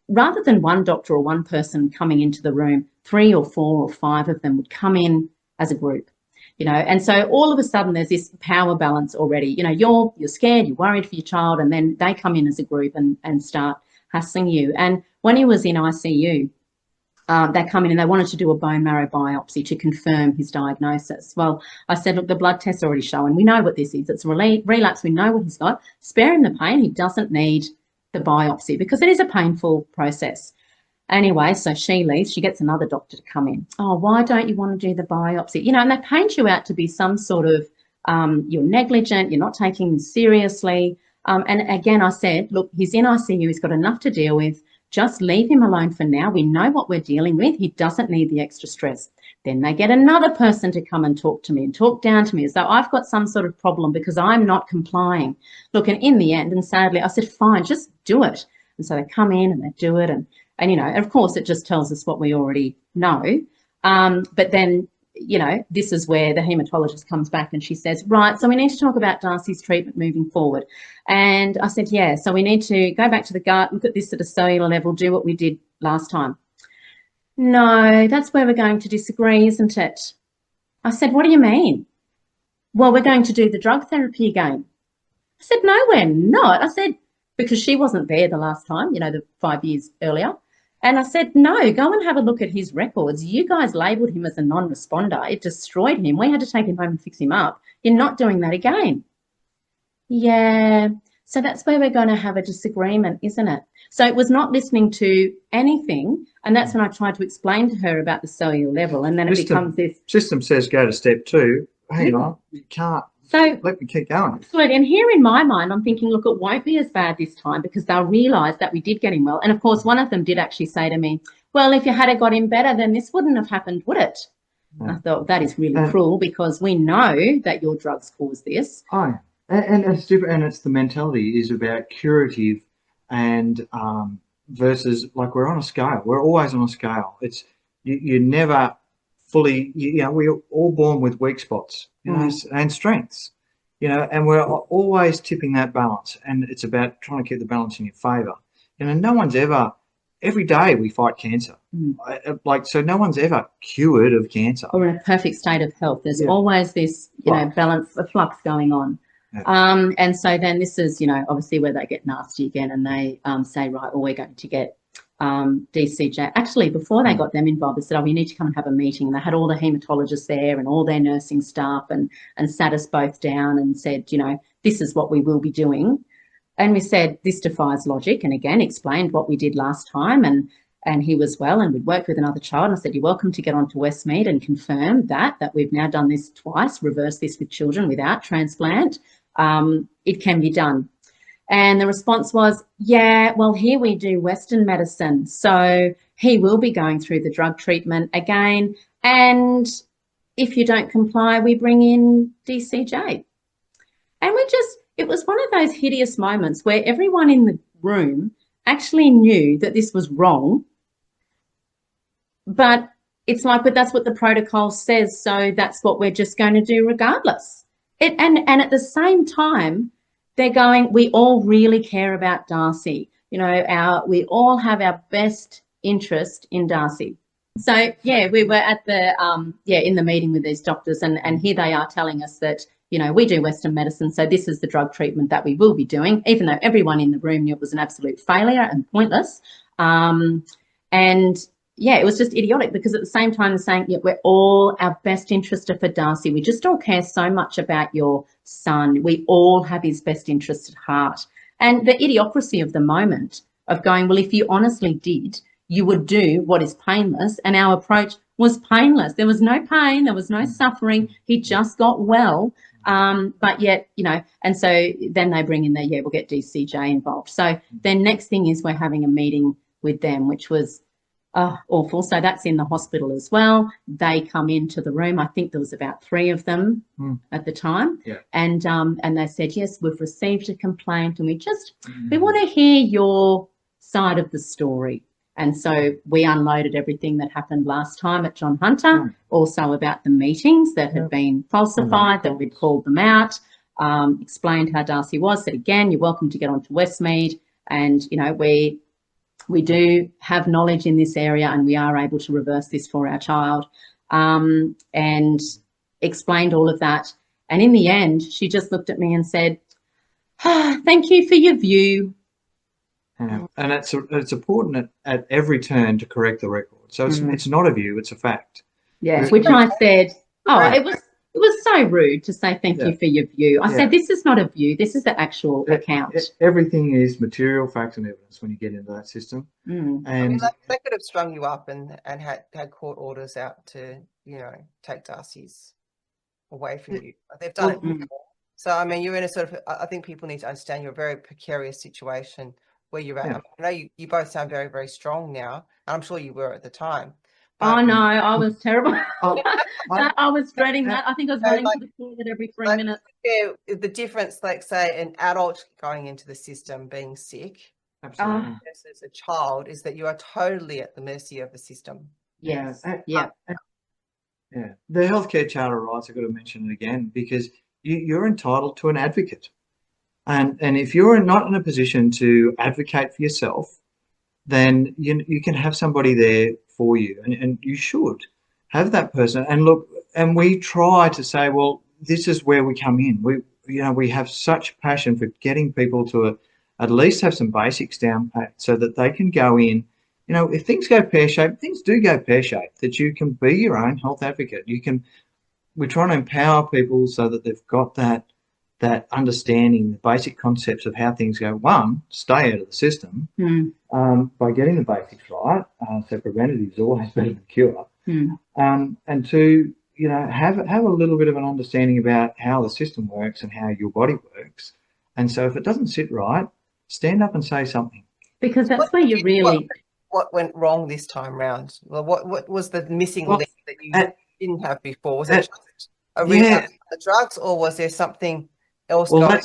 Speaker 1: rather than one doctor or one person coming into the room, 3 or 4 or 5 of them would come in as a group, you know. And so all of a sudden there's this power balance already. You know, you're scared, you're worried for your child, and then they come in as a group and start hassling you. And when he was in ICU, they come in and they wanted to do a bone marrow biopsy to confirm his diagnosis. Well, I said, look, the blood test's already showing. We know what this is. It's a relapse. We know what he's got. Spare him the pain. He doesn't need the biopsy because it is a painful process. Anyway, so she leaves. She gets another doctor to come in. Oh, why don't you want to do the biopsy? You know, and they paint you out to be some sort of, you're negligent, you're not taking this seriously. And again, I said, look, he's in ICU. He's got enough to deal with. Just leave him alone for now. We know what we're dealing with. He doesn't need the extra stress. Then they get another person to come and talk to me and talk down to me as though I've got some sort of problem because I'm not complying. Look, and in the end, and sadly, I said, fine, just do it. And so they come in and they do it. And you know, of course, it just tells us what we already know. But then, you know, this is where the haematologist comes back and she says, right, so we need to talk about Darcy's treatment moving forward. And I said, yeah, so we need to go back to the gut, look at this at a cellular level, do what we did last time. No, that's where we're going to disagree, isn't it? I said, what do you mean? Well, we're going to do the drug therapy again. I said, no, we're not. I said, because she wasn't there the last time, you know, the 5 years earlier. And I said, no, go and have a look at his records. You guys labelled him as a non-responder. It destroyed him. We had to take him home and fix him up. You're not doing that again. Yeah, so that's where we're going to have a disagreement, isn't it? So it was not listening to anything. And that's when I tried to explain to her about the cellular level. And then it becomes this.
Speaker 4: System says go to step 2. Hang on, you can't.
Speaker 1: So
Speaker 4: let me keep going.
Speaker 1: Absolutely. And here in my mind, I'm thinking, look, it won't be as bad this time because they'll realise that we did get him well. And of course, one of them did actually say to me, well, if you had got him better, then this wouldn't have happened, would it? And I thought that is really cruel because we know that your drugs cause this.
Speaker 4: Oh, and it's different. And it's the mentality is about curative and versus like we're on a scale. We're always on a scale. It's you never fully, you know, we're all born with weak spots, you know, and strengths, you know, and we're always tipping that balance. And it's about trying to keep the balance in your favour. You know, no one's ever, every day we fight cancer. So no one's ever cured of cancer.
Speaker 1: Or in a perfect state of health. There's always this, you know, balance, a flux going on. Yeah. And so then this is, you know, obviously where they get nasty again and they say, right, well, we're going to get DCJ. Actually, before they got them involved, they said, oh, we need to come and have a meeting. And they had all the haematologists there and all their nursing staff and sat us both down and said, you know, this is what we will be doing. And we said, this defies logic. And again, explained what we did last time. And he was well and we'd worked with another child. And I said, you're welcome to get onto Westmead and confirm that we've now done this twice, reverse this with children without transplant. It can be done. And the response was, yeah, well, here we do Western medicine. So he will be going through the drug treatment again. And if you don't comply, we bring in DCJ. And it was one of those hideous moments where everyone in the room actually knew that this was wrong. But it's like, but that's what the protocol says. So that's what we're just going to do regardless. And at the same time, they're going, we all really care about Darcy. You know, we all have our best interest in Darcy. So, yeah, we were at the, in the meeting with these doctors and here they are telling us that you know, we do Western medicine, so this is the drug treatment that we will be doing, even though everyone in the room knew it was an absolute failure and pointless. And yeah, it was just idiotic, because at the same time they're saying, yeah, we're all, our best interest are for Darcy. We just all care so much about your son. We all have his best interest at heart. And the idiocracy of the moment of going, well, if you honestly did, you would do what is painless. And our approach was painless. There was no pain. There was no suffering. He just got well. But yet, you know, and so then they bring in the, yeah, we'll get DCJ involved. So then next thing is we're having a meeting with them, which was awful. So that's in the hospital as well. They come into the room. I think there was about 3 of them at the time.
Speaker 4: Yeah.
Speaker 1: And they said, yes, we've received a complaint and we want to hear your side of the story. And so we unloaded everything that happened last time at John Hunter, also about the meetings that had been falsified, that we'd called them out, explained how Darcy was, said again, you're welcome to get onto Westmead. And, you know, we do have knowledge in this area and we are able to reverse this for our child, and explained all of that. And in the end, she just looked at me and said, thank you for your view.
Speaker 4: And it's important at every turn to correct the record. So it's not a view, it's a fact.
Speaker 1: Yeah, which I said, it was so rude to say thank you for your view. I said, this is not a view, this is the actual account.
Speaker 4: Everything is material, facts and evidence when you get into that system.
Speaker 3: And I mean, they could have strung you up and had court orders out to, you know, take Darcy's away from you. They've done it before. So, I mean, you're in a sort of, I think people need to understand you're a very precarious situation where you're at. I know you both sound very, very strong now, and I'm sure you were at the time.
Speaker 1: Oh no, I was terrible. I was dreading that. I think I was running to the toilet every 3 minutes.
Speaker 3: Yeah, the difference, like say an adult going into the system being sick versus a child, is that you are totally at the mercy of the system.
Speaker 1: Yes.
Speaker 4: Yeah. The healthcare charter rights, I've got to mention it again, because you're entitled to an advocate. And if you're not in a position to advocate for yourself, then you can have somebody there for you, and you should have that person. And look, and we try to say, well, this is where we come in. We have such passion for getting people to at least have some basics down pat so that they can go in. You know, if things go pear-shaped, things do go pear-shaped, that you can be your own health advocate. We're trying to empower people so that they've got that understanding, the basic concepts of how things go. One, stay out of the system by getting the basics right. So preventative is always better than cure. And 2, you know, have a little bit of an understanding about how the system works and how your body works. And so if it doesn't sit right, stand up and say something.
Speaker 1: Because that's where you really...
Speaker 3: What went wrong this time round? Well, what was the missing link that you didn't have before? Was it just a relapse of the drugs, or was there something else going on?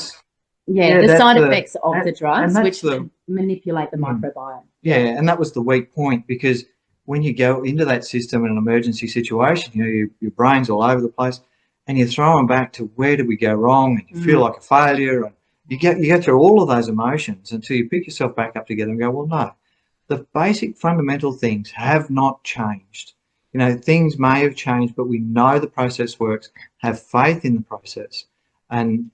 Speaker 1: The side effects of the drugs, which manipulate the microbiome.
Speaker 4: Yeah, and that was the weak point, because when you go into that system in an emergency situation, you know, your brain's all over the place, and you're throwing back to where did we go wrong, and you feel like a failure, and you get through all of those emotions until you pick yourself back up together and go, well, no, the basic fundamental things have not changed. You know, things may have changed, but we know the process works. Have faith in the process. And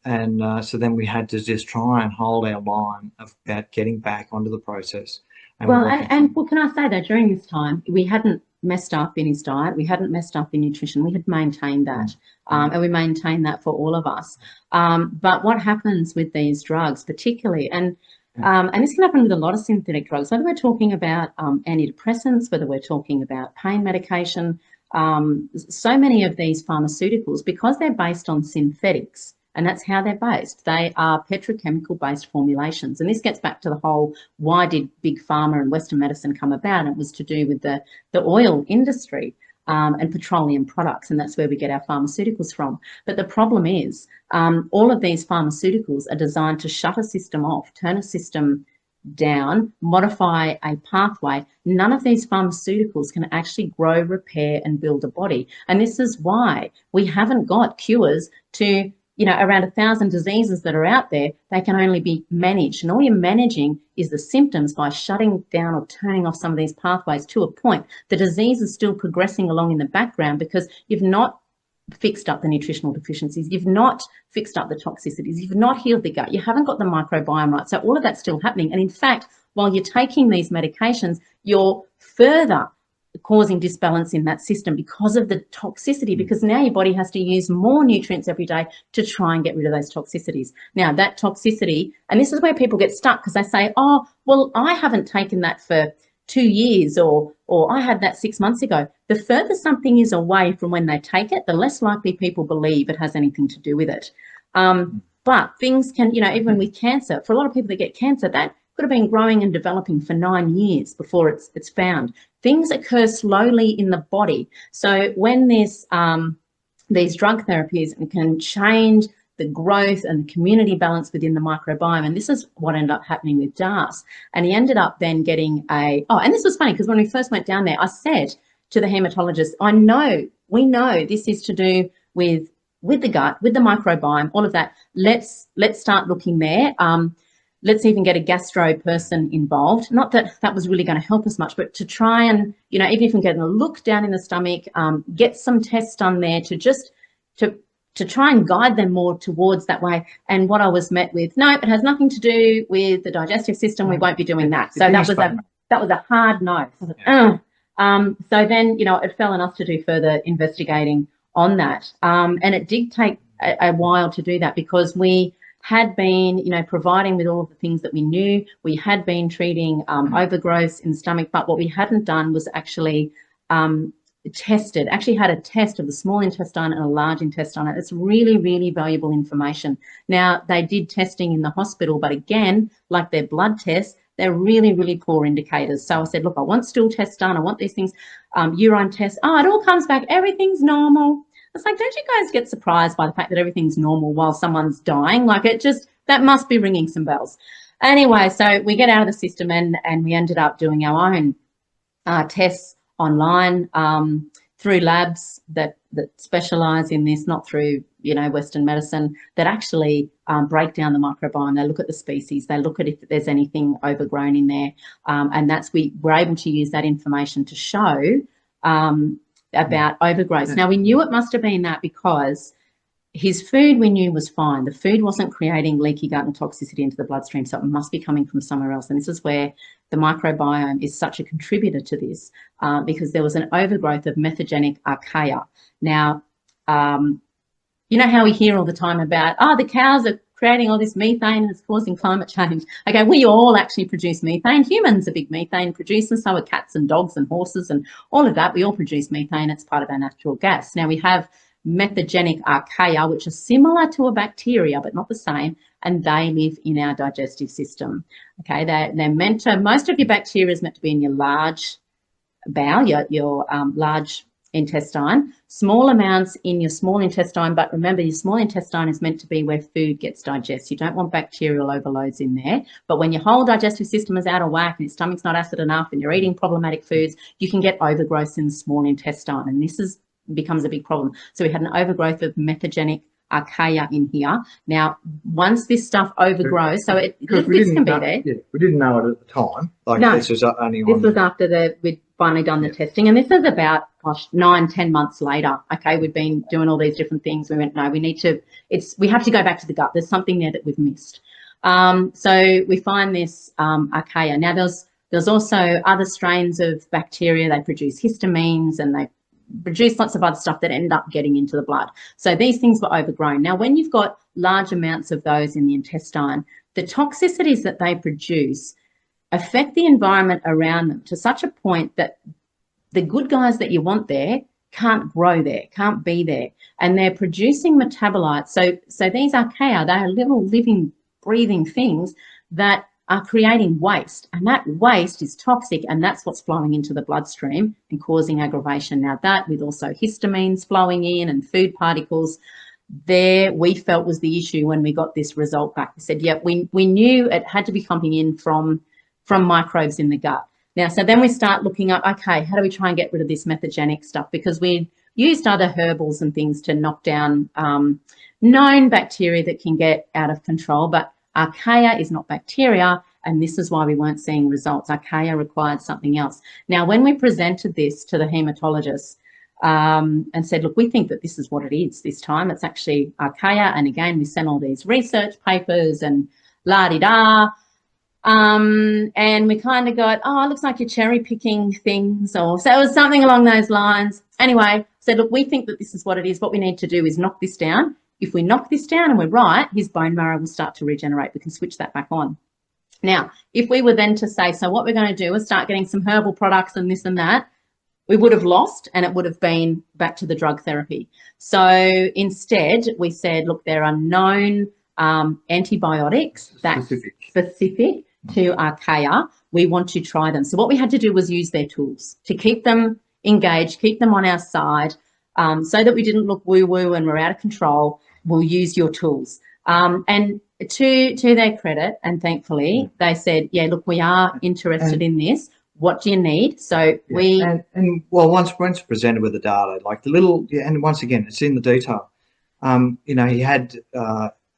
Speaker 4: so then we had to just try and hold our line about getting back onto the process. And
Speaker 1: what can I say though, during this time, we hadn't messed up in his diet. We hadn't messed up in nutrition. We had maintained that. And we maintained that for all of us. But what happens with these drugs particularly, and this can happen with a lot of synthetic drugs, whether we're talking about antidepressants, whether we're talking about pain medication, so many of these pharmaceuticals, because they're based on synthetics, and that's how they're based. They are petrochemical-based formulations. And this gets back to the whole, why did Big Pharma and Western medicine come about? And it was to do with the oil industry and petroleum products, and that's where we get our pharmaceuticals from. But the problem is all of these pharmaceuticals are designed to shut a system off, turn a system down, modify a pathway. None of these pharmaceuticals can actually grow, repair, and build a body. And this is why we haven't got cures to, you know, around 1,000 diseases that are out there. They can only be managed. And all you're managing is the symptoms by shutting down or turning off some of these pathways to a point. The disease is still progressing along in the background because you've not fixed up the nutritional deficiencies, you've not fixed up the toxicities, you've not healed the gut, you haven't got the microbiome right. So all of that's still happening. And in fact, while you're taking these medications, you're further causing disbalance in that system because of the toxicity, because now your body has to use more nutrients every day to try and get rid of those toxicities. Now that toxicity, and this is where people get stuck because they say, oh, well, I haven't taken that for 2 years, or I had that 6 months ago. The further something is away from when they take it, the less likely people believe it has anything to do with it. But things can, you know, even with cancer, for a lot of people that get cancer, that could have been growing and developing for 9 years before it's found. Things occur slowly in the body. So when there's these drug therapies and can change the growth and the community balance within the microbiome, and this is what ended up happening with Das. And he ended up then getting and this was funny because when we first went down there, I said to the hematologist, we know this is to do with the gut, with the microbiome, all of that. Let's start looking there. Let's even get a gastro person involved. Not that that was really going to help us much, but to try and, you know, even if we get a look down in the stomach, get some tests done there to just to try and guide them more towards that way. And what I was met with, no, it has nothing to do with the digestive system. We won't be doing that. So that was a hard no.
Speaker 4: Yeah.
Speaker 1: So then, you know, it fell on us to do further investigating on that. And it did take a while to do that because we had been, you know, providing with all of the things that we knew. We had been treating overgrowth in the stomach, but what we hadn't done was actually actually had a test of the small intestine and a large intestine. It's really, really valuable information. Now, they did testing in the hospital, but again, like their blood tests, they're really, really poor indicators. So I said, look, I want stool tests done. I want these things, urine tests. Oh, it all comes back. Everything's normal. It's like, don't you guys get surprised by the fact that everything's normal while someone's dying? Like that must be ringing some bells. Anyway, so we get out of the system and we ended up doing our own tests online through labs that specialize in this, not through, you know, Western medicine, that actually break down the microbiome. They look at the species, they look at if there's anything overgrown in there, and we're able to use that information to show about overgrowth. Now, we knew it must have been that because his food we knew was fine. The food wasn't creating leaky gut and toxicity into the bloodstream, so it must be coming from somewhere else. And this is where the microbiome is such a contributor to this, because there was an overgrowth of methogenic archaea. Now, you know how we hear all the time about, the cows are creating all this methane and it's causing climate change. Okay, we all actually produce methane. Humans are big methane producers, so are cats and dogs and horses and all of that. We all produce methane. It's part of our natural gas. Now, we have methogenic archaea, which are similar to a bacteria, but not the same, and they live in our digestive system. Okay, they're meant to, most of your bacteria is meant to be in your large bowel, your large intestine, small amounts in your small intestine, but remember your small intestine is meant to be where food gets digested. You don't want bacterial overloads in there, but when your whole digestive system is out of whack and your stomach's not acid enough and you're eating problematic foods, you can get overgrowth in the small intestine, and this becomes a big problem. So we had an overgrowth of methogenic archaea in here. Now, once this stuff overgrows, so this can be there.
Speaker 4: Yeah, we didn't know it at the time. Like
Speaker 1: no,
Speaker 4: this was only
Speaker 1: this was after we'd finally done the testing, and this is about 9-10 months later. Okay, we've been doing all these different things. We went, no, we have to go back to the gut. There's something there that we've missed. So we find this archaea. Now, there's also other strains of bacteria. They produce histamines and they produce lots of other stuff that end up getting into the blood. So these things were overgrown. Now, when you've got large amounts of those in the intestine, the toxicities that they produce affect the environment around them to such a point that the good guys that you want there can't grow there, can't be there. And they're producing metabolites. So these archaea, they are little living, breathing things that are creating waste, and that waste is toxic, and that's what's flowing into the bloodstream and causing aggravation. Now, that with also histamines flowing in and food particles, there we felt was the issue when we got this result back. We said, yeah, we knew it had to be coming in from microbes in the gut. Now, so then we start looking up, okay, how do we try and get rid of this methogenic stuff? Because we used other herbals and things to knock down known bacteria that can get out of control, but archaea is not bacteria, and this is why we weren't seeing results. Archaea required something else. Now, when we presented this to the hematologist, and said, look, we think that this is what it is this time. It's actually archaea. And again, we sent all these research papers and la-di-da. And we kind of got, oh, it looks like you're cherry picking things, or so it was something along those lines. Anyway, said, look, we think that this is what it is. What we need to do is knock this down. If we knock this down and we're right, his bone marrow will start to regenerate. We can switch that back on. Now, if we were then to say, so what we're going to do is start getting some herbal products and this and that, we would have lost, and it would have been back to the drug therapy. So instead, we said, look, there are known antibiotics that specific to archaea. We want to try them. So what we had to do was use their tools to keep them engaged, keep them on our side, so that we didn't look woo-woo and we're out of control. We'll use your tools. And to their credit, and thankfully, they said, yeah, look, we are interested in this. What do you need? So we...
Speaker 4: And well, once presented with the data, like the little, and once again, it's in the detail. You know, he had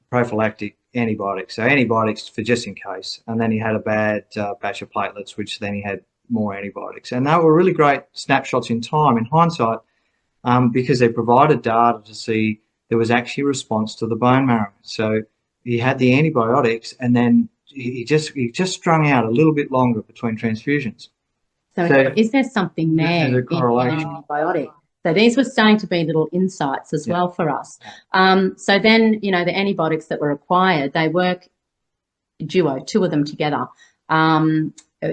Speaker 4: prophylactic antibiotics, so antibiotics for just in case, and then he had a bad batch of platelets, which then he had more antibiotics. And they were really great snapshots in time, in hindsight, because they provided data to see there was actually a response to the bone marrow. So he had the antibiotics, and then he just strung out a little bit longer between transfusions.
Speaker 1: So is there something there in an antibiotic? So these were starting to be little insights as well for us. So then, you know, the antibiotics that were required, they work duo, two of them together,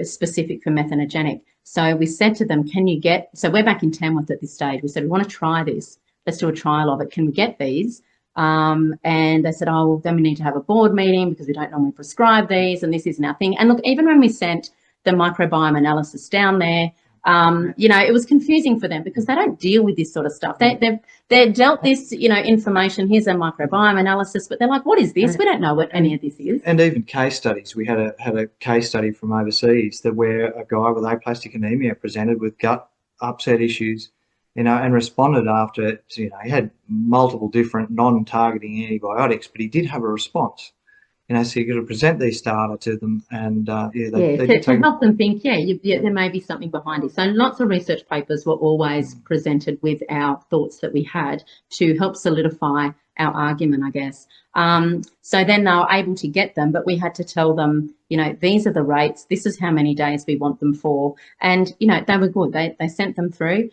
Speaker 1: specific for methanogenic. So we said to them, can you get, so we're back in Tamworth at this stage. We said, we want to try this. Let's do a trial of it. Can we get these? And they said, oh, well, then we need to have a board meeting because we don't normally prescribe these, and this is nothing. And look, even when we sent the microbiome analysis down there, you know, it was confusing for them because they don't deal with this sort of stuff. They're dealt this, you know, information. Here's a microbiome analysis, but they're like, what is this? We don't know what any of this is.
Speaker 4: And even case studies. We had a case study from overseas where a guy with aplastic anemia presented with gut upset issues, you know, and responded after, you know, he had multiple different non-targeting antibiotics, but he did have a response. You know, so you've got to present these data to them, and
Speaker 1: to help them think, there may be something behind it. So lots of research papers were always presented with our thoughts that we had to help solidify our argument, I guess. So then they were able to get them, but we had to tell them, you know, these are the rates, this is how many days we want them for. And, you know, they were good. They sent them through.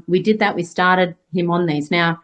Speaker 1: We did that. We started him on these. Now,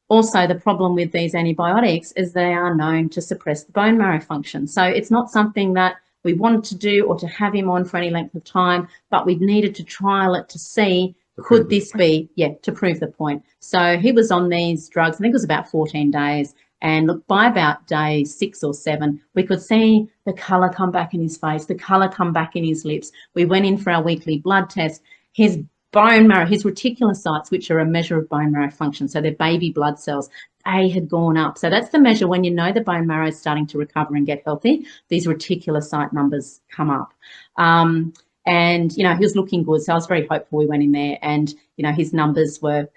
Speaker 1: also, the problem with these antibiotics is they are known to suppress the bone marrow function. So it's not something that we wanted to do or to have him on for any length of time, but we needed to trial it to see, could this be, to prove the point. So he was on these drugs, I think it was about 14 days. And look, by about day 6 or 7, we could see the colour come back in his face, the colour come back in his lips. We went in for our weekly blood test. His bone marrow, his reticulocytes, which are a measure of bone marrow function, so they're baby blood cells, they had gone up. So that's the measure when you know the bone marrow is starting to recover and get healthy, these reticulocyte numbers come up. And, you know, he was looking good, so I was very hopeful. We went in there and, you know, his numbers were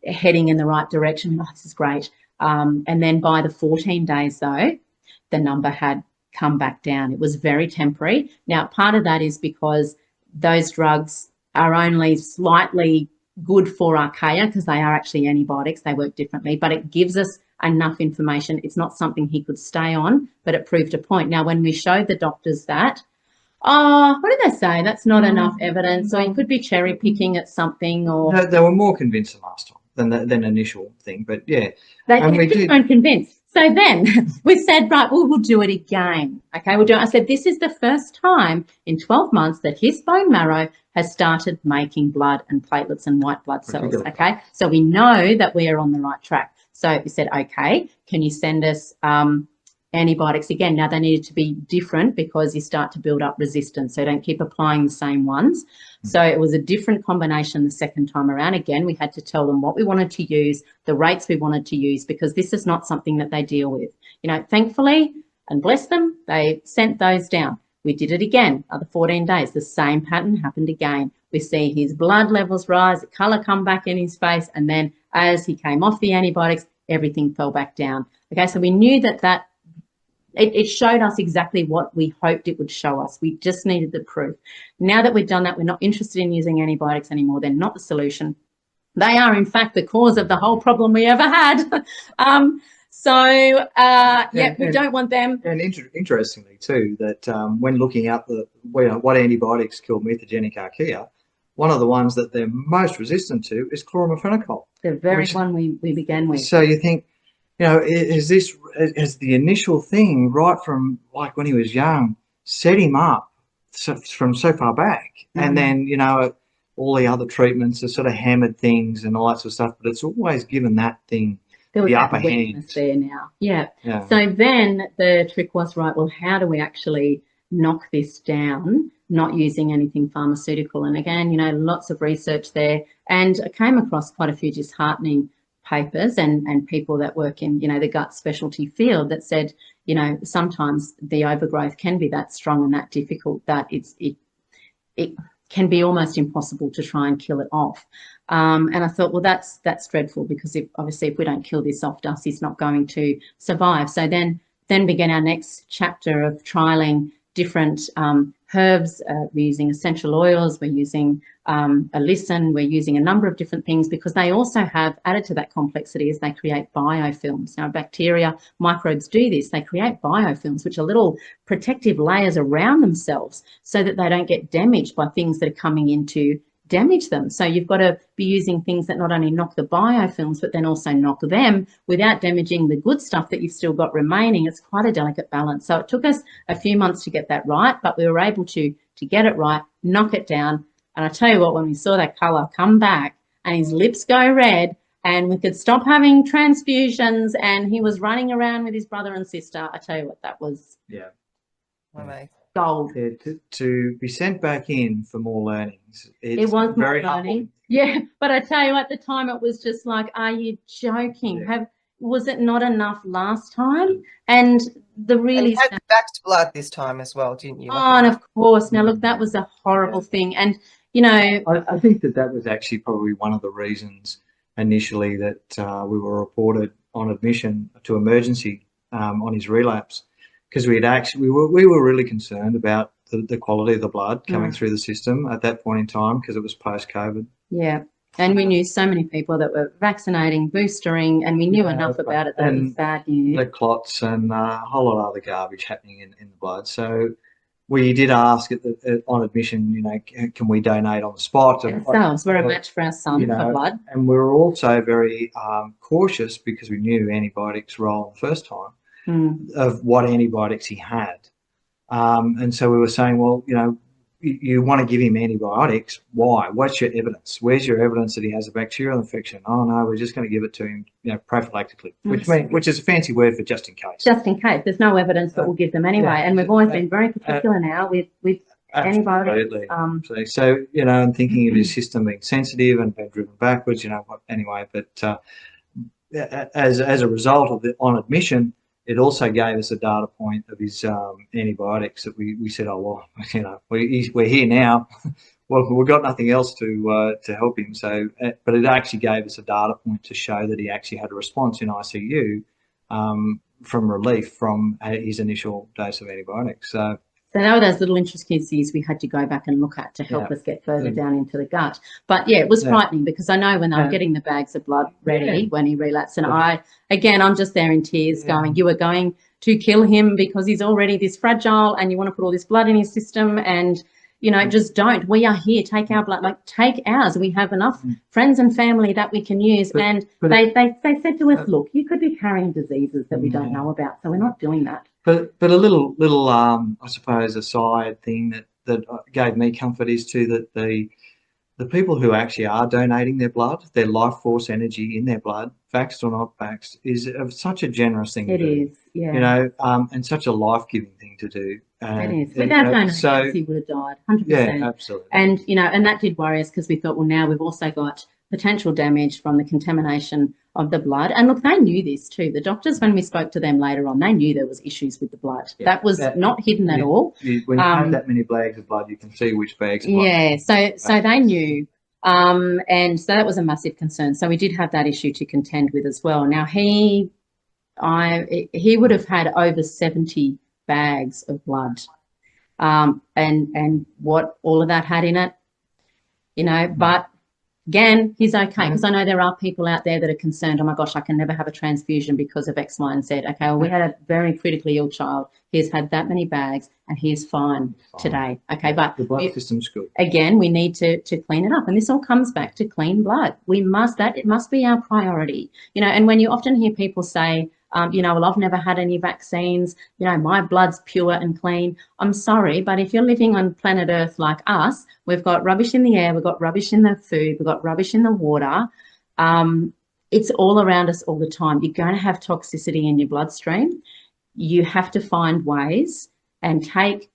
Speaker 1: heading in the right direction. Oh, this is great. And then by the 14 days, though, the number had come back down. It was very temporary. Now, part of that is because those drugs are only slightly good for archaea because they are actually antibiotics. They work differently, but it gives us enough information. It's not something he could stay on, but it proved a point. Now, when we showed the doctors that, what did they say? That's not enough evidence, or you could be cherry picking at something, or...
Speaker 4: No, they were more convincing last time than the initial thing, but yeah.
Speaker 1: They just weren't convinced. So then we said, right, well, we'll do it again. Okay, we'll do it. I said, this is the first time in 12 months that his bone marrow has started making blood and platelets and white blood cells. Okay, so we know that we are on the right track. So we said, okay, can you send us antibiotics again? Now they needed to be different because you start to build up resistance, so don't keep applying the same ones. So it was a different combination the second time around. Again, we had to tell them what we wanted to use, the rates we wanted to use, because this is not something that they deal with. You know, thankfully, and bless them, they sent those down. We did it again, other 14 days. The same pattern happened again. We see his blood levels rise, the colour come back in his face, and then as he came off the antibiotics, everything fell back down. Okay, so we knew that it showed us exactly what we hoped it would show us. We just needed the proof. Now that we've done that, we're not interested in using antibiotics anymore. They're not the solution. They are, in fact, the cause of the whole problem we ever had. We don't want them.
Speaker 4: And interestingly too, that when looking up what antibiotics kill methogenic archaea, one of the ones that they're most resistant to is chloramphenicol.
Speaker 1: The very one we began with.
Speaker 4: So you think, is the initial thing right from like when he was young set him up from so far back, and then all the other treatments are sort of hammered things and all that sort of stuff, but it's always given that thing the upper hand
Speaker 1: there now. Yeah. So then the trick was, right, well, how do we actually knock this down, not using anything pharmaceutical? And again, lots of research there, and I came across quite a few disheartening papers and people that work in the gut specialty field that said sometimes the overgrowth can be that strong and that difficult that it can be almost impossible to try and kill it off. And I thought, well, that's dreadful, because if we don't kill this off, Dusty's not going to survive. So then began our next chapter of trialing different herbs. We're using essential oils, we're using alicin, we're using a number of different things, because they also have added to that complexity as they create biofilms. Now, bacteria, microbes do this. They create biofilms, which are little protective layers around themselves so that they don't get damaged by things that are coming in to damage them. So you've got to be using things that not only knock the biofilms, but then also knock them without damaging the good stuff that you've still got remaining. It's quite a delicate balance. So it took us a few months to get that right, but we were able to get it right, knock it down. And I tell you what, when we saw that colour come back and his lips go red and we could stop having transfusions and he was running around with his brother and sister, I tell you what, that was
Speaker 3: Amazing.
Speaker 1: gold.
Speaker 4: Yeah, to be sent back in for more learnings.
Speaker 1: It was
Speaker 4: very
Speaker 1: more learning.
Speaker 4: humbling.
Speaker 1: Yeah, but I tell you, at the time it was just like, are you joking?
Speaker 4: Yeah.
Speaker 1: Was it not enough last time? And the really...
Speaker 3: And you had backed blood this time as well, didn't you?
Speaker 1: Oh, and of course. Now, look, that was a horrible thing. And,
Speaker 4: I think that was actually probably one of the reasons initially that we were reported on admission to emergency on his relapse, because we were really concerned about the quality of the blood coming through the system at that point in time, because it was post-COVID.
Speaker 1: Yeah. And we knew so many people that were vaccinating, boostering, and we knew enough about it that it was bad news.
Speaker 4: The clots and a whole lot of other garbage happening in the blood. So we did ask on admission, can we donate on the spot?
Speaker 1: Ourselves, we're a match for our son for blood.
Speaker 4: And we were also very cautious, because we knew antibiotics role the first time of what antibiotics he had. And so we were saying, well, you want to give him antibiotics. Why? What's your evidence? Where's your evidence that he has a bacterial infection? Oh no, we're just going to give it to him, prophylactically, which is a fancy word for just in case.
Speaker 1: Just in case. There's no evidence, but we'll give them anyway. And we've always been very particular now with antibiotics.
Speaker 4: Absolutely. So and thinking of his system being sensitive and being driven backwards, anyway. But as a result of on admission, it also gave us a data point of his antibiotics that we said, oh, well, we're here now. Well, we've got nothing else to help him. So, but it actually gave us a data point to show that he actually had a response in ICU from relief from his initial dose of antibiotics. So
Speaker 1: there were those little intricacies we had to go back and look at to help us get further down into the gut. But yeah, it was frightening, because I know when they were getting the bags of blood ready when he relapsed, and I'm just there in tears going, you are going to kill him because he's already this fragile and you want to put all this blood in his system, and just don't. We are here. Take our blood, take ours. We have enough friends and family that we can use. But they said to us, look, you could be carrying diseases that we don't know about, so we're not doing that.
Speaker 4: But a little I suppose a side thing that gave me comfort is too that the people who actually are donating their blood, their life force energy in their blood, vaxxed or not vaxxed, is such a generous thing to do.
Speaker 1: It is, yeah.
Speaker 4: And such a life-giving thing to do.
Speaker 1: It is. Without donations, he would have died, 100%.
Speaker 4: Yeah, absolutely.
Speaker 1: And, and that did worry us, because we thought, well, now we've also got potential damage from the contamination of the blood. And look, they knew this too. The doctors, when we spoke to them later on, they knew there was issues with the blood. Yeah, that was not hidden at all.
Speaker 4: When you have that many bags of blood, you can see which bags of blood.
Speaker 1: Yeah, so they knew. And so that was a massive concern. So we did have that issue to contend with as well. Now, he would have had over 70 bags of blood. And what all of that had in it, but Again, he's okay, because I know there are people out there that are concerned, oh my gosh, I can never have a transfusion because of X, Y, and Z. Okay, well, we had a very critically ill child. He's had that many bags and he's fine today. Okay, but
Speaker 4: The blood system's good.
Speaker 1: again, we need to clean it up. And this all comes back to clean blood. It must be our priority. You know, and when you often hear people say, you know, well, I've never had any vaccines, you know, my blood's pure and clean. I'm sorry, but if you're living on planet Earth like us, we've got rubbish in the air, we've got rubbish in the food, we've got rubbish in the water. It's all around us all the time. You're going to have toxicity in your bloodstream. You have to find ways and take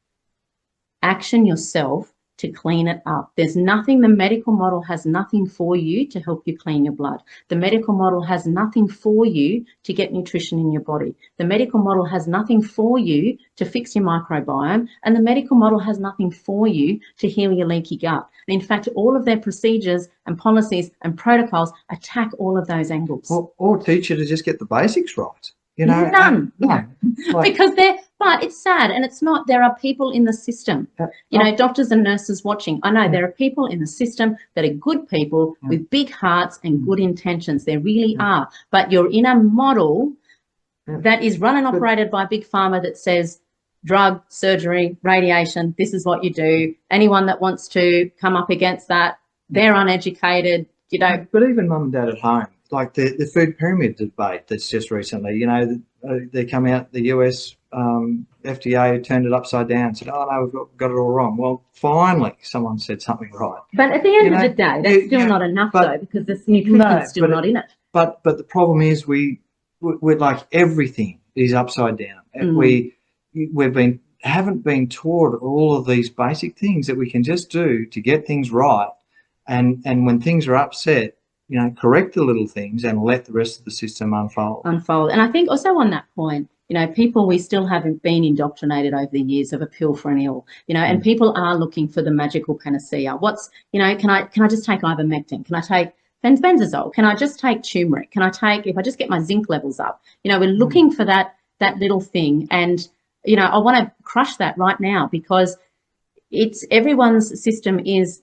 Speaker 1: action yourself to clean it up. There's nothing, the medical model has nothing for you to help you clean your blood. The medical model has nothing for you to get nutrition in your body. The medical model has nothing for you to fix your microbiome, and the medical model has nothing for you to heal your leaky gut. And in fact, all of their procedures and policies and protocols attack all of those angles.
Speaker 4: Or teach you to just get the basics right. You know,
Speaker 1: None.
Speaker 4: like,
Speaker 1: Because but it's sad, and it's not. There are people in the system, you know, doctors and nurses watching. I know there are people in the system that are good people with big hearts and good intentions. There really are. But you're in a model that is run and operated by Big Pharma that says drug, surgery, radiation, this is what you do. Anyone that wants to come up against that, they're uneducated, you know.
Speaker 4: But even mum and dad at home, like the food pyramid debate that's just recently, you know, they come out, the US FDA turned it upside down and said, oh, no, we've got it all wrong. Well, finally, someone said something right.
Speaker 1: But at the end of the day, that's still not enough, though, because the nutrition's still not in it.
Speaker 4: But the problem is we're like everything is upside down. Haven't been taught all of these basic things that we can just do to get things right. And when things are upset, you know, correct the little things and let the rest of the system unfold. And
Speaker 1: I think also on that point, you know, we still haven't been indoctrinated over the years of a pill for an ill, you know, and people are looking for the magical panacea. You know, can I just take ivermectin? Can I take benzazole? Can I just take turmeric? Can I take, if I just get my zinc levels up? You know, we're looking for that little thing. And, you know, I want to crush that right now, because everyone's system is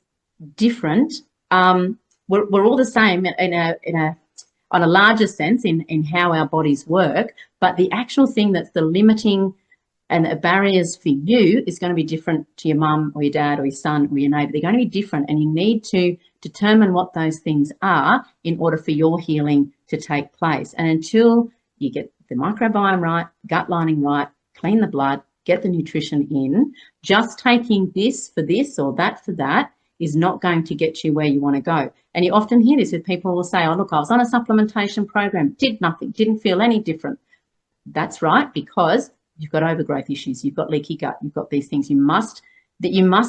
Speaker 1: different. We're all the same on a larger sense in how our bodies work, but the actual thing that's the limiting and the barriers for you is going to be different to your mum or your dad or your son or your neighbour. They're going to be different, and you need to determine what those things are in order for your healing to take place. And until you get the microbiome right, gut lining right, clean the blood, get the nutrition in, just taking this for this or that for that is not going to get you where you want to go. And you often hear this with people who will say, oh, look, I was on a supplementation program, did nothing, didn't feel any different. That's right, because you've got overgrowth issues, you've got leaky gut, you've got these things. You must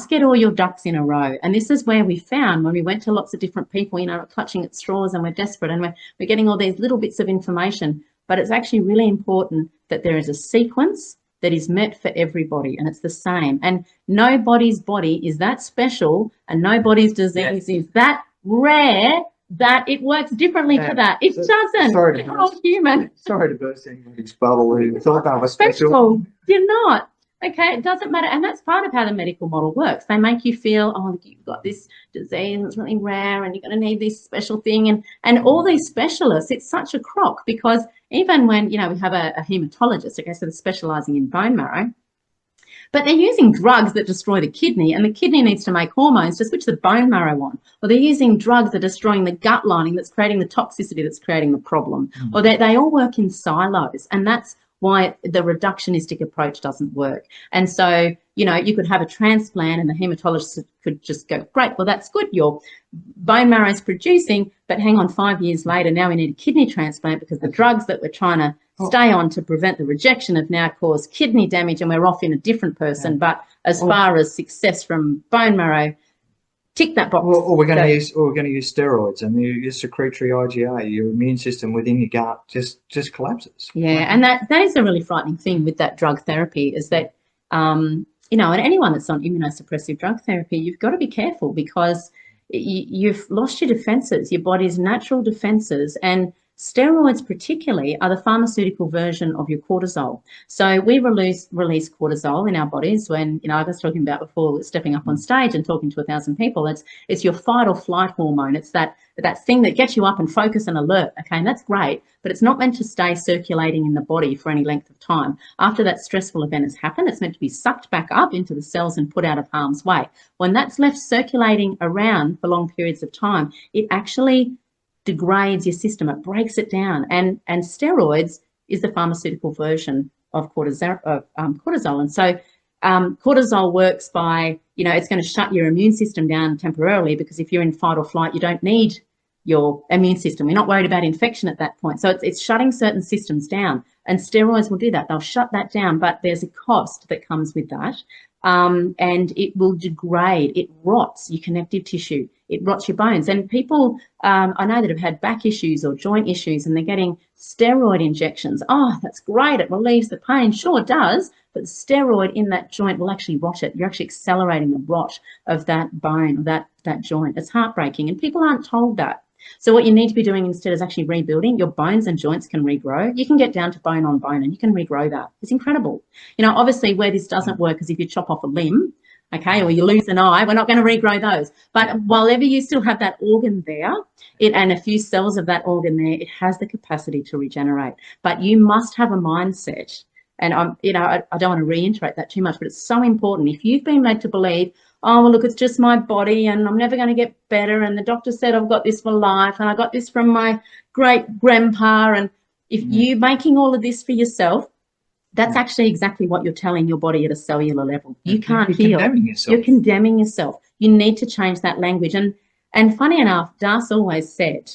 Speaker 1: get all your ducks in a row. And this is where we found, when we went to lots of different people, you know, we're clutching at straws and we're desperate and we're getting all these little bits of information, but it's actually really important that there is a sequence that is met for everybody, and it's the same. And nobody's body is that special, and nobody's disease is that rare that it works differently to that. It doesn't. We're all human.
Speaker 4: Sorry to burst anybody's bubble who thought that was special.
Speaker 1: You're not. Okay, it doesn't matter. And that's part of how the medical model works. They make you feel, oh, you've got this disease and it's really rare and you're going to need this special thing. And all these specialists, it's such a crock, because even when, you know, we have a hematologist, okay, so they're specialising in bone marrow, but they're using drugs that destroy the kidney, and the kidney needs to make hormones to switch the bone marrow on. Or they're using drugs that are destroying the gut lining that's creating the toxicity that's creating the problem. Or they all work in silos, and that's why the reductionistic approach doesn't work. And so, you know, you could have a transplant and the hematologist could just go, great, well, that's good, your bone marrow is producing, but hang on, 5 years later, now we need a kidney transplant because the drugs that we're trying to stay on to prevent the rejection have now caused kidney damage, and we're off in a different person. But as far as success from bone marrow, tick that box.
Speaker 4: Or we're going to use steroids, and your secretory IgA, your immune system within your gut just collapses.
Speaker 1: Yeah, and that is a really frightening thing with that drug therapy, is that you know, and anyone that's on immunosuppressive drug therapy, you've got to be careful, because you've lost your defences, your body's natural defences, and Steroids particularly are the pharmaceutical version of your cortisol. So we release cortisol in our bodies when, I was talking about before stepping up on stage and talking to 1,000 people. It's your fight or flight hormone. It's that thing that gets you up and focus and alert. Okay, and that's great, but it's not meant to stay circulating in the body for any length of time. After that stressful event has happened, it's meant to be sucked back up into the cells and put out of harm's way. When that's left circulating around for long periods of time, it actually degrades your system. It breaks it down. And steroids is the pharmaceutical version of cortisol. And so cortisol works by, it's going to shut your immune system down temporarily, because if you're in fight or flight, you don't need your immune system. You're not worried about infection at that point. So it's shutting certain systems down, and steroids will do that. They'll shut that down, but there's a cost that comes with that. And it will degrade, it rots your connective tissue, it rots your bones. And people, I know that have had back issues or joint issues, and they're getting steroid injections. Oh, that's great, it relieves the pain. Sure it does, but the steroid in that joint will actually rot it. You're actually accelerating the rot of that bone, or that joint. It's heartbreaking, and people aren't told that. So what you need to be doing instead is actually rebuilding. Your bones and joints can regrow. You can get down to bone on bone, and you can regrow that. It's incredible. Obviously where this doesn't work is if you chop off a limb, okay, or you lose an eye, we're not going to regrow those. But while ever you still have that organ there, and a few cells of that organ there, it has the capacity to regenerate. But you must have a mindset. And I don't want to reiterate that too much, but it's so important. If you've been led to believe, oh, well, look, it's just my body and I'm never going to get better, and the doctor said I've got this for life, and I got this from my great-grandpa, and if you're making all of this for yourself, that's actually exactly what you're telling your body at a cellular level. You can't heal. You're condemning yourself. You're condemning yourself. You need to change that language. And funny enough, Das always said,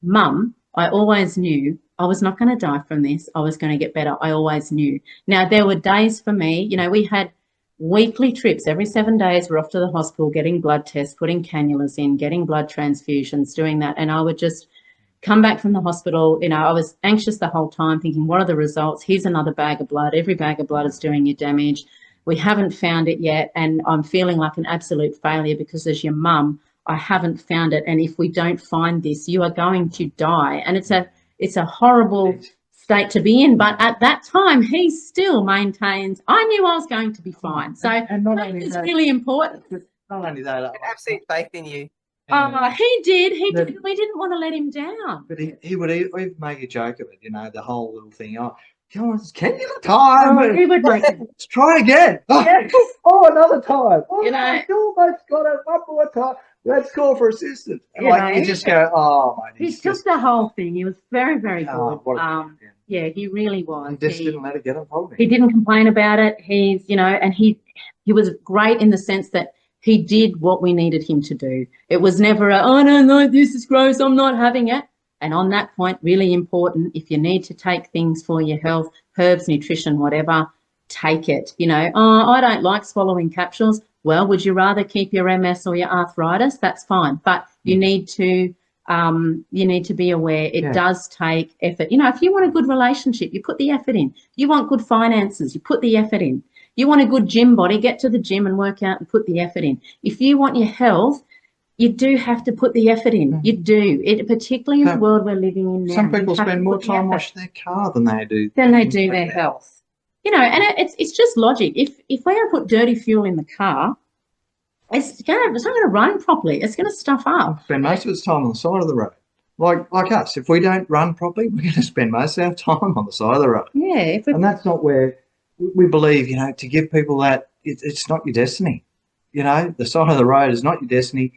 Speaker 1: Mum, I always knew I was not going to die from this. I was going to get better. I always knew. Now, there were days for me, we had weekly trips. Every 7 days we're off to the hospital, getting blood tests, putting cannulas in, getting blood transfusions, doing that. And I would just come back from the hospital. I was anxious the whole time, thinking, what are the results? Here's another bag of blood. Every bag of blood is doing you damage. We haven't found it yet. And I'm feeling like an absolute failure, because as your mum, I haven't found it. And if we don't find this, you are going to die. And it's a horrible state to be in, but at that time he still maintains, I knew I was going to be fine. So it's really important.
Speaker 2: Not only that,
Speaker 3: Absolute faith in you.
Speaker 1: He did. We didn't want to let him down.
Speaker 2: But he would even make a joke of it, the whole little thing. Oh, come on, it's cannula time.
Speaker 1: He would make
Speaker 2: let's try again.
Speaker 1: Yes.
Speaker 2: Oh, another time. Oh,
Speaker 1: I
Speaker 2: almost got it. One more time. Let's call for assistance. You just go, oh, mate.
Speaker 1: He took the whole thing. He was very, very good.
Speaker 2: Yeah,
Speaker 1: he really was.
Speaker 2: He just didn't let it get on hold.
Speaker 1: He didn't complain about it. He's, and he was great in the sense that he did what we needed him to do. It was never oh, no, this is gross, I'm not having it. And on that point, really important, if you need to take things for your health, herbs, nutrition, whatever, take it. I don't like swallowing capsules. Well, would you rather keep your MS or your arthritis? That's fine. But you need to be aware it does take effort. If you want a good relationship, you put the effort in. You want good finances, you put the effort in. You want a good gym body, get to the gym and work out and put the effort in. If you want your health, you do have to put the effort in. You do. Particularly in the world we're living in now.
Speaker 2: Some people spend more time washing their car than they do
Speaker 1: their health. And it's just logic. If we're going to put dirty fuel in the car, it's not going to run properly. It's going to stuff up.
Speaker 2: Spend most of its time on the side of the road. Like us, if we don't run properly, we're going to spend most of our time on the side of the road.
Speaker 1: Yeah.
Speaker 2: And that's not where we believe, to give people that it's not your destiny. The side of the road is not your destiny.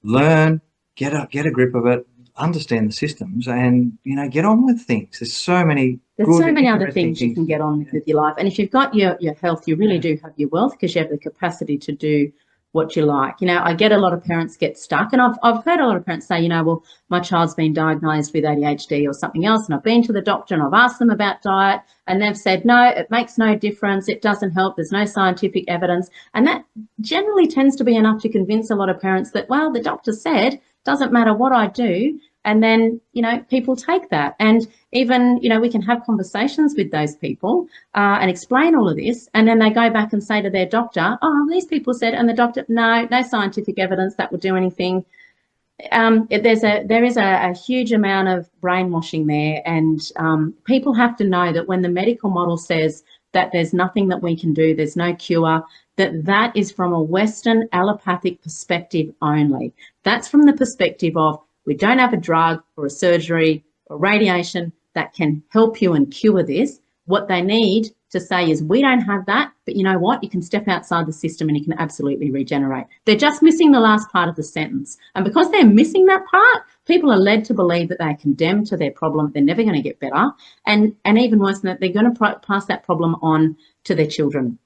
Speaker 2: Learn, get a grip of it, understand the systems, and, get on with things. There's so many
Speaker 1: other things you can get on with your life. And if you've got your health, you really do have your wealth, because you have the capacity to do what you like. I get a lot of parents get stuck, and I've heard a lot of parents say, well, my child's been diagnosed with ADHD or something else, and I've been to the doctor and I've asked them about diet, and they've said, no, it makes no difference. It doesn't help. There's no scientific evidence. And that generally tends to be enough to convince a lot of parents that, well, the doctor said, doesn't matter what I do. And then, people take that. And even, we can have conversations with those people and explain all of this. And then they go back and say to their doctor, oh, these people said, and the doctor, no scientific evidence that will do anything. There is a huge amount of brainwashing there, and people have to know that when the medical model says that there's nothing that we can do, there's no cure, that is from a Western allopathic perspective only. That's from the perspective of we don't have a drug or a surgery or radiation that can help you and cure this. What they need to say is we don't have that, but you know what? You can step outside the system and you can absolutely regenerate. They're just missing the last part of the sentence. And because they're missing that part, people are led to believe that they're condemned to their problem. They're never going to get better. And even worse than that, they're going to pass that problem on to their children.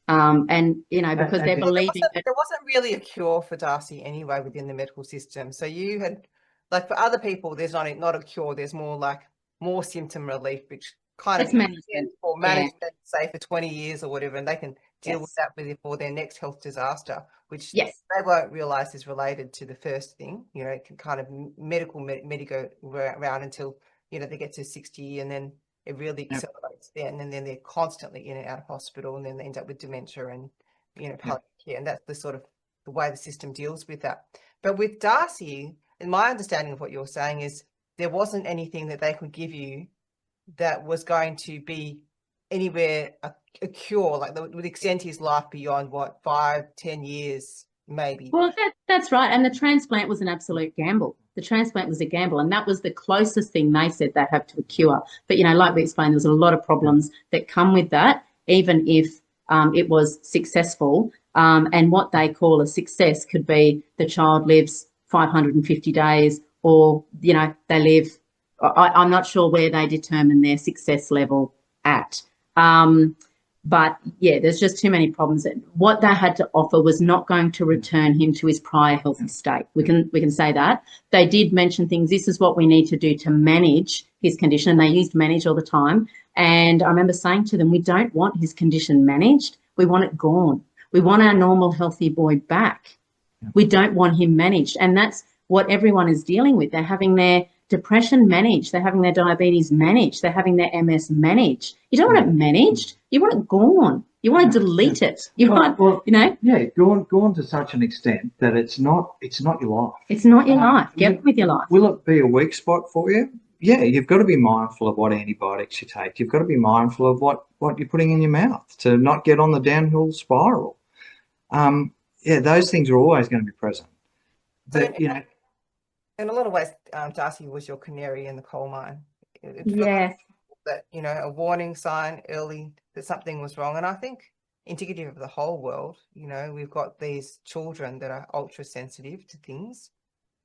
Speaker 1: And, you know, because they're believing that
Speaker 3: there wasn't really a cure for Darcy anyway within the medical system. So you had, like for other people, there's not a cure. There's more symptom relief, which kind of
Speaker 1: management
Speaker 3: or management, say for 20 years or whatever, and they can deal with that for their next health disaster, which they won't realise is related to the first thing. You know, it can kind of medical around until, you know, they get to 60 and then it really accelerates then, and then they're constantly in and out of hospital, and then they end up with dementia and, you know, palliative care. And that's the sort of the way the system deals with that. But with Darcy, in my understanding of what you're saying is there wasn't anything that they could give you that was going to be anywhere a cure, like that would extend his life beyond what, 5-10 years maybe.
Speaker 1: Well, that's right. And the transplant was an absolute gamble. The transplant was a gamble, and that was the closest thing they said they have to a cure. But, you know, like we explained, there's a lot of problems that come with that, even if it was successful. And what they call a success could be the child lives 550 days, or, you know, they live, I'm not sure where they determine their success level at. But yeah, there's just too many problems. What they had to offer was not going to return him to his prior healthy state. We can say that. They did mention things. This is what we need to do to manage his condition. And they used manage all the time. And I remember saying to them, we don't want his condition managed. We want it gone. We want our normal healthy boy back. We don't want him managed. And that's what everyone is dealing with. They're having their depression managed. They're having their diabetes managed. They're having their MS managed. You don't want it managed. You want it gone. You want to delete it. You want, you know.
Speaker 4: Yeah, gone to such an extent that it's not your life.
Speaker 1: It's not your life. Get on with your life.
Speaker 4: Will it be a weak spot for you? Yeah, you've got to be mindful of what antibiotics you take. You've got to be mindful of what you're putting in your mouth to not get on the downhill spiral. Yeah, those things are always going to be present. But, you know,
Speaker 3: in a lot of ways, Darcy was your canary in the coal mine.
Speaker 1: Yes.
Speaker 3: That, you know, a warning sign early that something was wrong. And I think indicative of the whole world, you know, we've got these children that are ultra sensitive to things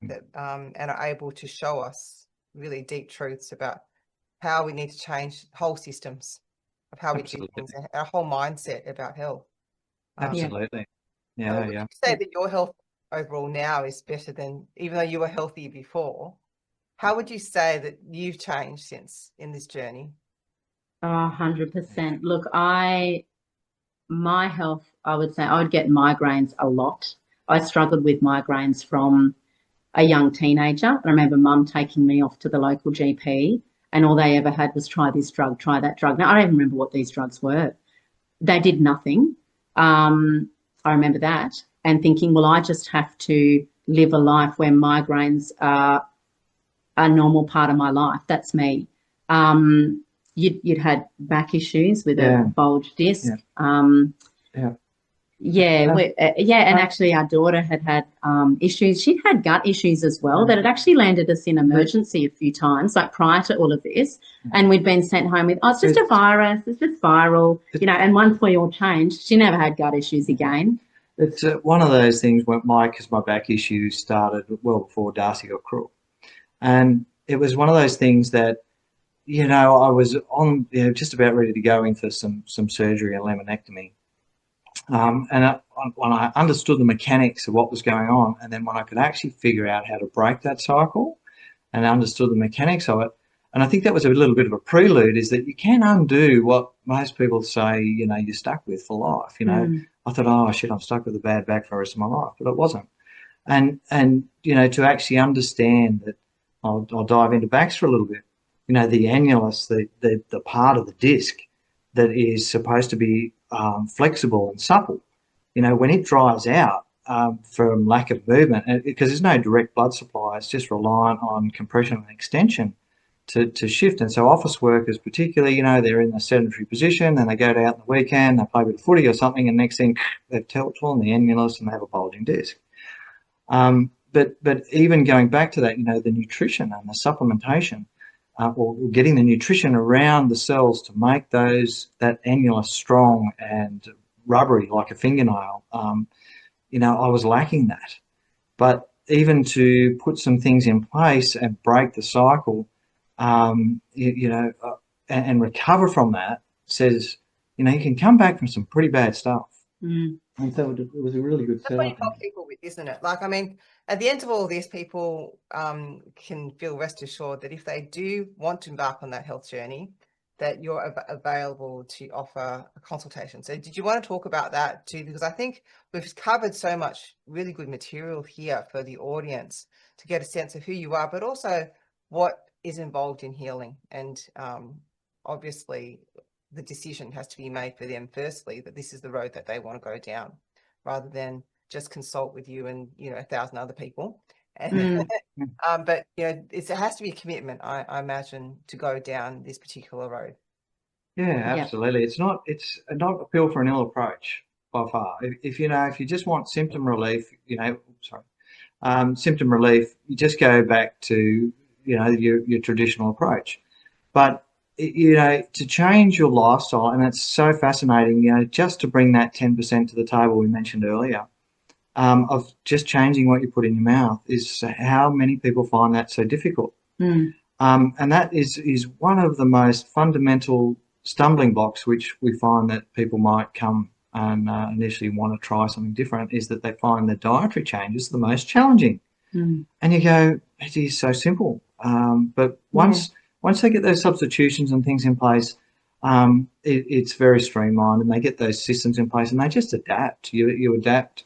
Speaker 3: that and are able to show us really deep truths about how we need to change whole systems of how we do things, and our whole mindset about health.
Speaker 4: Absolutely.
Speaker 3: Would you say that your health overall now is better than, even though you were healthy before, how would you say that you've changed since in this journey?
Speaker 1: 100%. Look, my health, I would say I would get migraines a lot. I struggled with migraines from a young teenager. I remember mum taking me off to the local GP, and all they ever had was try this drug, try that drug. Now, I don't even remember what these drugs were. They did nothing. I remember that, and thinking, well, I just have to live a life where migraines are a normal part of my life. That's me. You'd had back issues with a bulged disc. And actually our daughter had issues. She'd had gut issues as well that had actually landed us in emergency a few times, like prior to all of this. And we'd been sent home with, it's just a virus, it's just viral, you know, and once we all changed, she never had gut issues again.
Speaker 4: It's one of those things where my back issues started well before Darcy got crook. And it was one of those things that, you know, I was on, you know, just about ready to go in for some surgery and laminectomy. And when I understood the mechanics of what was going on, and then when I could actually figure out how to break that cycle and understood the mechanics of it, and I think that was a little bit of a prelude, is that you can undo what most people say, you know, you're stuck with for life. You know, I thought, oh shit, I'm stuck with a bad back for the rest of my life, but it wasn't. And you know, to actually understand that, I'll dive into backs for a little bit. You know, the annulus, the part of the disc that is supposed to be flexible and supple, you know, when it dries out, from lack of movement, because there's no direct blood supply. It's just reliant on compression and extension to shift. And so office workers particularly, they're in a sedentary position and they go out on the weekend, they play a bit of footy or something, and next thing they've torn the annulus and they have a bulging disc. But even going back to that, the nutrition and the supplementation, or getting the nutrition around the cells to make that annulus strong and rubbery like a fingernail, I was lacking that. But even to put some things in place and break the cycle, and recover from that, says, you can come back from some pretty bad stuff.
Speaker 1: Mm.
Speaker 4: And so it was a really good
Speaker 3: That's what you
Speaker 4: setup.
Speaker 3: help people with, isn't it? Like, I mean, at the end of all this, people can feel rest assured that if they do want to embark on that health journey, that you're available to offer a consultation. So did you want to talk about that too? Because I think we've covered so much really good material here for the audience to get a sense of who you are, but also what is involved in healing. And obviously the decision has to be made for them firstly, that this is the road that they want to go down, rather than just consult with you and 1,000 other people. And but it has to be a commitment, I imagine, to go down this particular road.
Speaker 4: Yeah, absolutely. It's not a pill for an ill approach by far. If you just want symptom relief, symptom relief, you just go back to your traditional approach. But to change your lifestyle, and it's so fascinating, just to bring that 10% to the table we mentioned earlier, of just changing what you put in your mouth, is how many people find that so difficult. And that is one of the most fundamental stumbling blocks which we find that people might come and initially want to try something different, is that they find the dietary changes the most challenging. And you go, it is so simple. But once they get those substitutions and things in place, it's very streamlined, and they get those systems in place and they just adapt. You adapt.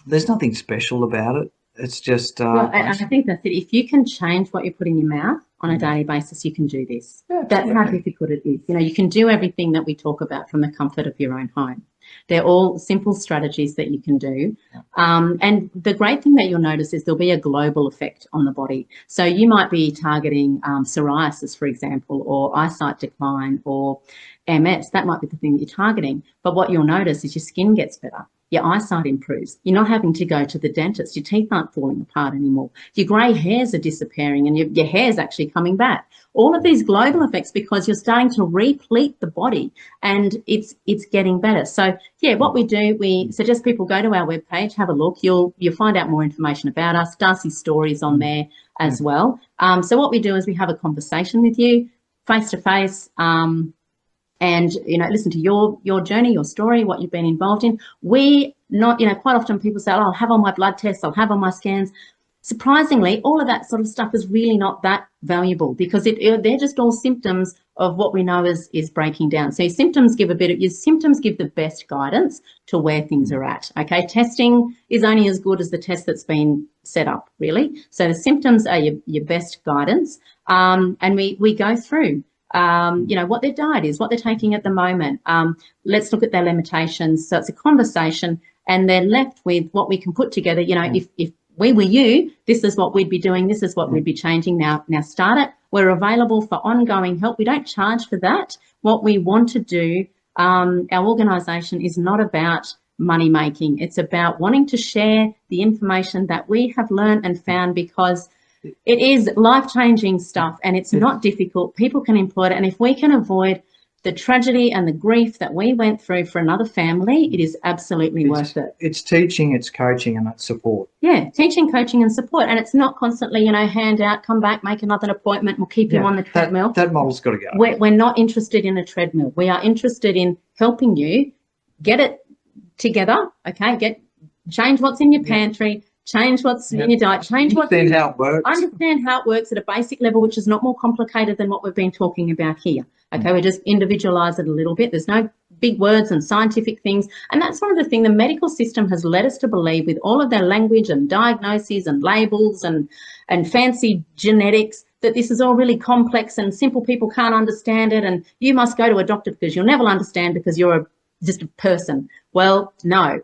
Speaker 4: There's nothing special about it. It's just...
Speaker 1: well, and I think that's it. If you can change what you put in your mouth on a daily basis, you can do this. That's how difficult it is. You can do everything that we talk about from the comfort of your own home. They're all simple strategies that you can do. And the great thing that you'll notice is there'll be a global effect on the body. So you might be targeting psoriasis, for example, or eyesight decline, or MS. That might be the thing that you're targeting. But what you'll notice is your skin gets better. Your eyesight improves. You're not having to go to the dentist. Your teeth aren't falling apart anymore. Your grey hairs are disappearing and your hair's actually coming back. All of these global effects, because you're starting to replete the body and it's getting better. So, what we do, we suggest people go to our webpage, have a look. You'll find out more information about us. Darcy's story is on there as well. So what we do is we have a conversation with you face-to-face, and listen to your journey, your story, what you've been involved in. Quite often people say, I'll have all my blood tests, I'll have all my scans. Surprisingly, all of that sort of stuff is really not that valuable, because they're just all symptoms of what we know is breaking down. So your symptoms give the best guidance to where things are at. Okay, testing is only as good as the test that's been set up, really. So the symptoms are your best guidance, and we go through what their diet is, what they're taking at the moment. Let's look at their limitations. So it's a conversation, and they're left with what we can put together. If we were you, this is what we'd be doing. This is what we'd be changing. Now start it. We're available for ongoing help. We don't charge for that. What we want to do, our organisation is not about money making. It's about wanting to share the information that we have learned and found, because it is life-changing stuff and it's not difficult. People can employ it. And if we can avoid the tragedy and the grief that we went through for another family, it is absolutely worth it.
Speaker 4: It's teaching, it's coaching, and it's support. Yeah,
Speaker 1: teaching, coaching and support. And it's not constantly, hand out, come back, make another appointment, we'll keep you on the treadmill.
Speaker 4: That model's got to go.
Speaker 1: We're not interested in a treadmill. We are interested in helping you get it together, okay? Change what's in your pantry, change what's in your diet,
Speaker 4: understand how it works.
Speaker 1: Understand how it works at a basic level, which is not more complicated than what we've been talking about here. Okay, we just individualise it a little bit. There's no big words and scientific things. And that's one of the things the medical system has led us to believe, with all of their language and diagnoses and labels and fancy genetics, that this is all really complex and simple people can't understand it, and you must go to a doctor because you'll never understand because you're just a person. Well, no.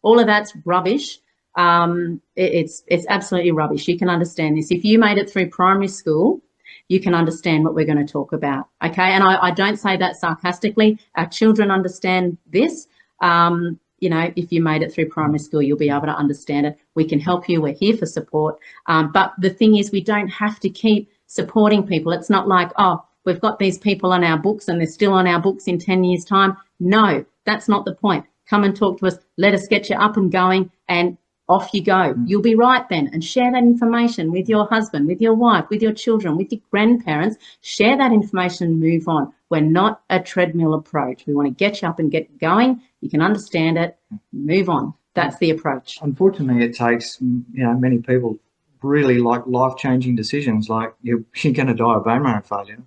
Speaker 1: All of that's rubbish. It's absolutely rubbish. You can understand this. If you made it through primary school, you can understand what we're going to talk about. Okay. And I don't say that sarcastically. Our children understand this. You know, if you made it through primary school, you'll be able to understand it. We can help you. We're here for support. But the thing is, we don't have to keep supporting people. It's not like, oh, we've got these people on our books and they're still on our books in 10 years' time. No, that's not the point. Come and talk to us. Let us get you up and going, and off you go. You'll be right then. And share that information with your husband, with your wife, with your children, with your grandparents. Share that information and move on. We're not a treadmill approach. We want to get you up and get going. You can understand it, move on. That's the approach.
Speaker 4: Unfortunately, it takes, you know, many people really like life-changing decisions, like you're going to die of bone marrow failure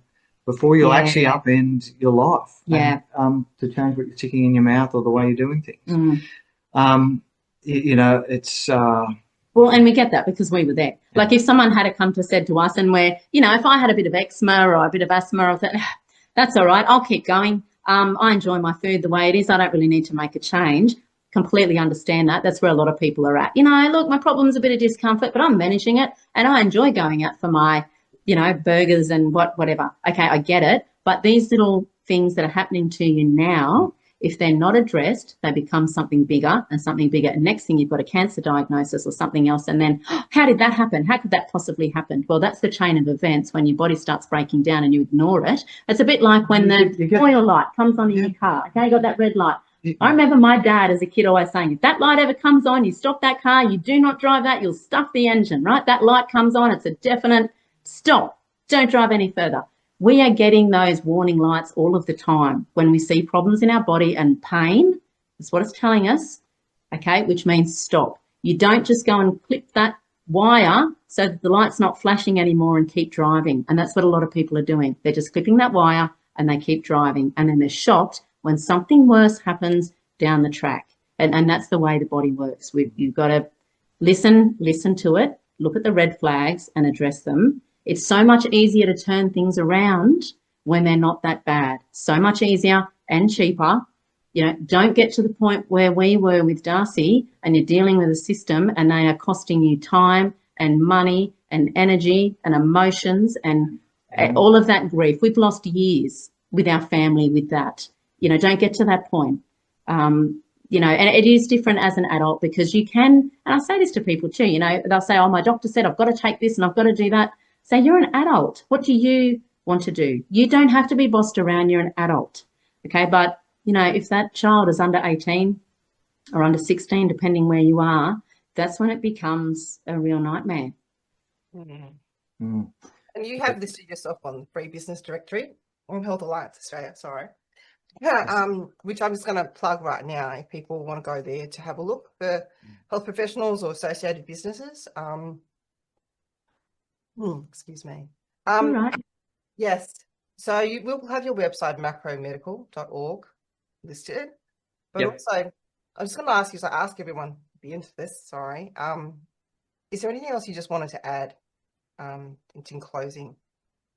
Speaker 4: before you'll actually upend your life.
Speaker 1: Yeah.
Speaker 4: And, to change what you're sticking in your mouth or the way you're doing things. You know, it's...
Speaker 1: Well, and we get that because we were there. Yeah. Like if someone had come to said to us, and we're, you know, if I had a bit of eczema or a bit of asthma, I thought, that's all right, I'll keep going. I enjoy my food the way it is. I don't really need to make a change. Completely understand that. That's where a lot of people are at. You know, look, my problem's a bit of discomfort, but I'm managing it and I enjoy going out for my, you know, burgers and whatever. Okay, I get it. But these little things that are happening to you now, if they're not addressed, they become something bigger and something bigger. And next thing, you've got a cancer diagnosis or something else. And then, how did that happen? How could that possibly happen? Well, that's the chain of events when your body starts breaking down and you ignore it. It's a bit like when the oil light comes on in your car. Okay, you got that red light. I remember my dad as a kid always saying, if that light ever comes on, you stop that car, you do not drive that, you'll stuff the engine, right? That light comes on, it's a definite stop. Don't drive any further. We are getting those warning lights all of the time when we see problems in our body and pain. That's what it's telling us, okay, which means stop. You don't just go and clip that wire so that the light's not flashing anymore and keep driving. And that's what a lot of people are doing. They're just clipping that wire and they keep driving. And then they're shocked when something worse happens down the track. And that's the way the body works. You've got to listen to it, look at the red flags and address them. It's so much easier to turn things around when they're not that bad. So much easier and cheaper. You know, don't get to the point where we were with Darcy and you're dealing with a system and they are costing you time and money and energy and emotions and all of that grief. We've lost years with our family with that. You know, don't get to that point. You know, and it is different as an adult because you can, and I say this to people too, you know, they'll say, oh, my doctor said I've got to take this and I've got to do that. Say, you're an adult. What do you want to do? You don't have to be bossed around. You're an adult. Okay. But, you know, if that child is under 18 or under 16, depending where you are, that's when it becomes a real nightmare.
Speaker 3: And you have listed yourself on the free business directory on Health Alliance Australia, sorry. Yeah, which I'm just going to plug right now if people want to go there to have a look for health professionals or associated businesses. Excuse me.
Speaker 1: Right.
Speaker 3: Yes. So you will have your website, macromedical.org, listed. But also, I'm just going to ask you, so I ask everyone at the end of this, sorry. Is there anything else you just wanted to add in closing?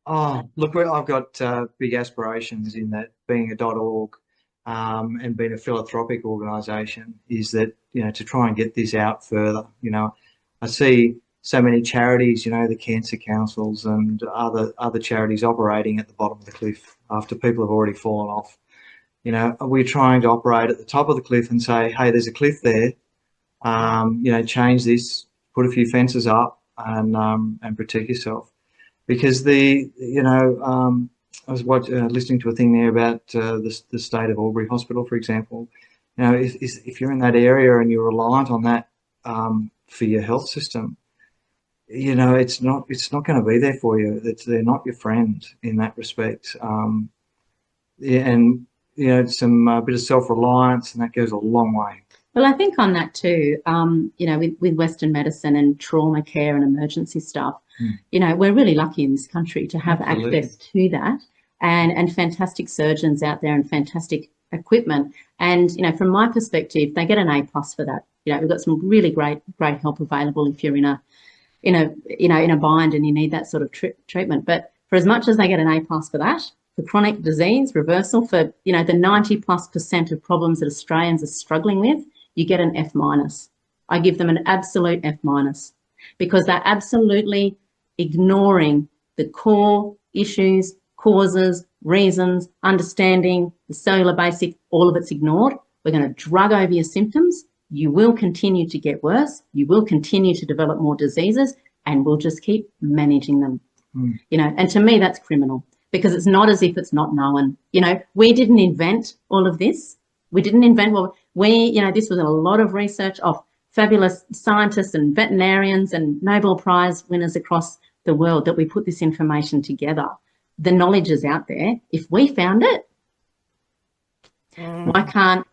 Speaker 4: Oh, look, I've got big aspirations in that being a .org and being a philanthropic organisation is that, you know, to try and get this out further. You know, I see so many charities, you know, the cancer councils and other charities operating at the bottom of the cliff after people have already fallen off. You know, we're trying to operate at the top of the cliff and say, hey, there's a cliff there. You know, change this, put a few fences up and protect yourself. Because I was listening to a thing there about the state of Albury Hospital, for example. You know, if you're in that area and you're reliant on that for your health system, you know, it's not going to be there for you. They're not your friend in that respect. And you know, some bit of self-reliance, and that goes a long way.
Speaker 1: Well, I think on that too, you know, with Western medicine and trauma care and emergency stuff, you know, we're really lucky in this country to have access to that and fantastic surgeons out there and fantastic equipment. And, you know, from my perspective, they get an A+ for that. You know, we've got some really great help available if you're in a bind and you need that sort of treatment. But for as much as they get an A+ for that, for chronic disease reversal, for, you know, the 90+% of problems that Australians are struggling with, you get an F minus. I give them an absolute F minus because they're absolutely ignoring the core issues, causes, reasons, understanding, the cellular basic, all of it's ignored. We're going to drug over your symptoms. You will continue to get worse. You will continue to develop more diseases, and we'll just keep managing them. You know, and to me, that's criminal because it's not as if it's not known. You know, we didn't invent all of this. We didn't invent this was a lot of research of fabulous scientists and veterinarians and Nobel Prize winners across the world that we put this information together. The knowledge is out there. If we found it, why can't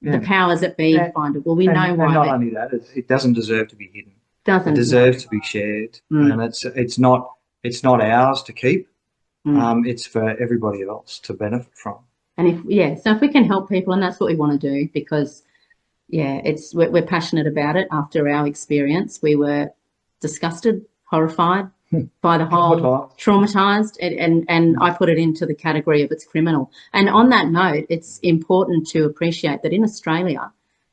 Speaker 1: the powers that be find it? Well, we know why.
Speaker 4: And not only that, it doesn't deserve to be hidden. It deserves to be shared, and it's not ours to keep. It's for everybody else to benefit from.
Speaker 1: And if we can help people, and that's what we want to do, because we're passionate about it. After our experience, we were disgusted, horrified by the whole, traumatized, and I put it into the category of it's criminal. And on that note, it's important to appreciate that in Australia,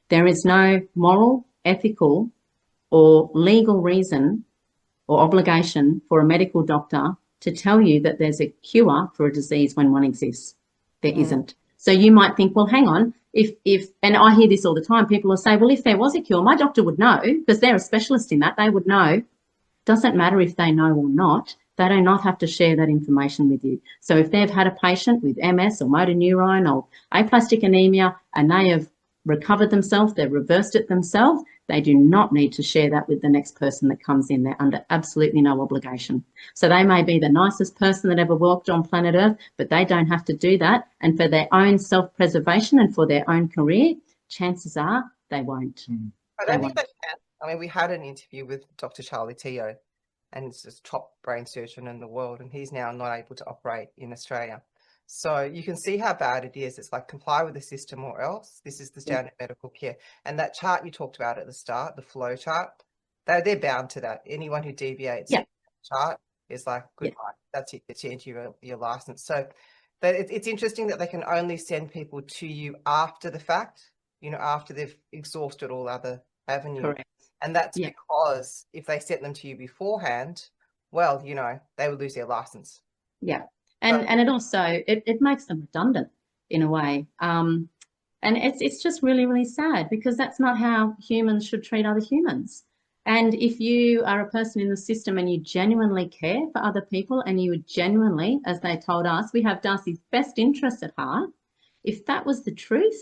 Speaker 1: there is no moral, ethical, or legal reason or obligation for a medical doctor to tell you that there's a cure for a disease when one exists. There isn't. So you might think, well, hang on, and I hear this all the time, people will say, well, if there was a cure, my doctor would know because they're a specialist in that, they would know. Doesn't matter if they know or not, they do not have to share that information with you. So if they've had a patient with MS or motor neurone or aplastic anemia and they have recovered themselves, they've reversed it themselves, they do not need to share that with the next person that comes in. They're under absolutely no obligation. So they may be the nicest person that ever walked on planet Earth, but they don't have to do that. And for their own self-preservation and for their own career, chances are they won't.
Speaker 3: I don't think they can. I mean, we had an interview with Dr. Charlie Teo, and he's the top brain surgeon in the world, and he's now not able to operate in Australia. So you can see how bad it is. It's like comply with the system or else. This is the standard medical care. And that chart you talked about at the start, the flow chart, they're bound to that. Anyone who deviates from the chart is like, goodbye. That's it. It's your license. So it's interesting that they can only send people to you after the fact, you know, after they've exhausted all other avenues.
Speaker 1: Correct.
Speaker 3: And that's because if they sent them to you beforehand, well, you know, they would lose their license.
Speaker 1: Yeah. And it also, it makes them redundant in a way. And it's just really, really sad because that's not how humans should treat other humans. And if you are a person in the system and you genuinely care for other people and you would genuinely, as they told us, we have Darcy's best interests at heart, if that was the truth,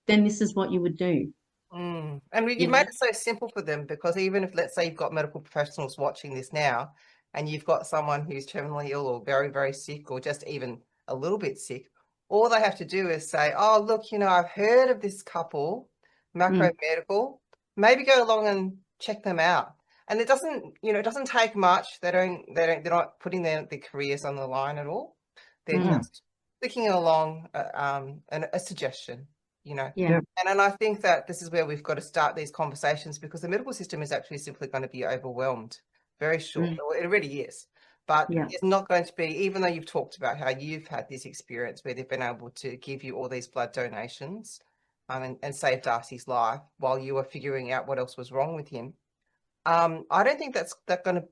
Speaker 1: then this is what you would do.
Speaker 3: And you made it so simple for them because even if, let's say, you've got medical professionals watching this now and you've got someone who's terminally ill or very, very sick or just even a little bit sick, all they have to do is say, oh, look, you know, I've heard of this couple, Macro Medical, maybe go along and check them out. And it doesn't, you know, it doesn't take much. They're not putting their careers on the line at all. They're just clicking along a suggestion. You know, and I think that this is where we've got to start these conversations because the medical system is actually simply going to be overwhelmed very short. It already is, but it's not going to be, even though you've talked about how you've had this experience where they've been able to give you all these blood donations and save Darcy's life while you were figuring out what else was wrong with him. I don't think that's going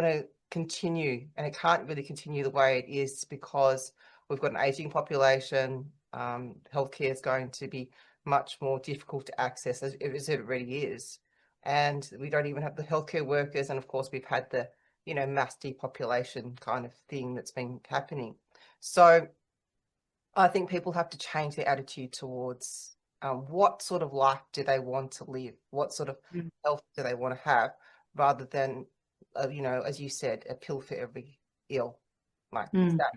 Speaker 3: to continue, and it can't really continue the way it is because we've got an aging population. Healthcare is going to be much more difficult to access as it already is, and we don't even have the healthcare workers, and of course we've had the, you know, mass depopulation kind of thing that's been happening. So I think people have to change their attitude towards what sort of life do they want to live, what sort of health do they want to have, rather than you know, as you said, a pill for every ill like that.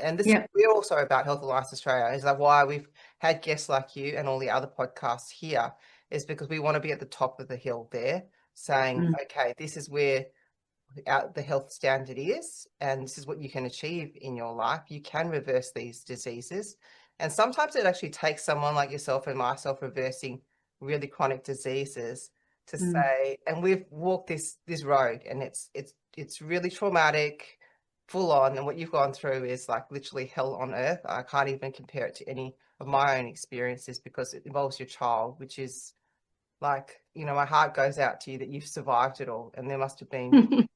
Speaker 3: And this we're also about Health Alliance Australia. Is that why we've had guests like you and all the other podcasts here? Is because we want to be at the top of the hill there, saying, okay, this is where the health standard is, and this is what you can achieve in your life. You can reverse these diseases, and sometimes it actually takes someone like yourself and myself reversing really chronic diseases to say. And we've walked this road, and it's really traumatic. Full on, and what you've gone through is like literally hell on earth. I can't even compare it to any of my own experiences because it involves your child, which is Like, you know, my heart goes out to you that you've survived it all, and there must have been.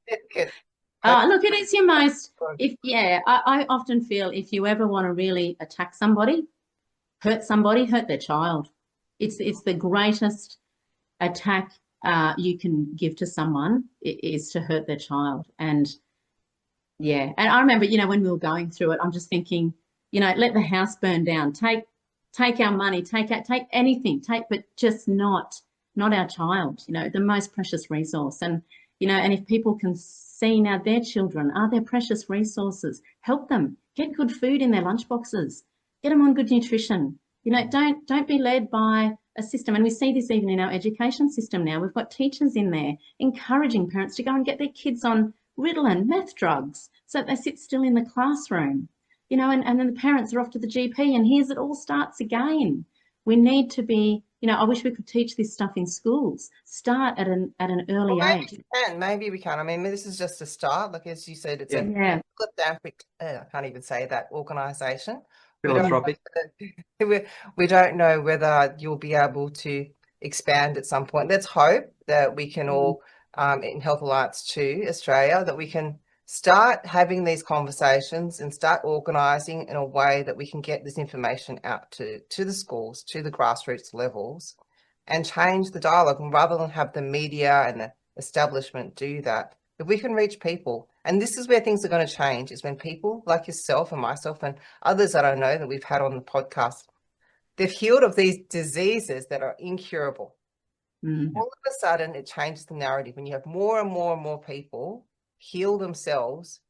Speaker 1: Look, it is your most, I often feel if you ever want to really attack somebody, hurt their child. It's the greatest attack you can give to someone is to hurt their child. And yeah, and I remember, you know, when we were going through it, I'm just thinking, you know, let the house burn down, take our money, take anything, but just not our child, you know, the most precious resource. And, you know, and if people can see now their children are their precious resources, help them, get good food in their lunch boxes, get them on good nutrition. You know, don't be led by a system. And we see this even in our education system now. We've got teachers in there encouraging parents to go and get their kids on Ritalin, meth drugs, so that they sit still in the classroom, you know, and then the parents are off to the GP, and here's it all starts again. We need to be, you know, I wish we could teach this stuff in schools, start at an early age.
Speaker 3: Maybe we can. I mean, this is just a start. Like, as you said, it's
Speaker 1: a
Speaker 3: I can't even say that, organisation.
Speaker 4: Philanthropic.
Speaker 3: We don't know whether you'll be able to expand at some point. Let's hope that we can all, in Health Alliance 2 Australia, that we can start having these conversations and start organising in a way that we can get this information out to the schools, to the grassroots levels, and change the dialogue. And rather than have the media and the establishment do that, if we can reach people, and this is where things are going to change, is when people like yourself and myself and others that I know that we've had on the podcast, they've healed of these diseases that are incurable. All of a sudden, it changes the narrative. When you have more and more and more people heal themselves,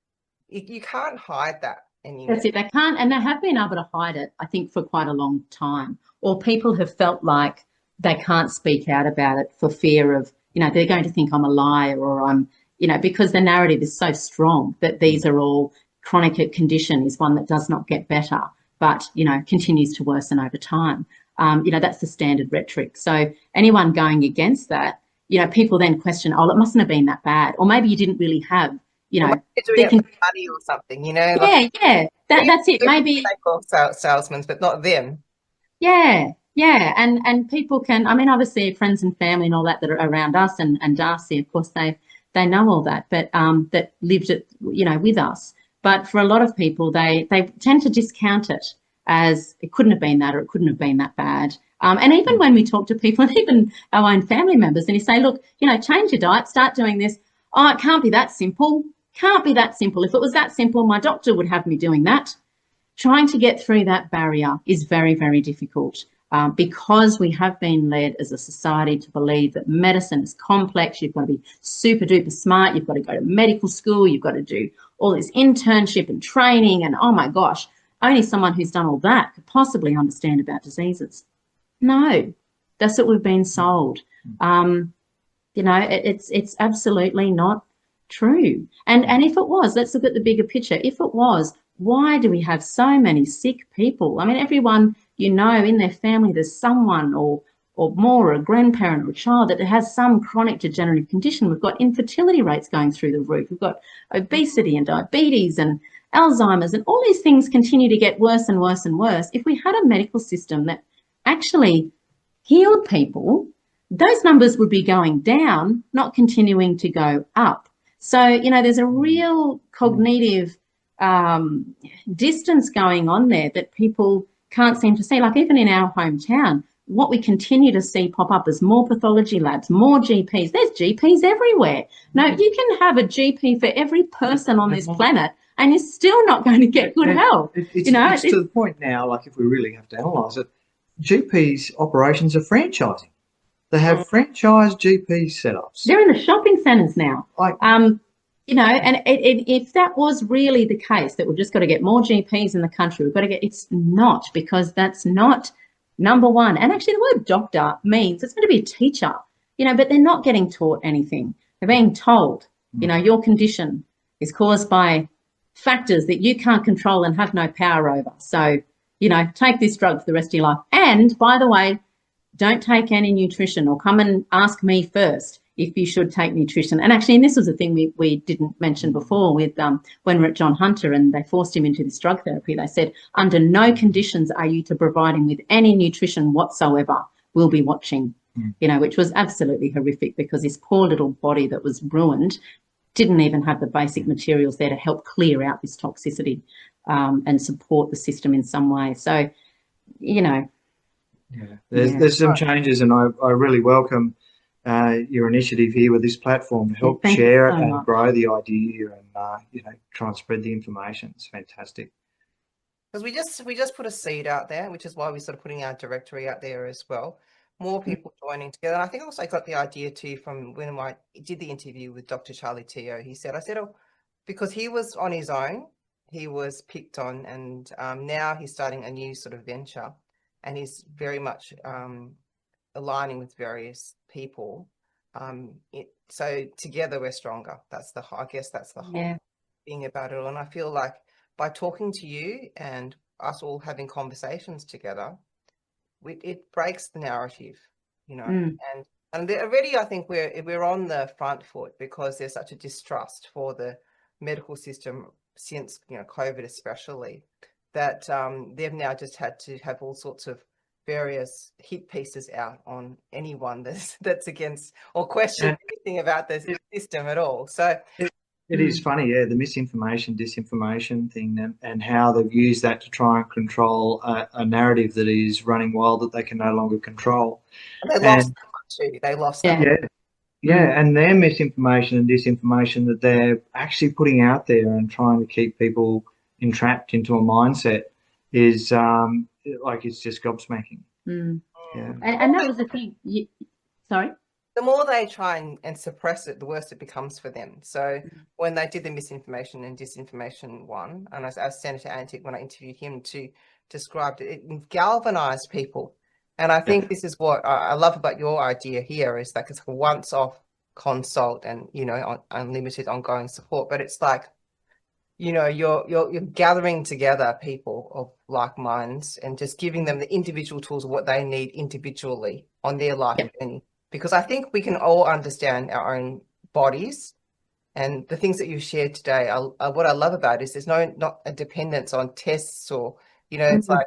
Speaker 3: you can't hide that anymore.
Speaker 1: That's it. They can't, and they have been able to hide it, I think, for quite a long time. Or people have felt like they can't speak out about it for fear of, you know, they're going to think I'm a liar, or I'm, you know, because the narrative is so strong that these are all chronic condition is one that does not get better, but, you know, continues to worsen over time. You know, that's the standard rhetoric. So anyone going against that, you know, people then question, oh, it mustn't have been that bad. Or maybe you didn't really have, you know.
Speaker 3: Doing it for money or something, you know. Like,
Speaker 1: that's it. Maybe
Speaker 3: salesmen, but not them.
Speaker 1: Yeah. And people can, I mean, obviously friends and family and all that are around us, and Darcy, of course, they know all that, but that lived it, you know, with us. But for a lot of people, they tend to discount it as it couldn't have been that, or it couldn't have been that bad. And even when we talk to people, and even our own family members, and you say, look, you know, change your diet, start doing this. Oh, it can't be that simple. Can't be that simple. If it was that simple, my doctor would have me doing that. Trying to get through that barrier is very, very difficult, because we have been led as a society to believe that medicine is complex. You've got to be super duper smart. You've got to go to medical school. You've got to do all this internship and training. And oh my gosh, only someone who's done all that could possibly understand about diseases. No, that's what we've been sold. You know, it's absolutely not true. And if it was, let's look at the bigger picture. If it was, why do we have so many sick people? I mean, everyone, you know, in their family, there's someone or more, a grandparent or a child that has some chronic degenerative condition. We've got infertility rates going through the roof. We've got obesity and diabetes and Alzheimer's, and all these things continue to get worse and worse and worse. If we had a medical system that actually healed people, those numbers would be going down, not continuing to go up. So, you know, there's a real cognitive distance going on there that people can't seem to see. Like even in our hometown, what we continue to see pop up is more pathology labs, more GPs. There's GPs everywhere. No, you can have a GP for every person on this planet, and you're still not going to get good health.
Speaker 4: It's to the point now, like if we really have to analyse it, GPs' operations are franchising. They have franchise GP setups.
Speaker 1: They're in the shopping centres now. You know, and if that was really the case, that we've just got to get more GPs in the country, we've got to get, it's not, because that's not number one. And actually the word doctor means it's going to be a teacher, you know, but they're not getting taught anything. They're being told, you know, your condition is caused by factors that you can't control and have no power over. So, you know, take this drug for the rest of your life. And by the way, don't take any nutrition, or come and ask me first if you should take nutrition. And actually, and this was a thing we didn't mention before with when we're at John Hunter and they forced him into this drug therapy, they said, under no conditions are you to provide him with any nutrition whatsoever. We'll be watching. you know, which was absolutely horrific because this poor little body that was ruined didn't even have the basic materials there to help clear out this toxicity and support the system in some way. So, you know.
Speaker 4: There's some changes, and I really welcome your initiative here with this platform to help share it and grow the idea and, you know, try and spread the information. It's fantastic.
Speaker 3: Because we just put a seed out there, which is why we're sort of putting our directory out there as well. More people joining together. And I think also I got the idea too from when I did the interview with Dr. Charlie Teo. I said, oh, because he was on his own, he was picked on, and now he's starting a new sort of venture, and he's very much aligning with various people. So together we're stronger. I guess that's the whole thing about it all. And I feel like by talking to you and us all having conversations together, it breaks the narrative, you know. And already I think we're on the front foot because there's such a distrust for the medical system since, you know, COVID especially, that they've now just had to have all sorts of various hit pieces out on anyone that's against or question anything about the system at all. So
Speaker 4: it is funny, the misinformation, disinformation thing, and how they've used that to try and control a narrative that is running wild that they can no longer control.
Speaker 3: And they lost that one too. They lost that.
Speaker 4: And their misinformation and disinformation that they're actually putting out there and trying to keep people entrapped into a mindset is like, it's just gobsmacking.
Speaker 1: And that was the thing. Sorry?
Speaker 3: The more they try and suppress it, the worse it becomes for them. So when they did the misinformation and disinformation one, and as Senator Antic, when I interviewed him, to describe it, it galvanized people. And I think this is what I love about your idea here, is like it's a once-off consult and, you know, unlimited ongoing support. But it's like, you know, you're gathering together people of like minds and just giving them the individual tools of what they need individually on their life journey. Because I think we can all understand our own bodies, and the things that you've shared today, what I love about it is there's not a dependence on tests or, you know, it's like,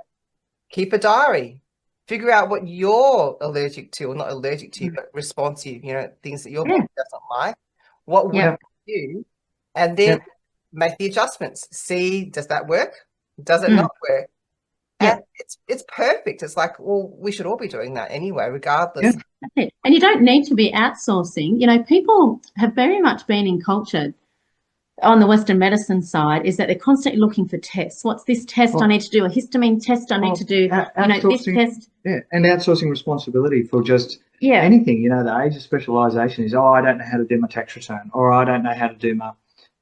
Speaker 3: keep a diary, figure out what you're allergic to, or not allergic to, but responsive, you know, things that your body doesn't like, what works for you, and then make the adjustments. See, does that work? Does it not work? And it's perfect. It's like, well, we should all be doing that anyway, regardless.
Speaker 1: That's it. And you don't need to be outsourcing. You know, people have very much been in culture on the Western medicine side, is that they're constantly looking for tests. What's this test I need to do? A histamine test I need to do, you know, this test.
Speaker 4: And outsourcing responsibility for just anything. You know, the age of specialisation is, I don't know how to do my tax return, or I don't know how to do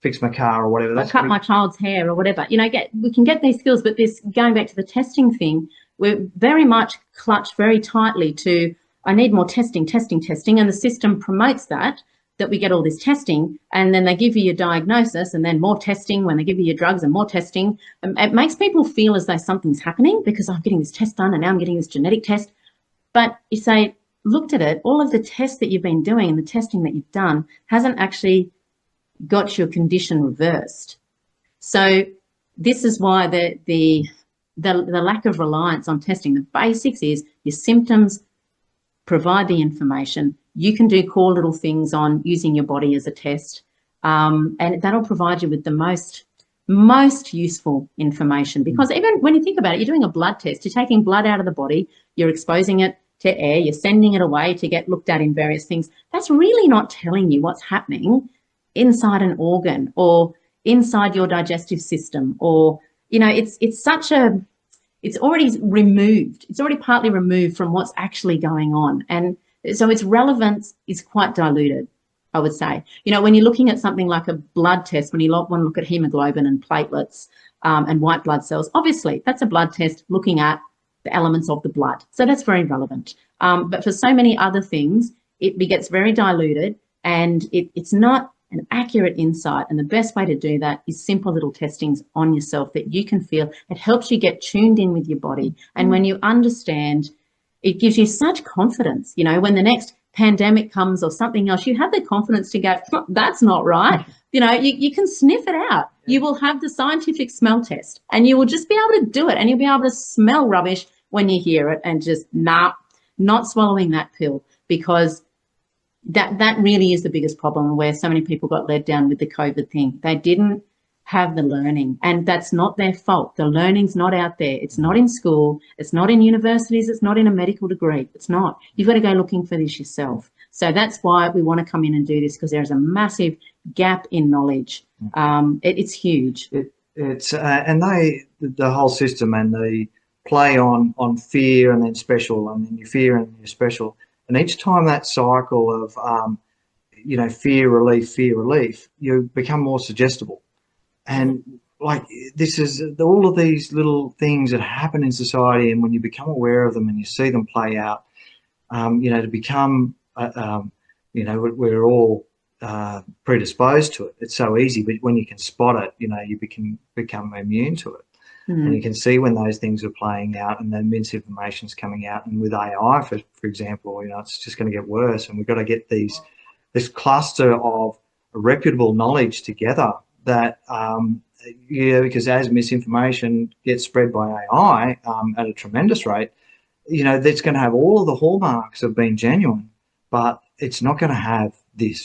Speaker 4: fix my car or whatever.
Speaker 1: That's cut my child's hair or whatever. You know, we can get these skills, but this, going back to the testing thing, we're very much clutched very tightly to, I need more testing, and the system promotes that we get all this testing, and then they give you your diagnosis and then more testing when they give you your drugs and more testing. It makes people feel as though something's happening because I'm getting this test done and now I'm getting this genetic test. But you say, looked at it, all of the tests that you've been doing and the testing that you've done hasn't actually got your condition reversed. So this is why the lack of reliance on testing. The basics is your symptoms, provide the information. You can do core little things on using your body as a test, and that'll provide you with the most useful information. Because even when you think about it, you're doing a blood test, you're taking blood out of the body, you're exposing it to air, you're sending it away to get looked at in various things. That's really not telling you what's happening inside an organ or inside your digestive system, or, you know, it's already removed. It's already partly removed from what's actually going on. And so its relevance is quite diluted, I would say. You know, when you're looking at something like a blood test, when you want to look at hemoglobin and platelets and white blood cells, obviously that's a blood test looking at the elements of the blood. So that's very relevant. But for so many other things, it gets very diluted, and it's not an accurate insight. And the best way to do that is simple little testings on yourself that you can feel. It helps you get tuned in with your body. And when you understand, it gives you such confidence. You know, when the next pandemic comes or something else, you have the confidence to go, that's not right. You know, you can sniff it out. You will have the scientific smell test, and you will just be able to do it, and you'll be able to smell rubbish when you hear it and just, not swallowing that pill. because that really is the biggest problem, where so many people got led down with the COVID thing. They didn't have the learning, and that's not their fault. The learning's not out there. It's not in school. It's not in universities. It's not in a medical degree. It's not. You've got to go looking for this yourself. So that's why we want to come in and do this, because there's a massive gap in knowledge. It's huge.
Speaker 4: It's and the whole system, and the play on fear and then special, and then your fear and your special, and each time that cycle of fear relief, you become more suggestible. And like, this is all of these little things that happen in society, and when you become aware of them and you see them play out, to become we're all predisposed to it. It's so easy, but when you can spot it, you become immune to it. And you can see when those things are playing out and then misinformation is coming out. And with AI, for example, it's just going to get worse. And we've got to get this cluster of reputable knowledge together that, because as misinformation gets spread by AI at a tremendous rate, that's going to have all of the hallmarks of being genuine, but it's not going to have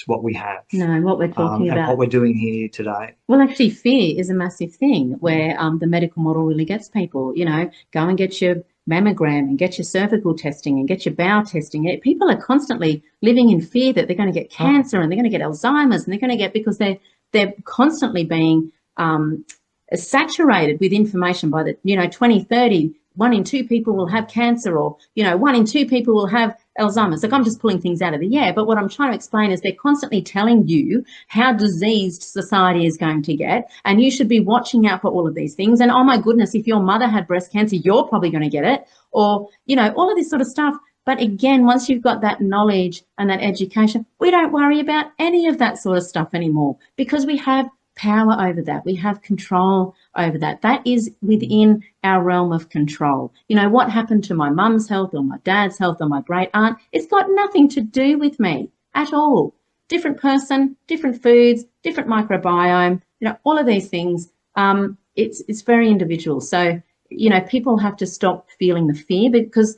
Speaker 4: what we have.
Speaker 1: No, what we're talking about.
Speaker 4: And what we're doing here today.
Speaker 1: Well, actually, fear is a massive thing where the medical model really gets people, go and get your mammogram and get your cervical testing and get your bowel testing. People are constantly living in fear that they're going to get cancer and they're going to get Alzheimer's, and they're going to get, because they're constantly being saturated with information by the, 2030, 1 in 2 people will have cancer, or, 1 in 2 people will have Alzheimer's. Like, I'm just pulling things out of the air, but what I'm trying to explain is they're constantly telling you how diseased society is going to get, and you should be watching out for all of these things. And oh my goodness, if your mother had breast cancer, you're probably going to get it, or, all of this sort of stuff. But again, once you've got that knowledge and that education, we don't worry about any of that sort of stuff anymore, because we have power over that. We have control over that. That is within our realm of control. What happened to my mum's health or my dad's health or my great aunt, it's got nothing to do with me at all. Different person, different foods, different microbiome, all of these things. It's very individual. So, people have to stop feeling the fear, because,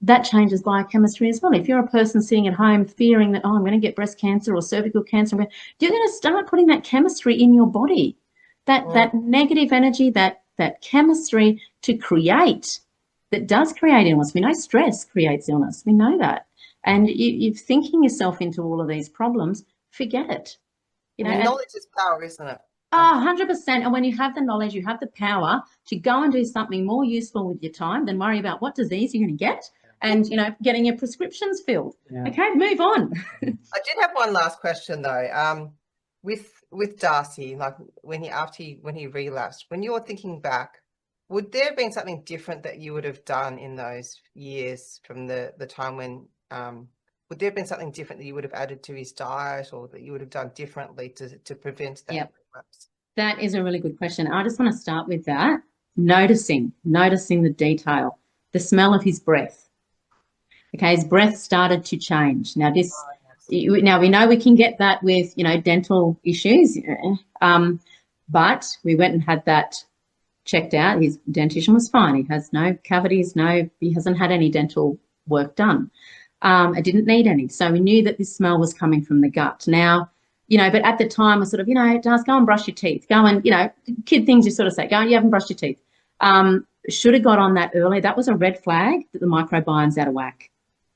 Speaker 1: that changes biochemistry as well. If you're a person sitting at home fearing that, I'm going to get breast cancer or cervical cancer, you're going to start putting that chemistry in your body, that negative energy, that chemistry to create, that does create illness. We know stress creates illness. We know that. And you're thinking yourself into all of these problems, forget it.
Speaker 3: Knowledge is power, isn't it?
Speaker 1: 100%. And when you have the knowledge, you have the power to go and do something more useful with your time than worry about what disease you're going to get. And, getting your prescriptions filled. Yeah. Okay, move on.
Speaker 3: I did have one last question though. With Darcy, like when he relapsed, when you're thinking back, would there have been something different that you would have done in those years from the time when, would there have been something different that you would have added to his diet, or that you would have done differently to prevent that relapse?
Speaker 1: That is a really good question. I just want to start with that. Noticing the detail, the smell of his breath. Okay, his breath started to change. Now now we know we can get that with, dental issues, but we went and had that checked out. His dentition was fine. He has no cavities, he hasn't had any dental work done. It didn't need any. So we knew that this smell was coming from the gut. Now, but at the time I sort of, just go and brush your teeth. Go and, kid things you sort of say, go and you haven't brushed your teeth. Should have got on that early. That was a red flag that the microbiome's out of whack.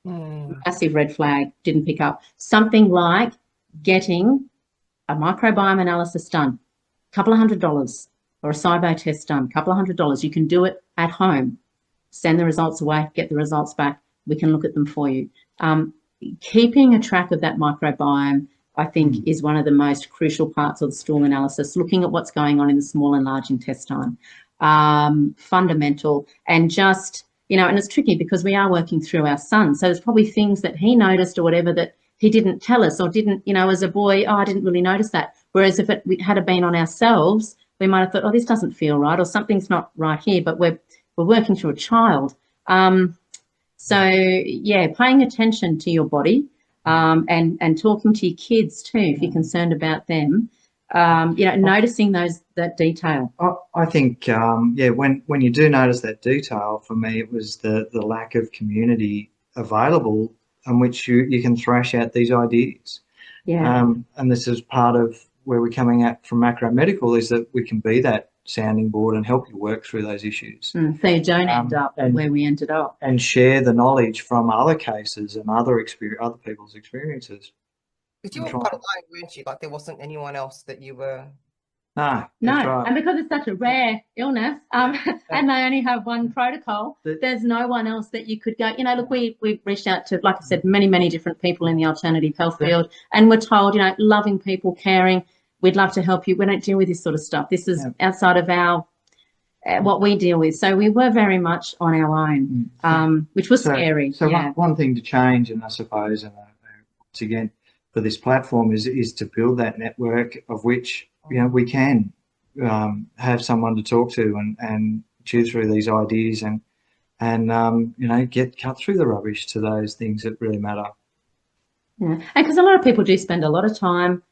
Speaker 1: Massive red flag, didn't pick up. Something like getting a microbiome analysis done, $200, or a SIBO test done, $200. You can do it at home. Send the results away, get the results back. We can look at them for you. Keeping a track of that microbiome, I think, is one of the most crucial parts of the stool analysis, looking at what's going on in the small and large intestine. Fundamental, and just, and it's tricky because we are working through our son. So there's probably things that he noticed or whatever that he didn't tell us, or didn't, as a boy, I didn't really notice that. Whereas if it had been on ourselves, we might have thought, this doesn't feel right, or something's not right here, but we're working through a child. So yeah, paying attention to your body, and talking to your kids too, if you're concerned about them. Noticing that detail.
Speaker 4: I think, when you do notice that detail, for me, it was the lack of community available in which you can thrash out these ideas.
Speaker 1: Yeah.
Speaker 4: And this is part of where we're coming at from macro medical, is that we can be that sounding board and help you work through those issues.
Speaker 1: So you don't end up where we ended up.
Speaker 4: And share the knowledge from other cases and other people's experiences.
Speaker 3: Because you were quite alone, weren't you? Like there wasn't anyone else that you were.
Speaker 1: No,
Speaker 4: right.
Speaker 1: and because it's such a rare illness, and they only have one protocol, there's no one else that you could go. You know, look, we've reached out to, like I said, many different people in the alternative health field, and we're told, you know, loving people, caring, we'd love to help you. We don't deal with this sort of stuff. This is outside of our what we deal with. So we were very much on our own, which was scary.
Speaker 4: So one thing to change, and I suppose, and once again, for this platform is to build that network of which, you know, we can have someone to talk to and chew through these ideas and you know, cut through the rubbish to those things that really matter.
Speaker 1: Yeah, and because a lot of people do spend a lot of time,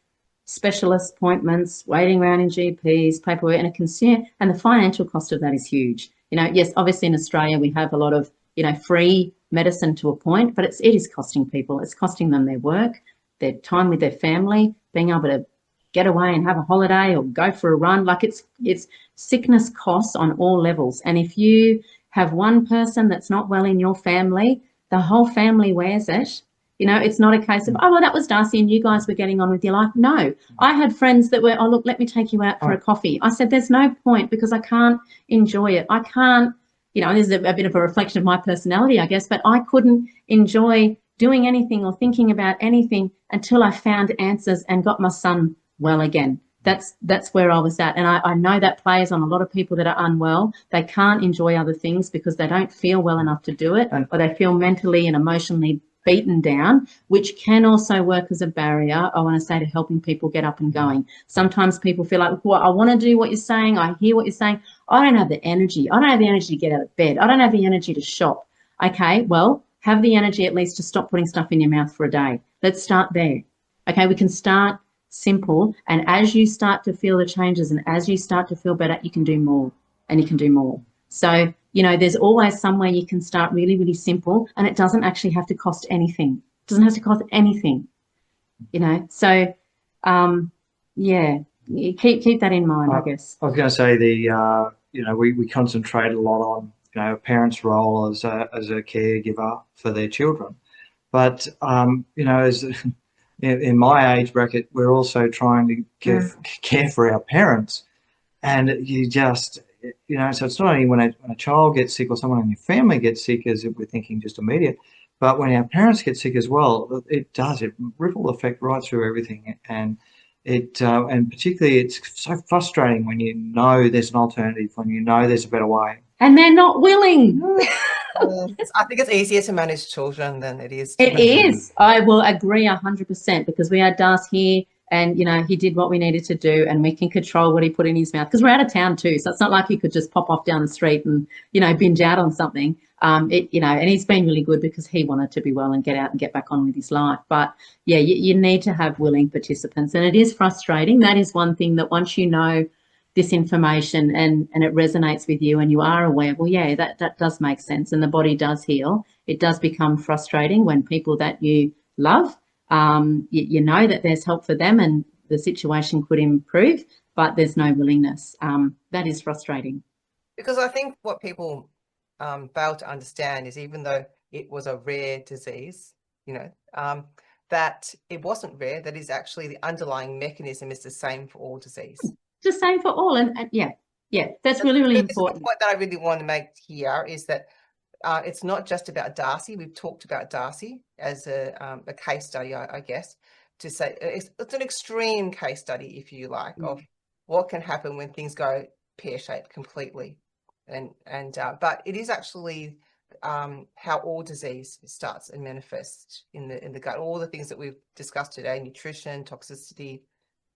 Speaker 1: specialist appointments, waiting around in GPs, paperwork, and the financial cost of that is huge. You know, yes, obviously in Australia we have a lot of, you know, free medicine to a point, but it is costing people. It's costing them their work, their time with their family, being able to get away and have a holiday or go for a run. Like it's sickness costs on all levels. And if you have one person that's not well in your family, the whole family wears it. You know, it's not a case of, oh, well, that was Darcy and you guys were getting on with your life. No, I had friends that were, oh, look, let me take you out for a coffee. I said, there's no point because I can't enjoy it. I can't, you know, this is a bit of a reflection of my personality, I guess, but I couldn't enjoy doing anything or thinking about anything until I found answers and got my son well again. That's where I was at. And I know that plays on a lot of people that are unwell. They can't enjoy other things because they don't feel well enough to do it, or they feel mentally and emotionally beaten down, which can also work as a barrier, I want to say, to helping people get up and going. Sometimes people feel like, well, I want to do what you're saying. I hear what you're saying. I don't have the energy. I don't have the energy to get out of bed. I don't have the energy to shop. Okay, well, have the energy at least to stop putting stuff in your mouth for a day. Let's start there. Okay, we can start simple. And as you start to feel the changes and as you start to feel better, you can do more and you can do more. So, you know, there's always somewhere you can start really, really simple, and it doesn't actually have to cost anything. It doesn't have to cost anything, you know. So, yeah, you keep that in mind, I guess.
Speaker 4: I was going to say you know, we concentrate a lot on, you know, a parent's role as a caregiver for their children, but you know, as in my age bracket, we're also trying to care for our parents, and you just, you know, so it's not only when a child gets sick or someone in your family gets sick, as if we're thinking just immediate, but when our parents get sick as well, it ripple effect right through everything. And and particularly it's so frustrating when you know there's an alternative, when you know there's a better way.
Speaker 1: And they're not willing.
Speaker 3: I think it's easier to manage children than it is.
Speaker 1: It is. I will agree 100% because we had Das here and, you know, he did what we needed to do and we can control what he put in his mouth because we're out of town too. So it's not like he could just pop off down the street and, you know, binge out on something. You know, and he's been really good because he wanted to be well and get out and get back on with his life. But yeah, you need to have willing participants, and it is frustrating. That is one thing that once you know this information and it resonates with you and you are aware, well, yeah, that does make sense and the body does heal. It does become frustrating when people that you love, you know that there's help for them and the situation could improve, but there's no willingness. That is frustrating.
Speaker 3: Because I think what people fail to understand is even though it was a rare disease, you know, that it wasn't rare, that is actually the underlying mechanism is the same for all disease.
Speaker 1: The same for all, and yeah, that's really important.
Speaker 3: The point that I really want to make here is that it's not just about Darcy. We've talked about Darcy as a case study, I guess, to say it's an extreme case study, if you like, of what can happen when things go pear-shaped completely, but it is actually how all disease starts and manifests in the gut. All the things that we've discussed today: nutrition, toxicity.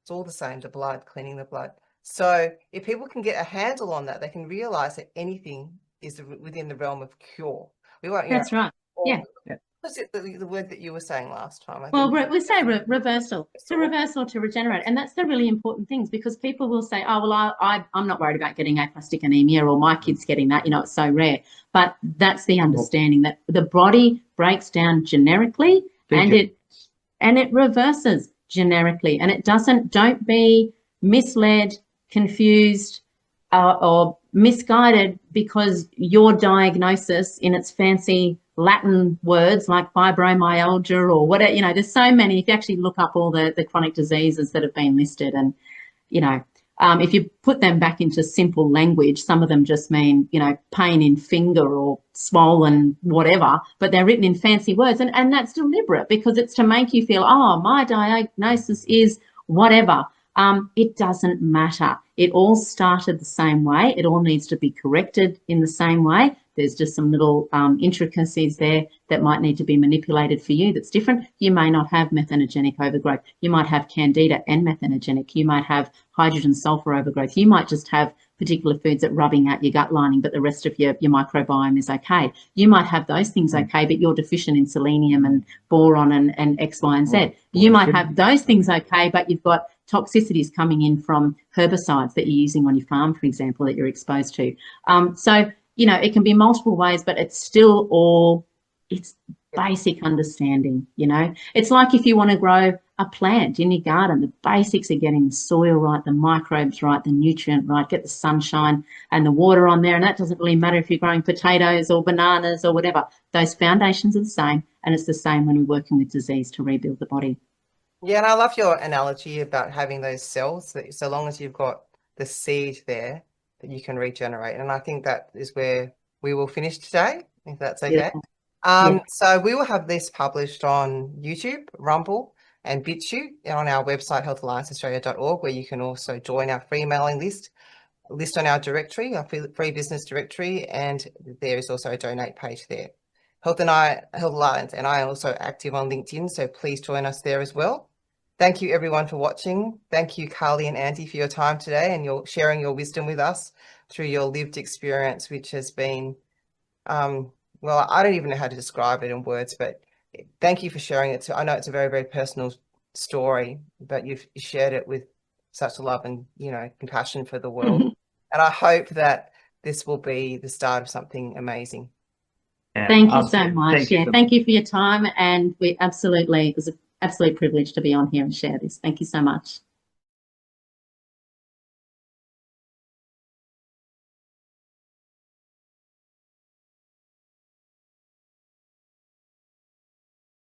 Speaker 3: It's all the same, the blood, cleaning the blood. So if people can get a handle on that, they can realize that anything is within the realm of cure. We won't,
Speaker 1: That's right. Yeah.
Speaker 3: Was it the word that you were saying last time? I
Speaker 1: Well,
Speaker 3: think
Speaker 1: we say reversal. To reverse or to regenerate. And that's the really important things, because people will say, oh, well, I'm not worried about getting aplastic anemia, or my kid's getting that, you know, it's so rare. But that's the understanding that the body breaks down generically and it reverses generically. And it doesn't, don't be misled, confused, or misguided because your diagnosis in its fancy Latin words like fibromyalgia or whatever, you know, there's so many. If you actually look up all the chronic diseases that have been listed, and, you know, if you put them back into simple language, some of them just mean, you know, pain in finger or swollen whatever, but they're written in fancy words. And that's deliberate because it's to make you feel, oh, my diagnosis is whatever. It doesn't matter. It all started the same way. It all needs to be corrected in the same way. There's just some little intricacies there that might need to be manipulated for you that's different. You may not have methanogenic overgrowth. You might have candida and methanogenic. You might have hydrogen sulfur overgrowth. You might just have particular foods that are rubbing out your gut lining, but the rest of your microbiome is okay. You might have those things okay, but you're deficient in selenium and boron and X, Y, and Z. You might have those things okay, but you've got toxicities coming in from herbicides that you're using on your farm, for example, that you're exposed to. So, you know, it can be multiple ways, but it's still all, it's basic understanding, you know. It's like if you want to grow a plant in your garden, the basics are getting the soil right, the microbes right, the nutrient right, get the sunshine and the water on there. And that doesn't really matter if you're growing potatoes or bananas or whatever. Those foundations are the same, and it's the same when we're working with disease to rebuild the body.
Speaker 3: Yeah, and I love your analogy about having those cells, that so long as you've got the seed there, that you can regenerate. And I think that is where we will finish today, if that's okay. So we will have this published on YouTube, Rumble, and BitChute, and on our website, healthallianceaustralia.org, where you can also join our free mailing list on our directory, our free business directory, and there is also a donate page there. Health Alliance and I are also active on LinkedIn, so please join us there as well. Thank you everyone for watching. Thank you, Karli and Andy, for your time today and your sharing your wisdom with us through your lived experience, which has been, well, I don't even know how to describe it in words, but thank you for sharing it. I know it's a very, very personal story, but you've shared it with such love and, you know, compassion for the world. And I hope that this will be the start of something amazing.
Speaker 1: Thank you so much. Thank you for your time. And it was an absolute privilege to be on here and share this. Thank you so much.